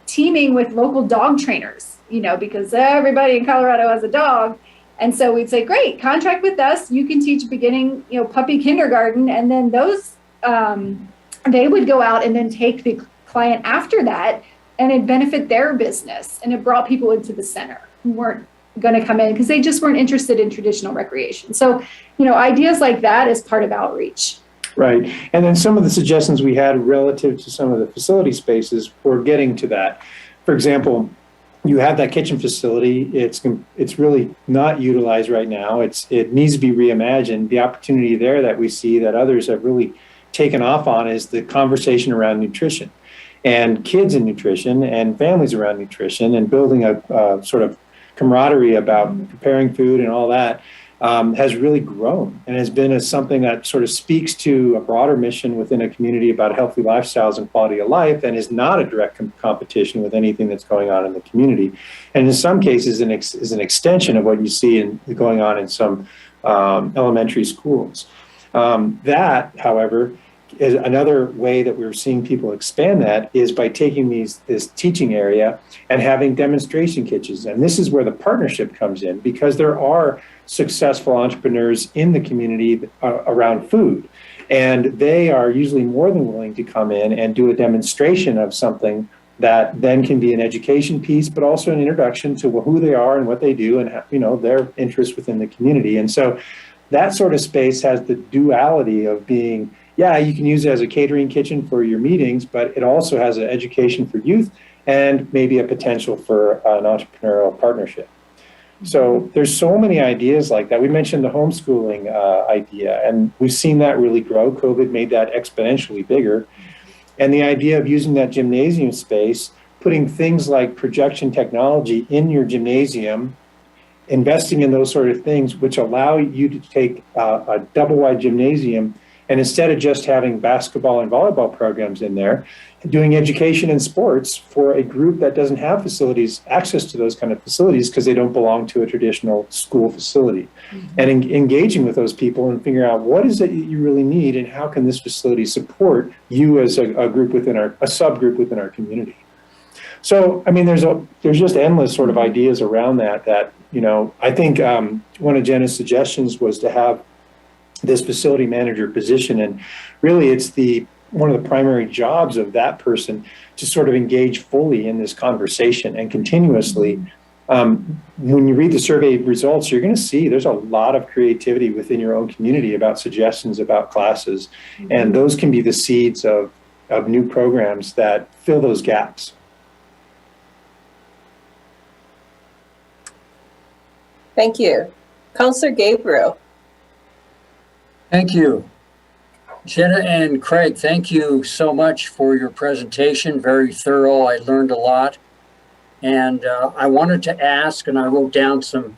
teaming with local dog trainers, because everybody in Colorado has a dog. And so we'd say, great, contract with us. You can teach beginning, puppy kindergarten. And then those, they would go out and then take the client after that, and it benefit their business. And it brought people into the center who weren't going to come in because they just weren't interested in traditional recreation. So, ideas like that is part of outreach. Right. And then some of the suggestions we had relative to some of the facility spaces were getting to that. For example, you have that kitchen facility. It's really not utilized right now. It needs to be reimagined. The opportunity there that we see that others have really taken off on is the conversation around nutrition and kids in nutrition and families around nutrition, and building a sort of camaraderie about preparing food and all that has really grown and has been something that sort of speaks to a broader mission within a community about healthy lifestyles and quality of life, and is not a direct competition with anything that's going on in the community. And in some cases is an extension of what you see going on in some elementary schools. That, however, is another way that we're seeing people expand that is by taking this teaching area and having demonstration kitchens. And this is where the partnership comes in, because there are successful entrepreneurs in the community around food. And they are usually more than willing to come in and do a demonstration of something that then can be an education piece, but also an introduction to who they are and what they do and, their interests within the community. And so that sort of space has the duality of being, yeah, you can use it as a catering kitchen for your meetings, but it also has an education for youth and maybe a potential for an entrepreneurial partnership. So there's so many ideas like that. We mentioned the homeschooling idea, and we've seen that really grow. COVID made that exponentially bigger. And the idea of using that gymnasium space, putting things like projection technology in your gymnasium, investing in those sort of things, which allow you to take a double-wide gymnasium, and instead of just having basketball and volleyball programs in there, doing education and sports for a group that doesn't have access to those kind of facilities because they don't belong to a traditional school facility. Mm-hmm. And engaging with those people and figuring out what is it you really need and how can this facility support you as a group within a subgroup within our community. So, I mean, there's just endless sort of ideas around that, I think one of Jenna's suggestions was to have this facility manager position. And really it's one of the primary jobs of that person to sort of engage fully in this conversation and continuously. When you read the survey results, you're going to see there's a lot of creativity within your own community about suggestions about classes. Mm-hmm. And those can be the seeds of new programs that fill those gaps. Thank you. Counselor Gabriel. Thank you. Jenna and Craig, thank you so much for your presentation. Very thorough. I learned a lot. And I wanted to ask, and I wrote down some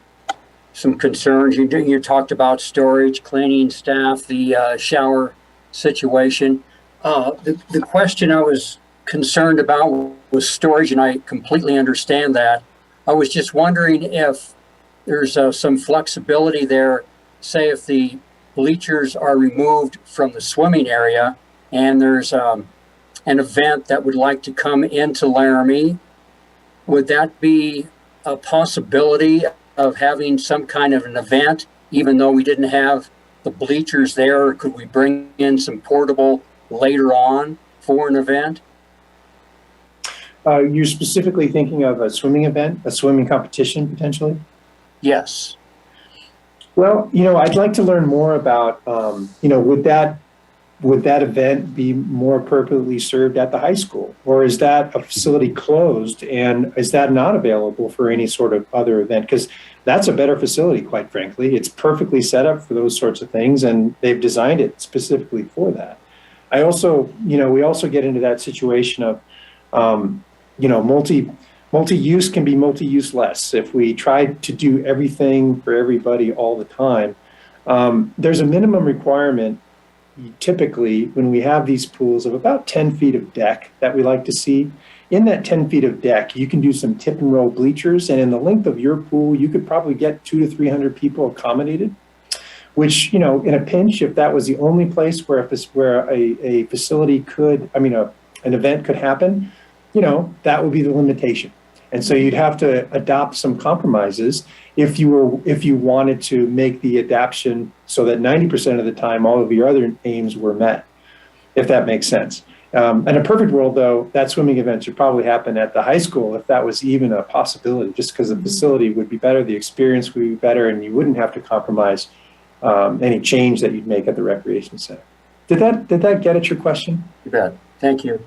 concerns. You talked about storage, cleaning staff, the shower situation. The question I was concerned about was storage, and I completely understand that. I was just wondering if there's some flexibility there, say if the bleachers are removed from the swimming area and there's an event that would like to come into Laramie, would that be a possibility of having some kind of an event, even though we didn't have the bleachers there? Or could we bring in some portable later on for an event? You're specifically thinking of a swimming event, a swimming competition potentially? Yes. Well, I'd like to learn more about, would that event be more appropriately served at the high school? Or is that a facility closed and is that not available for any sort of other event? Because that's a better facility, quite frankly. It's perfectly set up for those sorts of things and they've designed it specifically for that. I also, we also get into that situation of, multi-use can be multi-use less. If we try to do everything for everybody all the time, there's a minimum requirement typically when we have these pools of about 10 feet of deck that we like to see. In that 10 feet of deck, you can do some tip and roll bleachers, and in the length of your pool, you could probably get 200 to 300 people accommodated, which, in a pinch, if that was the only place where a facility could, an event could happen, that would be the limitation. And so you'd have to adopt some compromises if you wanted to make the adaptation so that 90% of the time all of your other aims were met, if that makes sense. In a perfect world, though, that swimming event should probably happen at the high school if that was even a possibility, just because the facility would be better, the experience would be better, and you wouldn't have to compromise any change that you'd make at the recreation center. Did that get at your question? You bet. Thank you.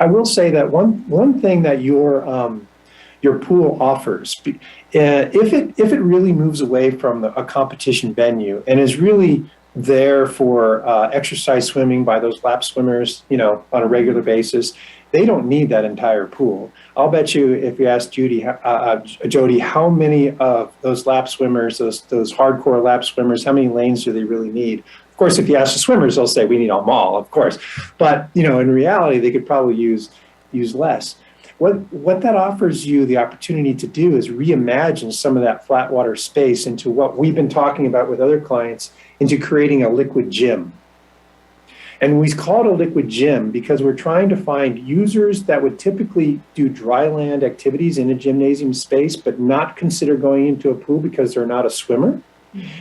I will say that one thing that your pool offers, if it really moves away from a competition venue and is really there for exercise swimming by those lap swimmers, on a regular basis, they don't need that entire pool. I'll bet you, if you ask Jody, how many of those lap swimmers, those hardcore lap swimmers, how many lanes do they really need? Of course, if you ask the swimmers, they'll say we need them all, of course. But in reality, they could probably use less. What that offers you the opportunity to do is reimagine some of that flat water space into what we've been talking about with other clients, into creating a liquid gym. And we call it a liquid gym because we're trying to find users that would typically do dry land activities in a gymnasium space, but not consider going into a pool because they're not a swimmer.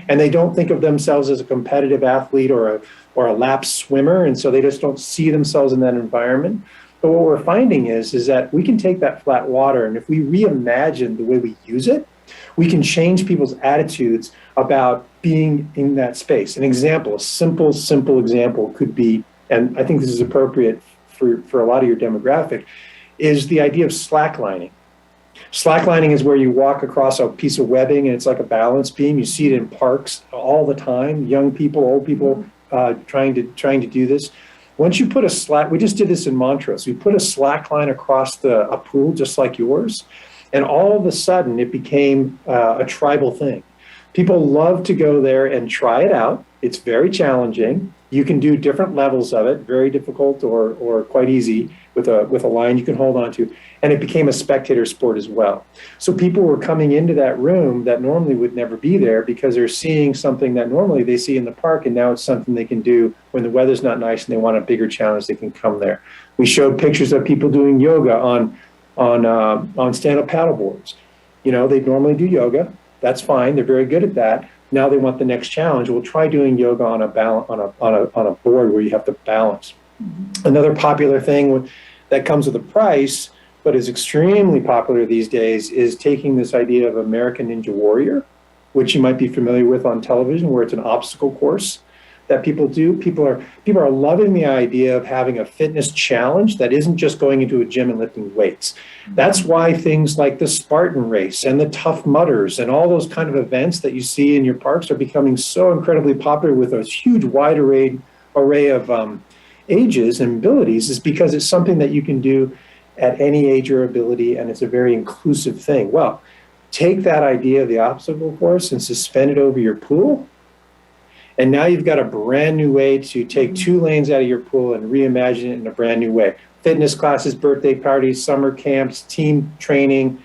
And they don't think of themselves as a competitive athlete or a lap swimmer. And so they just don't see themselves in that environment. But what we're finding is that we can take that flat water, and if we reimagine the way we use it, we can change people's attitudes about being in that space. An example, a simple example could be, and I think this is appropriate for a lot of your demographic, is the idea of slacklining. Slacklining is where you walk across a piece of webbing and it's like a balance beam. You see it in parks all the time, young people, old people trying to do this. Once you put we just did this in Montrose. We put a slack line across a pool just like yours, and all of a sudden it became a tribal thing. People love to go there and try it out. It's very challenging. You can do different levels of it, very difficult or quite easy with a line you can hold on to. And it became a spectator sport as well. So people were coming into that room that normally would never be there because they're seeing something that normally they see in the park, and now it's something they can do when the weather's not nice and they want a bigger challenge. They can come there. We showed pictures of people doing yoga on stand-up paddle boards. They normally do yoga. That's fine. They're very good at that. Now they want the next challenge. We'll try doing yoga on a board where you have to balance. Mm-hmm. Another popular thing that comes with a price, but is extremely popular these days, is taking this idea of American Ninja Warrior, which you might be familiar with on television, where it's an obstacle course that people do. People are loving the idea of having a fitness challenge that isn't just going into a gym and lifting weights. That's why things like the Spartan race and the Tough Mudders and all those kind of events that you see in your parks are becoming so incredibly popular with a huge wide array of ages and abilities, is because it's something that you can do at any age or ability, and it's a very inclusive thing. Well, take that idea of the obstacle course and suspend it over your pool, and now you've got a brand new way to take 2 lanes out of your pool and reimagine it in a brand new way. Fitness classes, birthday parties, summer camps, team training,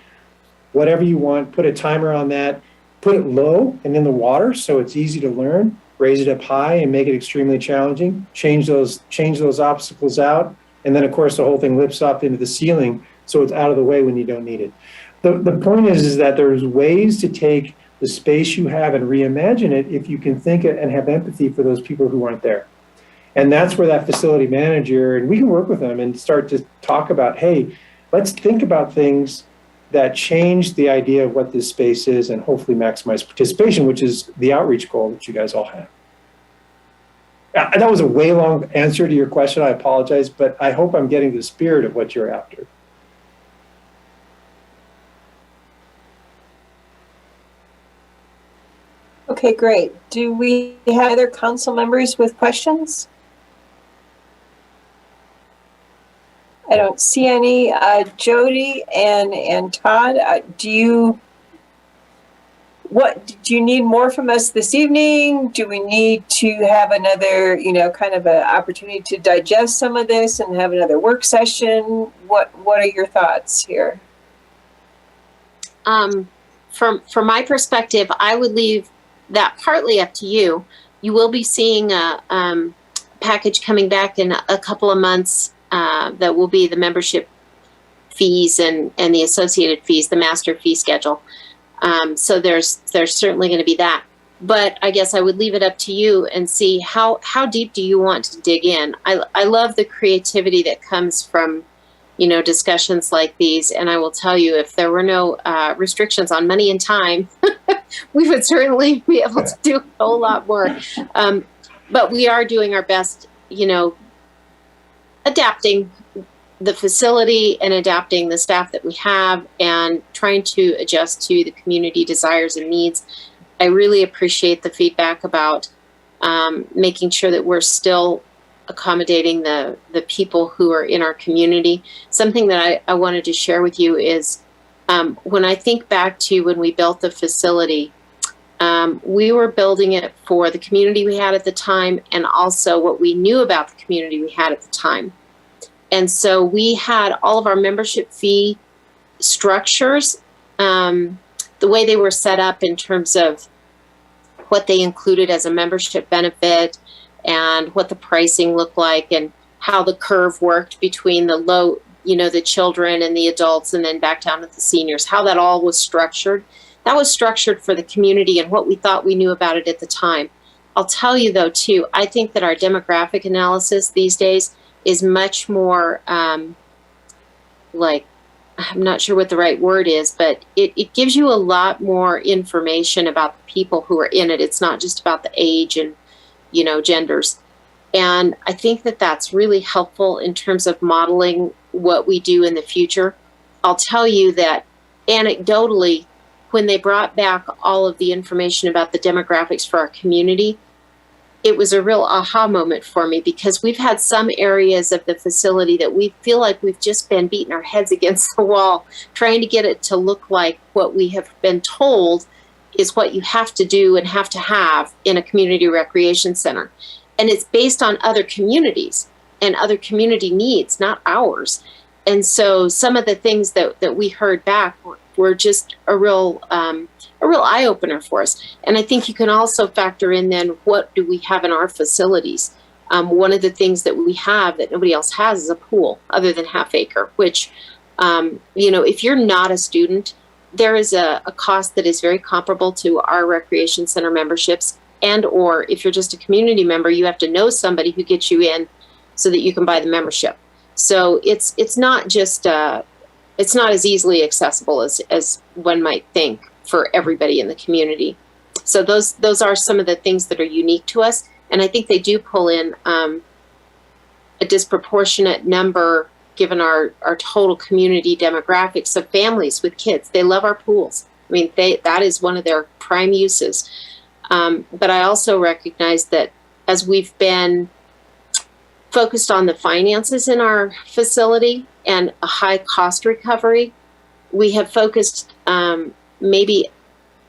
whatever you want. Put a timer on that. Put it low and in the water so it's easy to learn. Raise it up high and make it extremely challenging. Change those obstacles out. And then, of course, the whole thing lifts up into the ceiling so it's out of the way when you don't need it. The point is that there's ways to take the space you have and reimagine it if you can think and have empathy for those people who aren't there. And that's where that facility manager, and we can work with them and start to talk about, hey, let's think about things that change the idea of what this space is and hopefully maximize participation, which is the outreach goal that you guys all have. That was a way long answer to your question. I apologize, but I hope I'm getting the spirit of what you're after. Okay, great. Do we have other council members with questions? I don't see any. Jody and Todd, do you need more from us this evening? Do we need to have another, kind of an opportunity to digest some of this and have another work session? What are your thoughts here? From my perspective, I would leave that partly up to you. You will be seeing a package coming back in a couple of months that will be the membership fees and the associated fees, the master fee schedule. So there's certainly going to be that. But I guess I would leave it up to you and see how deep do you want to dig in. I love the creativity that comes from, discussions like these. And I will tell you, if there were no restrictions on money and time, we would certainly be able to do a whole lot more. But we are doing our best, adapting the facility and adapting the staff that we have and trying to adjust to the community desires and needs. I really appreciate the feedback about making sure that we're still accommodating the people who are in our community. Something that I wanted to share with you is when I think back to when we built the facility, we were building it for the community we had at the time and also what we knew about the community we had at the time. And so we had all of our membership fee structures, the way they were set up in terms of what they included as a membership benefit and what the pricing looked like and how the curve worked between the low, the children and the adults and then back down to the seniors, how that all was structured. That was structured for the community and what we thought we knew about it at the time. I'll tell you though, too, I think that our demographic analysis these days is much more I'm not sure what the right word is, but it gives you a lot more information about the people who are in it. It's not just about the age and, genders. And I think that that's really helpful in terms of modeling what we do in the future. I'll tell you that anecdotally, when they brought back all of the information about the demographics for our community, it was a real aha moment for me because we've had some areas of the facility that we feel like we've just been beating our heads against the wall, trying to get it to look like what we have been told is what you have to do and have to have in a community recreation center. And it's based on other communities and other community needs, not ours. And so some of the things that we heard back were just a real eye-opener for us. And I think you can also factor in then what do we have in our facilities. One of the things that we have that nobody else has is a pool other than Half Acre, which, if you're not a student, there is a cost that is very comparable to our recreation center memberships. And or if you're just a community member, you have to know somebody who gets you in so that you can buy the membership. So it's not just it's not as easily accessible as one might think for everybody in the community. So those are some of the things that are unique to us. And I think they do pull in a disproportionate number given our total community demographics of families with kids. They love our pools. I mean, that is one of their prime uses. But I also recognize that as we've been focused on the finances in our facility and a high cost recovery, we have focused maybe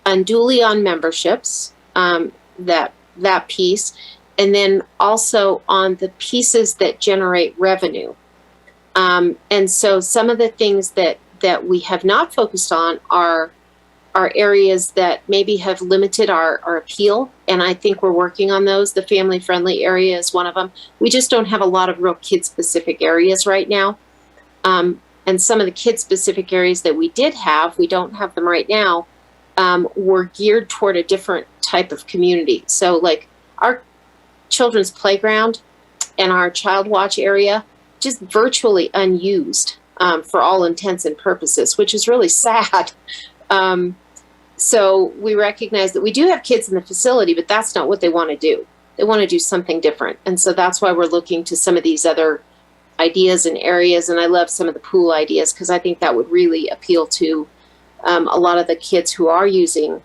unduly on memberships, that piece, and then also on the pieces that generate revenue. And so some of the things that we have not focused on are areas that maybe have limited our appeal. And I think we're working on those. The family friendly area is one of them. We just don't have a lot of real kid specific areas right now. And some of the kid specific areas that we did have, we don't have them right now, were geared toward a different type of community. So like our children's playground and our child watch area, just virtually unused for all intents and purposes, which is really sad. So we recognize that we do have kids in the facility, but that's not what they want to do. They want to do something different. And so that's why we're looking to some of these other ideas and areas. And I love some of the pool ideas because I think that would really appeal to a lot of the kids who are using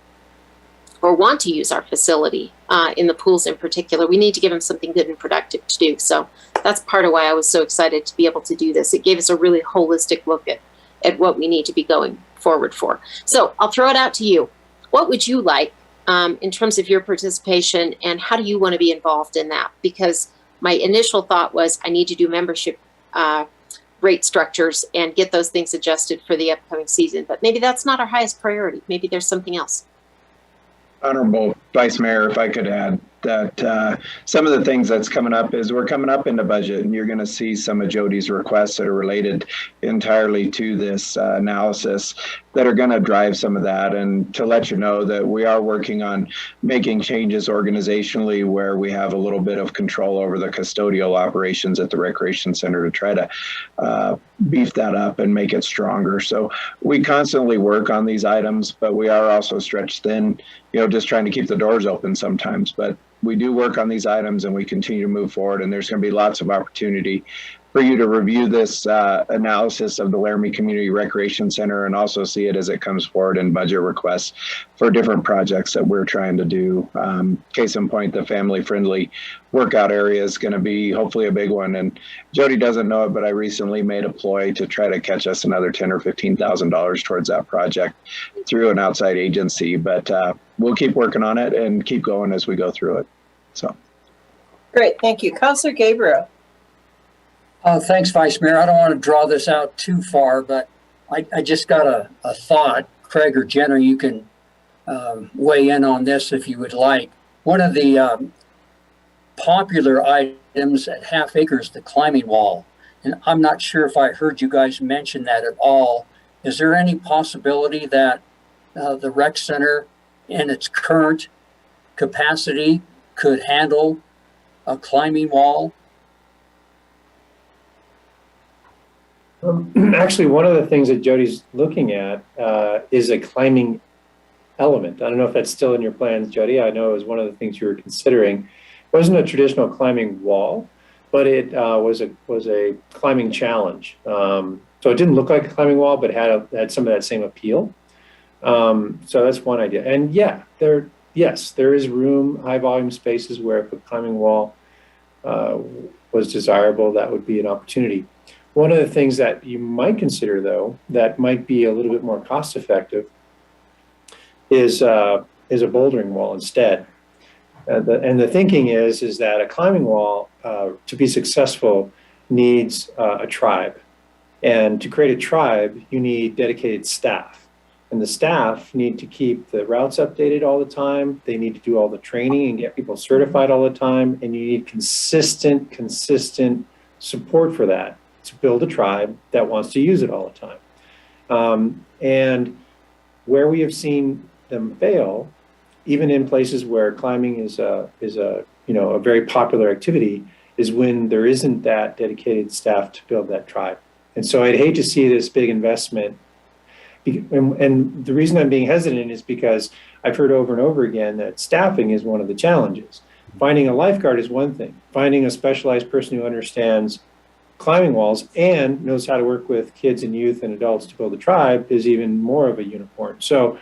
or want to use our facility in the pools in particular. We need to give them something good and productive to do. So that's part of why I was so excited to be able to do this. It gave us a really holistic look at what we need to be going forward for. So I'll throw it out to you. What would you like in terms of your participation, and how do you want to be involved in that? Because my initial thought was I need to do membership rate structures and get those things adjusted for the upcoming season. But maybe that's not our highest priority. Maybe there's something else. Honorable Vice Mayor, if I could add that some of the things that's coming up is we're coming up into budget, and you're going to see some of Jody's requests that are related entirely to this analysis that are going to drive some of that. And to let you know that we are working on making changes organizationally where we have a little bit of control over the custodial operations at the Recreation Center to try to beef that up and make it stronger. So we constantly work on these items, but we are also stretched thin, just trying to keep the doors open sometimes. But we do work on these items and we continue to move forward, and there's going to be lots of opportunity for you to review this analysis of the Laramie Community Recreation Center and also see it as it comes forward in budget requests for different projects that we're trying to do. Case in point, the family-friendly workout area is going to be hopefully a big one. And Jody doesn't know it, but I recently made a ploy to try to catch us another $10,000 or $15,000 towards that project through an outside agency. But we'll keep working on it and keep going as we go through it. So. Great, thank you. Councilor Gabriel. Thanks, Vice Mayor. I don't want to draw this out too far, but I just got a thought. Craig or Jenna, you can weigh in on this if you would like. One of the popular items at Half Acre is the climbing wall. And I'm not sure if I heard you guys mention that at all. Is there any possibility that the rec center in its current capacity could handle a climbing wall? Actually, one of the things that Jody's looking at is a climbing element. I don't know if that's still in your plans, Jody. I know it was one of the things you were considering. It wasn't a traditional climbing wall, but it was a climbing challenge. So it didn't look like a climbing wall, but had some of that same appeal. So that's one idea. And yeah, there is room, high volume spaces where if a climbing wall was desirable, that would be an opportunity. One of the things that you might consider, though, that might be a little bit more cost effective is a bouldering wall instead. And the thinking is that a climbing wall, to be successful, needs a tribe. And to create a tribe, you need dedicated staff. And the staff need to keep the routes updated all the time. They need to do all the training and get people certified all the time. And you need consistent support for that, to build a tribe that wants to use it all the time. And where we have seen them fail, even in places where climbing is a very popular activity, is when there isn't that dedicated staff to build that tribe. And so I'd hate to see this big investment. And the reason I'm being hesitant is because I've heard over and over again that staffing is one of the challenges. Finding a lifeguard is one thing. Finding a specialized person who understands climbing walls and knows how to work with kids and youth and adults to build a tribe is even more of a unicorn. So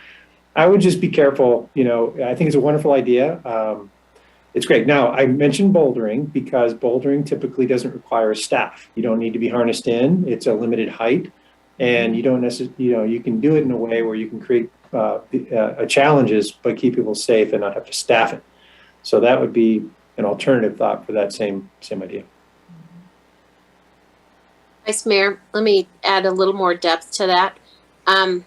I would just be careful. I think it's a wonderful idea. It's great. Now, I mentioned bouldering because bouldering typically doesn't require staff. You don't need to be harnessed in. It's a limited height, and you don't necessarily, you can do it in a way where you can create challenges but keep people safe and not have to staff it. So that would be an alternative thought for that same idea. Vice Mayor, let me add a little more depth to that. I'm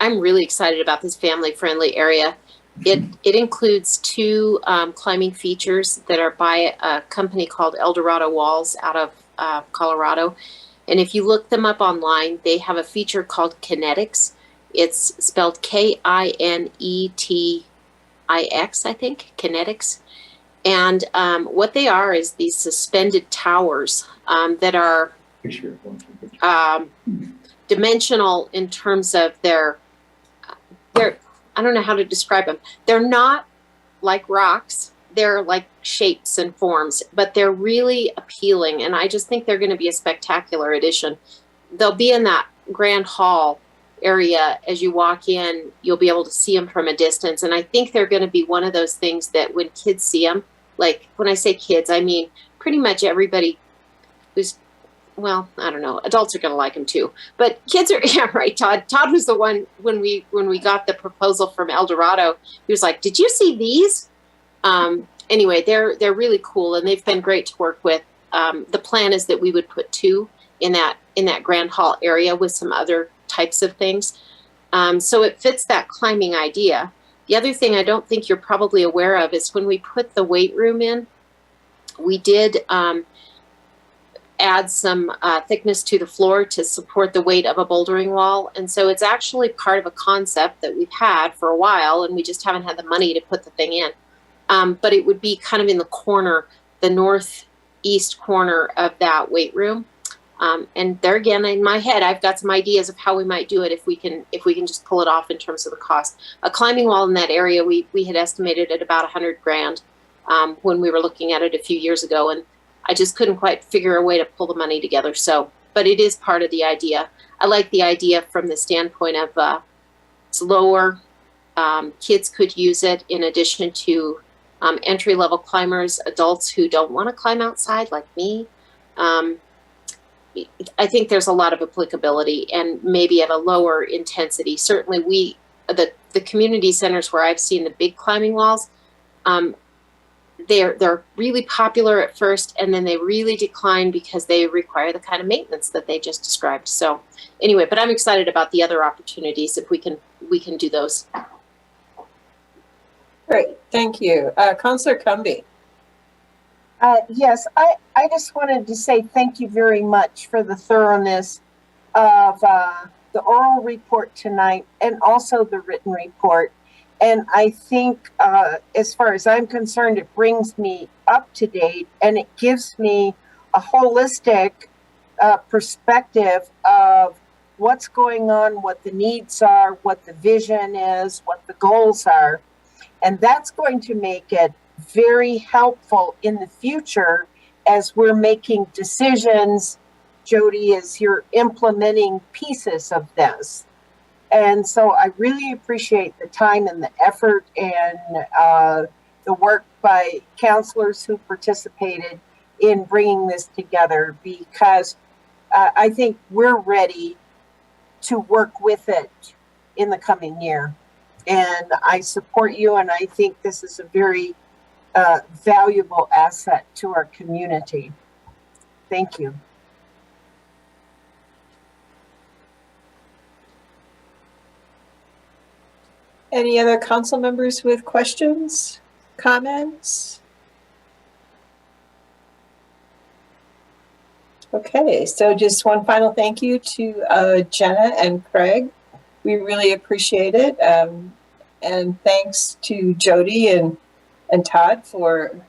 really excited about this family-friendly area. It includes two climbing features that are by a company called Eldorado Walls out of Colorado. And if you look them up online, they have a feature called Kinetics. It's spelled Kinetix, I think, Kinetics. And what they are is these suspended towers that are dimensional in terms of their I don't know how to describe them. They're not like rocks. They're like shapes and forms, but they're really appealing. And I just think they're going to be a spectacular addition. They'll be in that grand hall area. As you walk in, you'll be able to see them from a distance. And I think they're going to be one of those things that when kids see them, like when I say kids, I mean pretty much everybody who's, well, I don't know, adults are going to like them too, but kids are, yeah, right. Todd was the one when we got the proposal from Eldorado, he was like, did you see these? Anyway, they're really cool and they've been great to work with. The plan is that we would put two in that grand hall area with some other types of things. So it fits that climbing idea. The other thing I don't think you're probably aware of is when we put the weight room in, we did, add some thickness to the floor to support the weight of a bouldering wall. And so it's actually part of a concept that we've had for a while and we just haven't had the money to put the thing in. But it would be kind of in the corner, the northeast corner of that weight room. And there again, in my head, I've got some ideas of how we might do it if we can just pull it off in terms of the cost. A climbing wall in that area, we had estimated at about $100,000 when we were looking at it a few years ago. And I just couldn't quite figure a way to pull the money together. So, but it is part of the idea. I like the idea from the standpoint of it's lower. Kids could use it in addition to entry-level climbers, adults who don't want to climb outside like me. I think there's a lot of applicability, and maybe at a lower intensity. Certainly the community centers where I've seen the big climbing walls, they're really popular at first, and then they really decline because they require the kind of maintenance that they just described. So anyway, but I'm excited about the other opportunities if we can do those. Great, thank you. Councillor Cumby. Yes, I just wanted to say thank you very much for the thoroughness of the oral report tonight and also the written report. And I think as far as I'm concerned, it brings me up to date, and it gives me a holistic perspective of what's going on, what the needs are, what the vision is, what the goals are. And that's going to make it very helpful in the future as we're making decisions, Jody, as you're implementing pieces of this. And so I really appreciate the time and the effort and the work by counselors who participated in bringing this together, because I think we're ready to work with it in the coming year. And I support you, and I think this is a very valuable asset to our community. Thank you. Any other council members with questions, comments? Okay, so just one final thank you to Jenna and Craig. We really appreciate it. And thanks to Jody and Todd for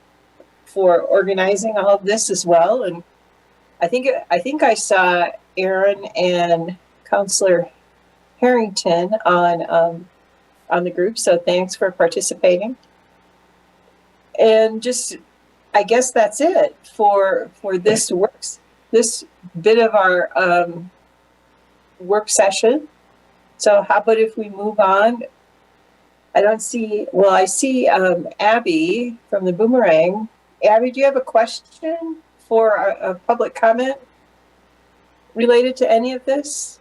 organizing all of this as well. And I think I saw Aaron and Councillor Harrington on the group, so thanks for participating. And just, I guess that's it for this bit of our work session. So how about if we move on? I see Abby from the Boomerang. Abby, do you have a question for a public comment related to any of this?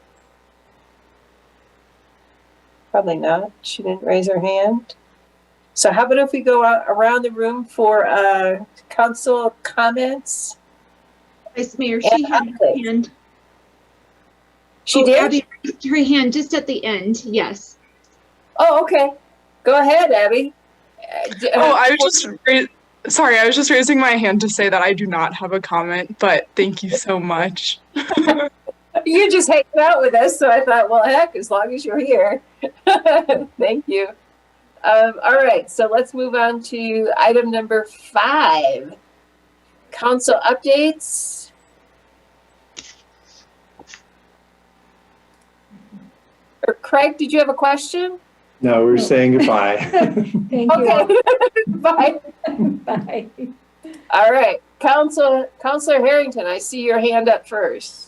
Probably not. She didn't raise her hand. So how about if we go around the room for council comments? Vice Mayor, she had her hand. She did? Abby raised her hand just at the end, yes. Oh, okay. Go ahead, Abby. I was just raising my hand to say that I do not have a comment, but thank you so much. You're just hanging out with us, so I thought, well, heck, as long as you're here. Thank you. All right, so let's move on to item number 5. Council updates. Or Craig, did you have a question? No, we're saying goodbye. Thank you. Okay. Bye. Bye. All right, Councillor Harrington, I see your hand up first.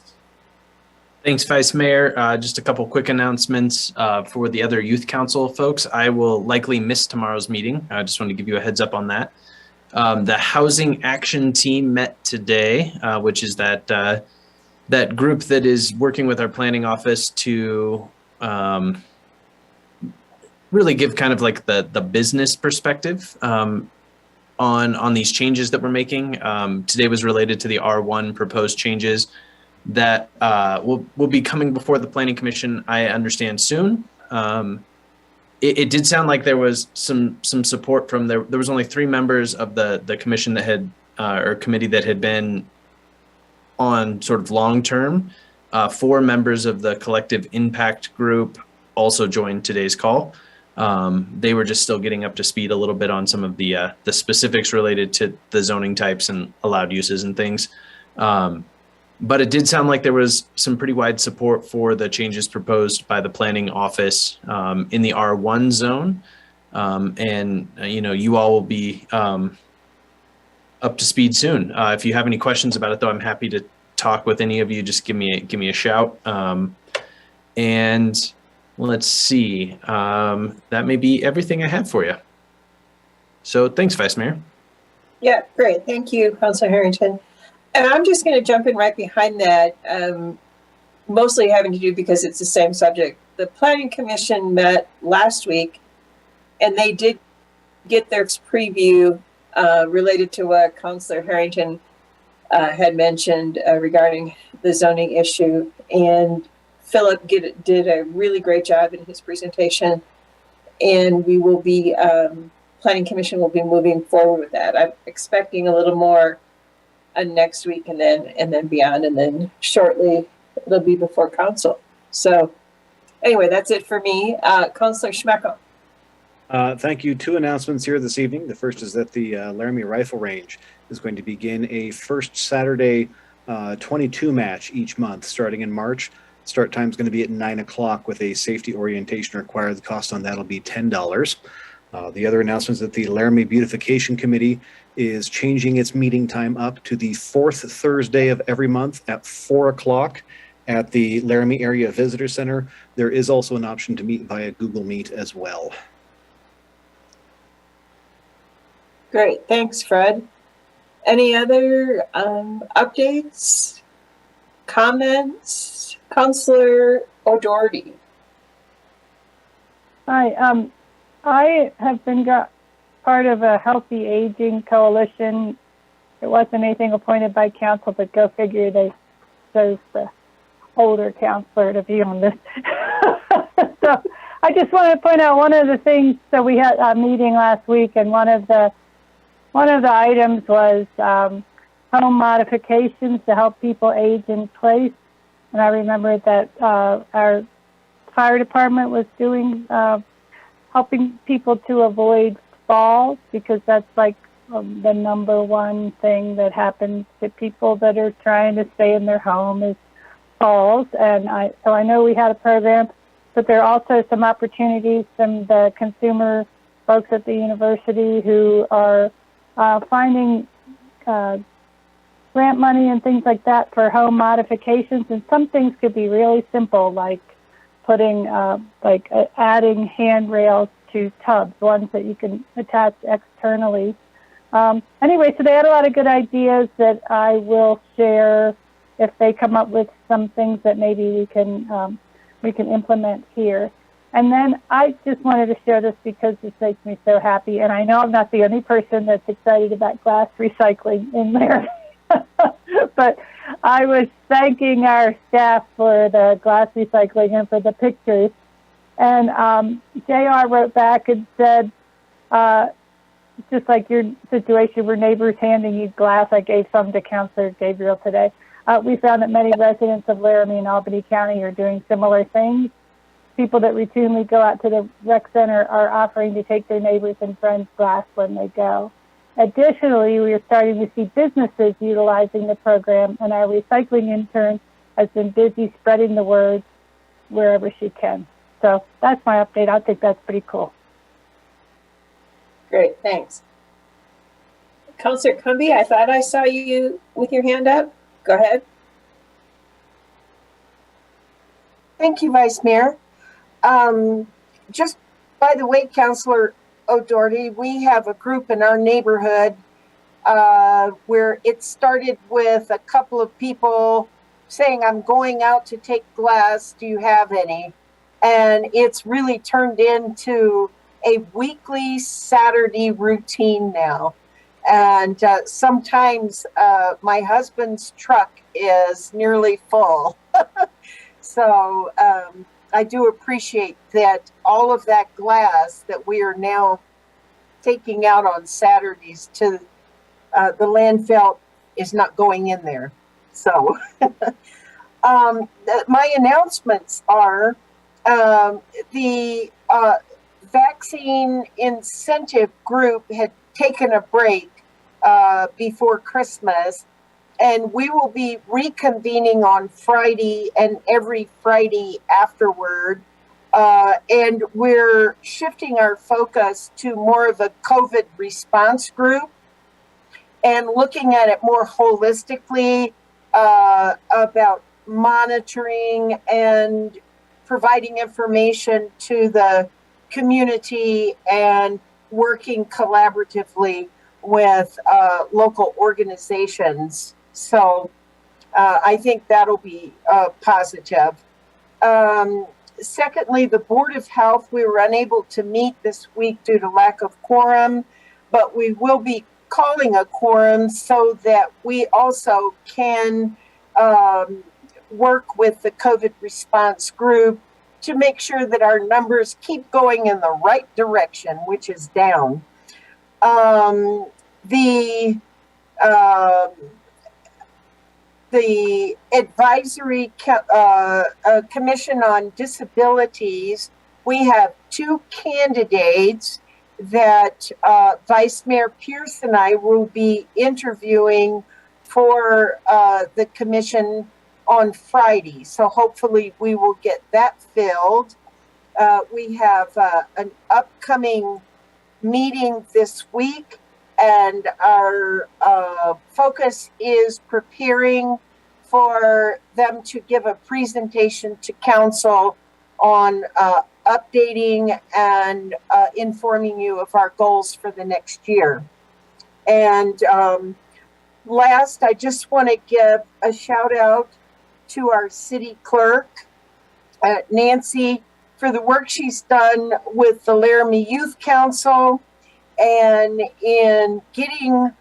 Thanks, Vice Mayor. Just a couple quick announcements for the other youth council folks. I will likely miss tomorrow's meeting. I just want to give you a heads up on that. The Housing Action Team met today, which is that group that is working with our planning office to really give kind of like the business perspective on these changes that we're making. Today was related to the R1 proposed changes that will be coming before the Planning Commission, I understand, soon. It did sound like there was some support from there. There was only 3 members of the commission that had or committee that had been on sort of long term. 4 members of the collective impact group also joined today's call. They were just still getting up to speed a little bit on some of the specifics related to the zoning types and allowed uses and things. But it did sound like there was some pretty wide support for the changes proposed by the planning office in the R1 zone. And, you know, you all will be up to speed soon. If you have any questions about it, though, I'm happy to talk with any of you. Just give me a shout. And let's see. That may be everything I have for you. So thanks, Vice Mayor. Yeah, great. Thank you, Councilor Harrington. And I'm just going to jump in right behind that, mostly having to do because it's the same subject. The Planning Commission met last week, and they did get their preview related to what Councilor Harrington had mentioned regarding the zoning issue. And Philip did a really great job in his presentation, and we will be, Planning Commission will be moving forward with that. I'm expecting a little more next week and then beyond, and then shortly it'll be before council. So anyway, that's it for me. Councilor Schmeckel. Thank you. 2 announcements here this evening. The first is that the Laramie Rifle Range is going to begin a first Saturday 22 match each month starting in March. Start time is going to be at 9 o'clock with a safety orientation required. The cost on that will be $10. The other announcement is that the Laramie Beautification Committee is changing its meeting time up to the 4th Thursday of every month at 4 o'clock at the Laramie Area Visitor Center. There is also an option to meet via Google Meet as well. Great, thanks, Fred. Any other updates, comments? Councilor O'Doherty. Hi, I have been part of a healthy aging coalition. It wasn't anything appointed by council, but go figure, they chose the older counselor to be on this. So I just want to point out one of the things. So we had a meeting last week, and one of the items was home modifications to help people age in place. And I remember that our fire department was doing helping people to avoid falls, because that's like the number one thing that happens to people that are trying to stay in their home is falls. And so I know we had a program, but there are also some opportunities from the consumer folks at the university who are finding grant money and things like that for home modifications. And some things could be really simple, like putting, adding handrails to tubs, ones that you can attach externally. Anyway, so they had a lot of good ideas that I will share if they come up with some things that maybe we can implement here. And then I just wanted to share this because this makes me so happy. And I know I'm not the only person that's excited about glass recycling in there. But I was thanking our staff for the glass recycling and for the pictures. And JR wrote back and said, just like your situation where neighbors handing you glass, I gave some to Councilor Gabriel today. We found that many residents of Laramie and Albany County are doing similar things. People that routinely go out to the rec center are offering to take their neighbors and friends' glass when they go. Additionally, we are starting to see businesses utilizing the program, and our recycling intern has been busy spreading the word wherever she can. So that's my update. I think that's pretty cool. Great, thanks. Councilor Cumby, I thought I saw you with your hand up. Go ahead. Thank you, Vice Mayor. Just by the way, Councilor O'Doherty, we have a group in our neighborhood where it started with a couple of people saying, I'm going out to take glass. Do you have any? And it's really turned into a weekly Saturday routine now. And sometimes my husband's truck is nearly full. So I do appreciate that all of that glass that we are now taking out on Saturdays to the landfill is not going in there. So my announcements are the vaccine incentive group had taken a break before Christmas, and we will be reconvening on Friday and every Friday afterward. And we're shifting our focus to more of a COVID response group. and looking at it more holistically about monitoring and providing information to the community and working collaboratively with local organizations. So I think that'll be positive. Secondly, the Board of Health, we were unable to meet this week due to lack of quorum, but we will be calling a quorum so that we also can work with the COVID response group to make sure that our numbers keep going in the right direction, which is down. The Advisory Commission on Disabilities, we have 2 candidates that Vice Mayor Pierce and I will be interviewing for the commission on Friday. So hopefully we will get that filled. We have an upcoming meeting this week, and our focus is preparing for them to give a presentation to council on updating and informing you of our goals for the next year. And last, I just want to give a shout out to our city clerk, Nancy, for the work she's done with the Laramie Youth Council and in getting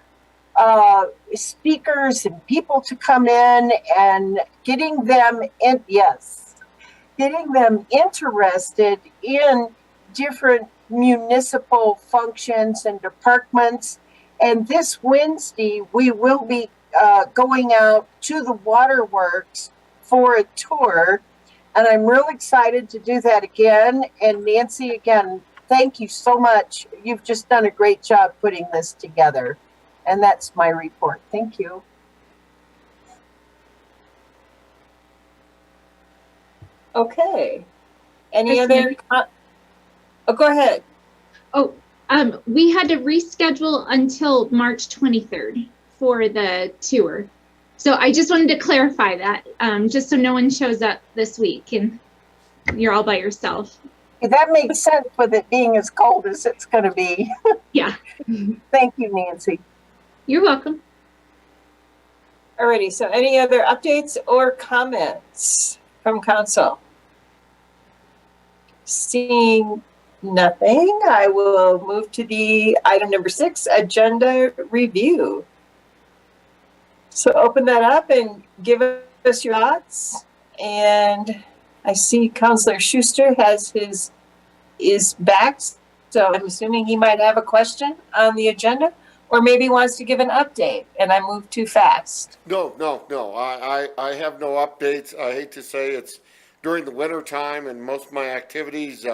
speakers and people to come in and getting them interested in different municipal functions and departments. And this Wednesday, we will be going out to the waterworks for a tour. And I'm real excited to do that again. And Nancy, again, thank you so much. You've just done a great job putting this together. And that's my report. Thank you. Okay. Any other? Oh, go ahead. Oh, we had to reschedule until March 23rd for the tour. So I just wanted to clarify that, just so no one shows up this week and you're all by yourself. That makes sense with it being as cold as it's going to be. Yeah. Thank you, Nancy. You're welcome. Alrighty, so any other updates or comments from council? Seeing nothing, I will move to the item number 6, agenda review. So open that up and give us your thoughts. And I see Councilor Schuster is back, so I'm assuming he might have a question on the agenda, or maybe wants to give an update, and I moved too fast. No. I have no updates. I hate to say it's during the winter time and most of my activities.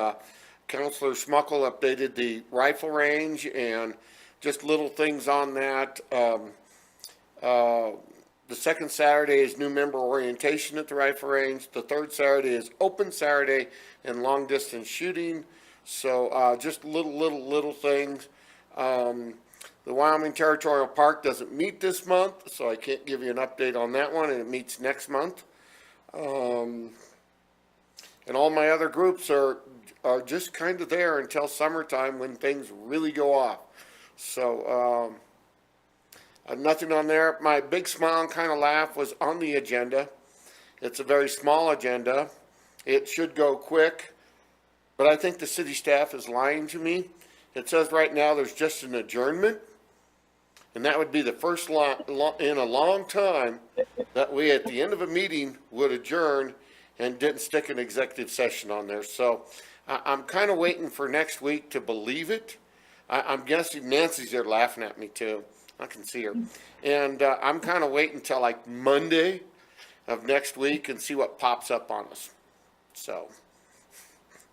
Councilor Schmuckel updated the rifle range and just little things on that. The second Saturday is new member orientation at the rifle range. The third Saturday is open Saturday and long distance shooting. So just little things. The Wyoming Territorial Park doesn't meet this month, so I can't give you an update on that one, and it meets next month. And all my other groups are just kind of there until summertime when things really go off. So nothing on there. My big smile and kind of laugh was on the agenda. It's a very small agenda. It should go quick, but I think the city staff is lying to me. It says right now there's just an adjournment, and that would be the first in a long time that we at the end of a meeting would adjourn and didn't stick an executive session on there. So I'm kind of waiting for next week to believe it. I'm guessing Nancy's there laughing at me too. I can see her. And I'm kind of waiting until like Monday of next week and see what pops up on us. So,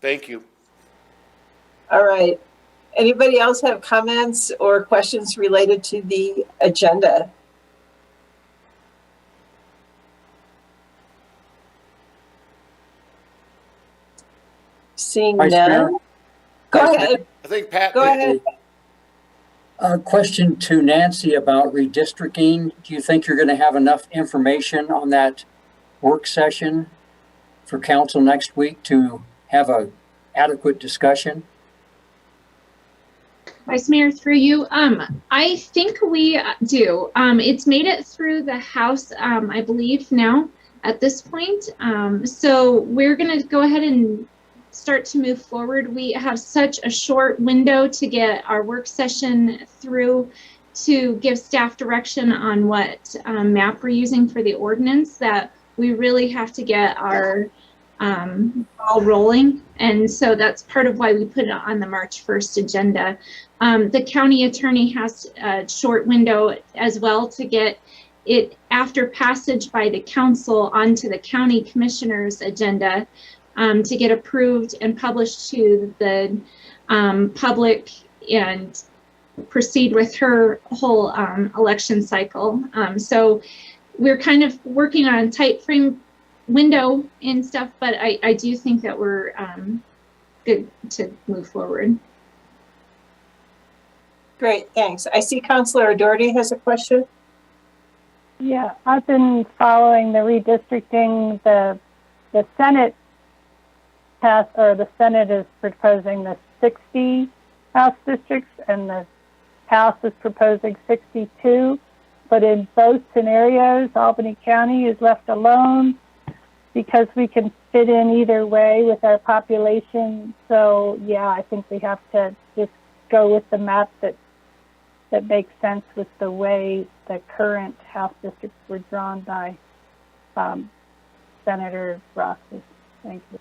thank you. All right. Anybody else have comments or questions related to the agenda? Seeing none. Go ahead. I think Pat. Go ahead. A question to Nancy about redistricting. Do you think you're going to have enough information on that work session for council next week to have a adequate discussion? Vice Mayor, through you, I think we do. It's made it through the House, I believe now at this point. So we're going to go ahead and start to move forward. We have such a short window to get our work session through to give staff direction on what map we're using for the ordinance, that we really have to get our ball rolling. And so that's part of why we put it on the March 1st agenda. The county attorney has a short window as well to get it after passage by the council onto the county commissioner's agenda to get approved and published to the public and proceed with her whole election cycle. So we're kind of working on a tight frame window and stuff, but I do think that we're good to move forward. Great, thanks. I see Councilor Doherty has a question. Yeah, I've been following the redistricting. The Senate passed, or the Senate is proposing the 60 House districts, and the House is proposing 62. But in both scenarios, Albany County is left alone because we can fit in either way with our population. So yeah, I think we have to just go with the map that makes sense with the way the current House districts were drawn by Senator Rossi. Thank you.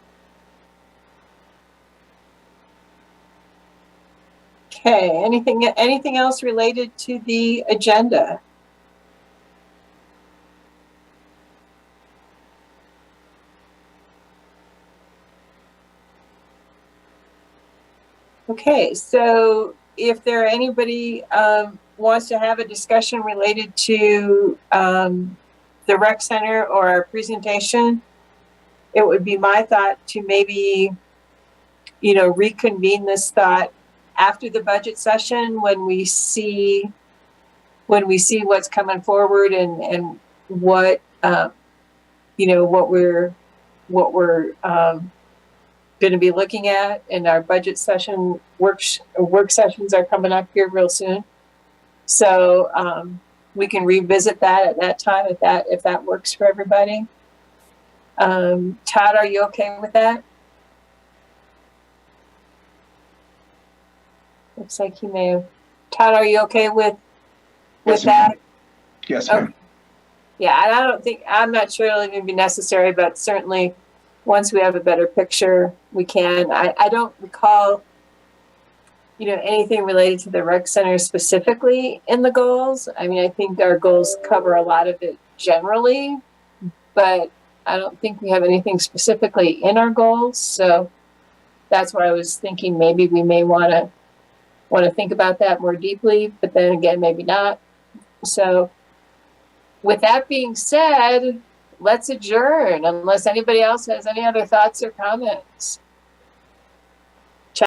Okay, anything else related to the agenda? Okay, so if there anybody wants to have a discussion related to the rec center or our presentation, it would be my thought to maybe, reconvene this thought after the budget session when we see what's coming forward and what what we're going to be looking at, and our budget session work sessions are coming up here real soon. So we can revisit that at that time if that works for everybody. Todd, are you okay with that? Looks like he may have. Todd, are you okay with that? Yes, ma'am. Okay. Yeah, I'm not sure it'll even be necessary, but certainly once we have a better picture, we can. I don't recall, anything related to the rec center specifically in the goals. I mean, I think our goals cover a lot of it generally, but I don't think we have anything specifically in our goals. So that's why I was thinking maybe we may want to think about that more deeply, but then again, maybe not. So with that being said, let's adjourn unless anybody else has any other thoughts or comments.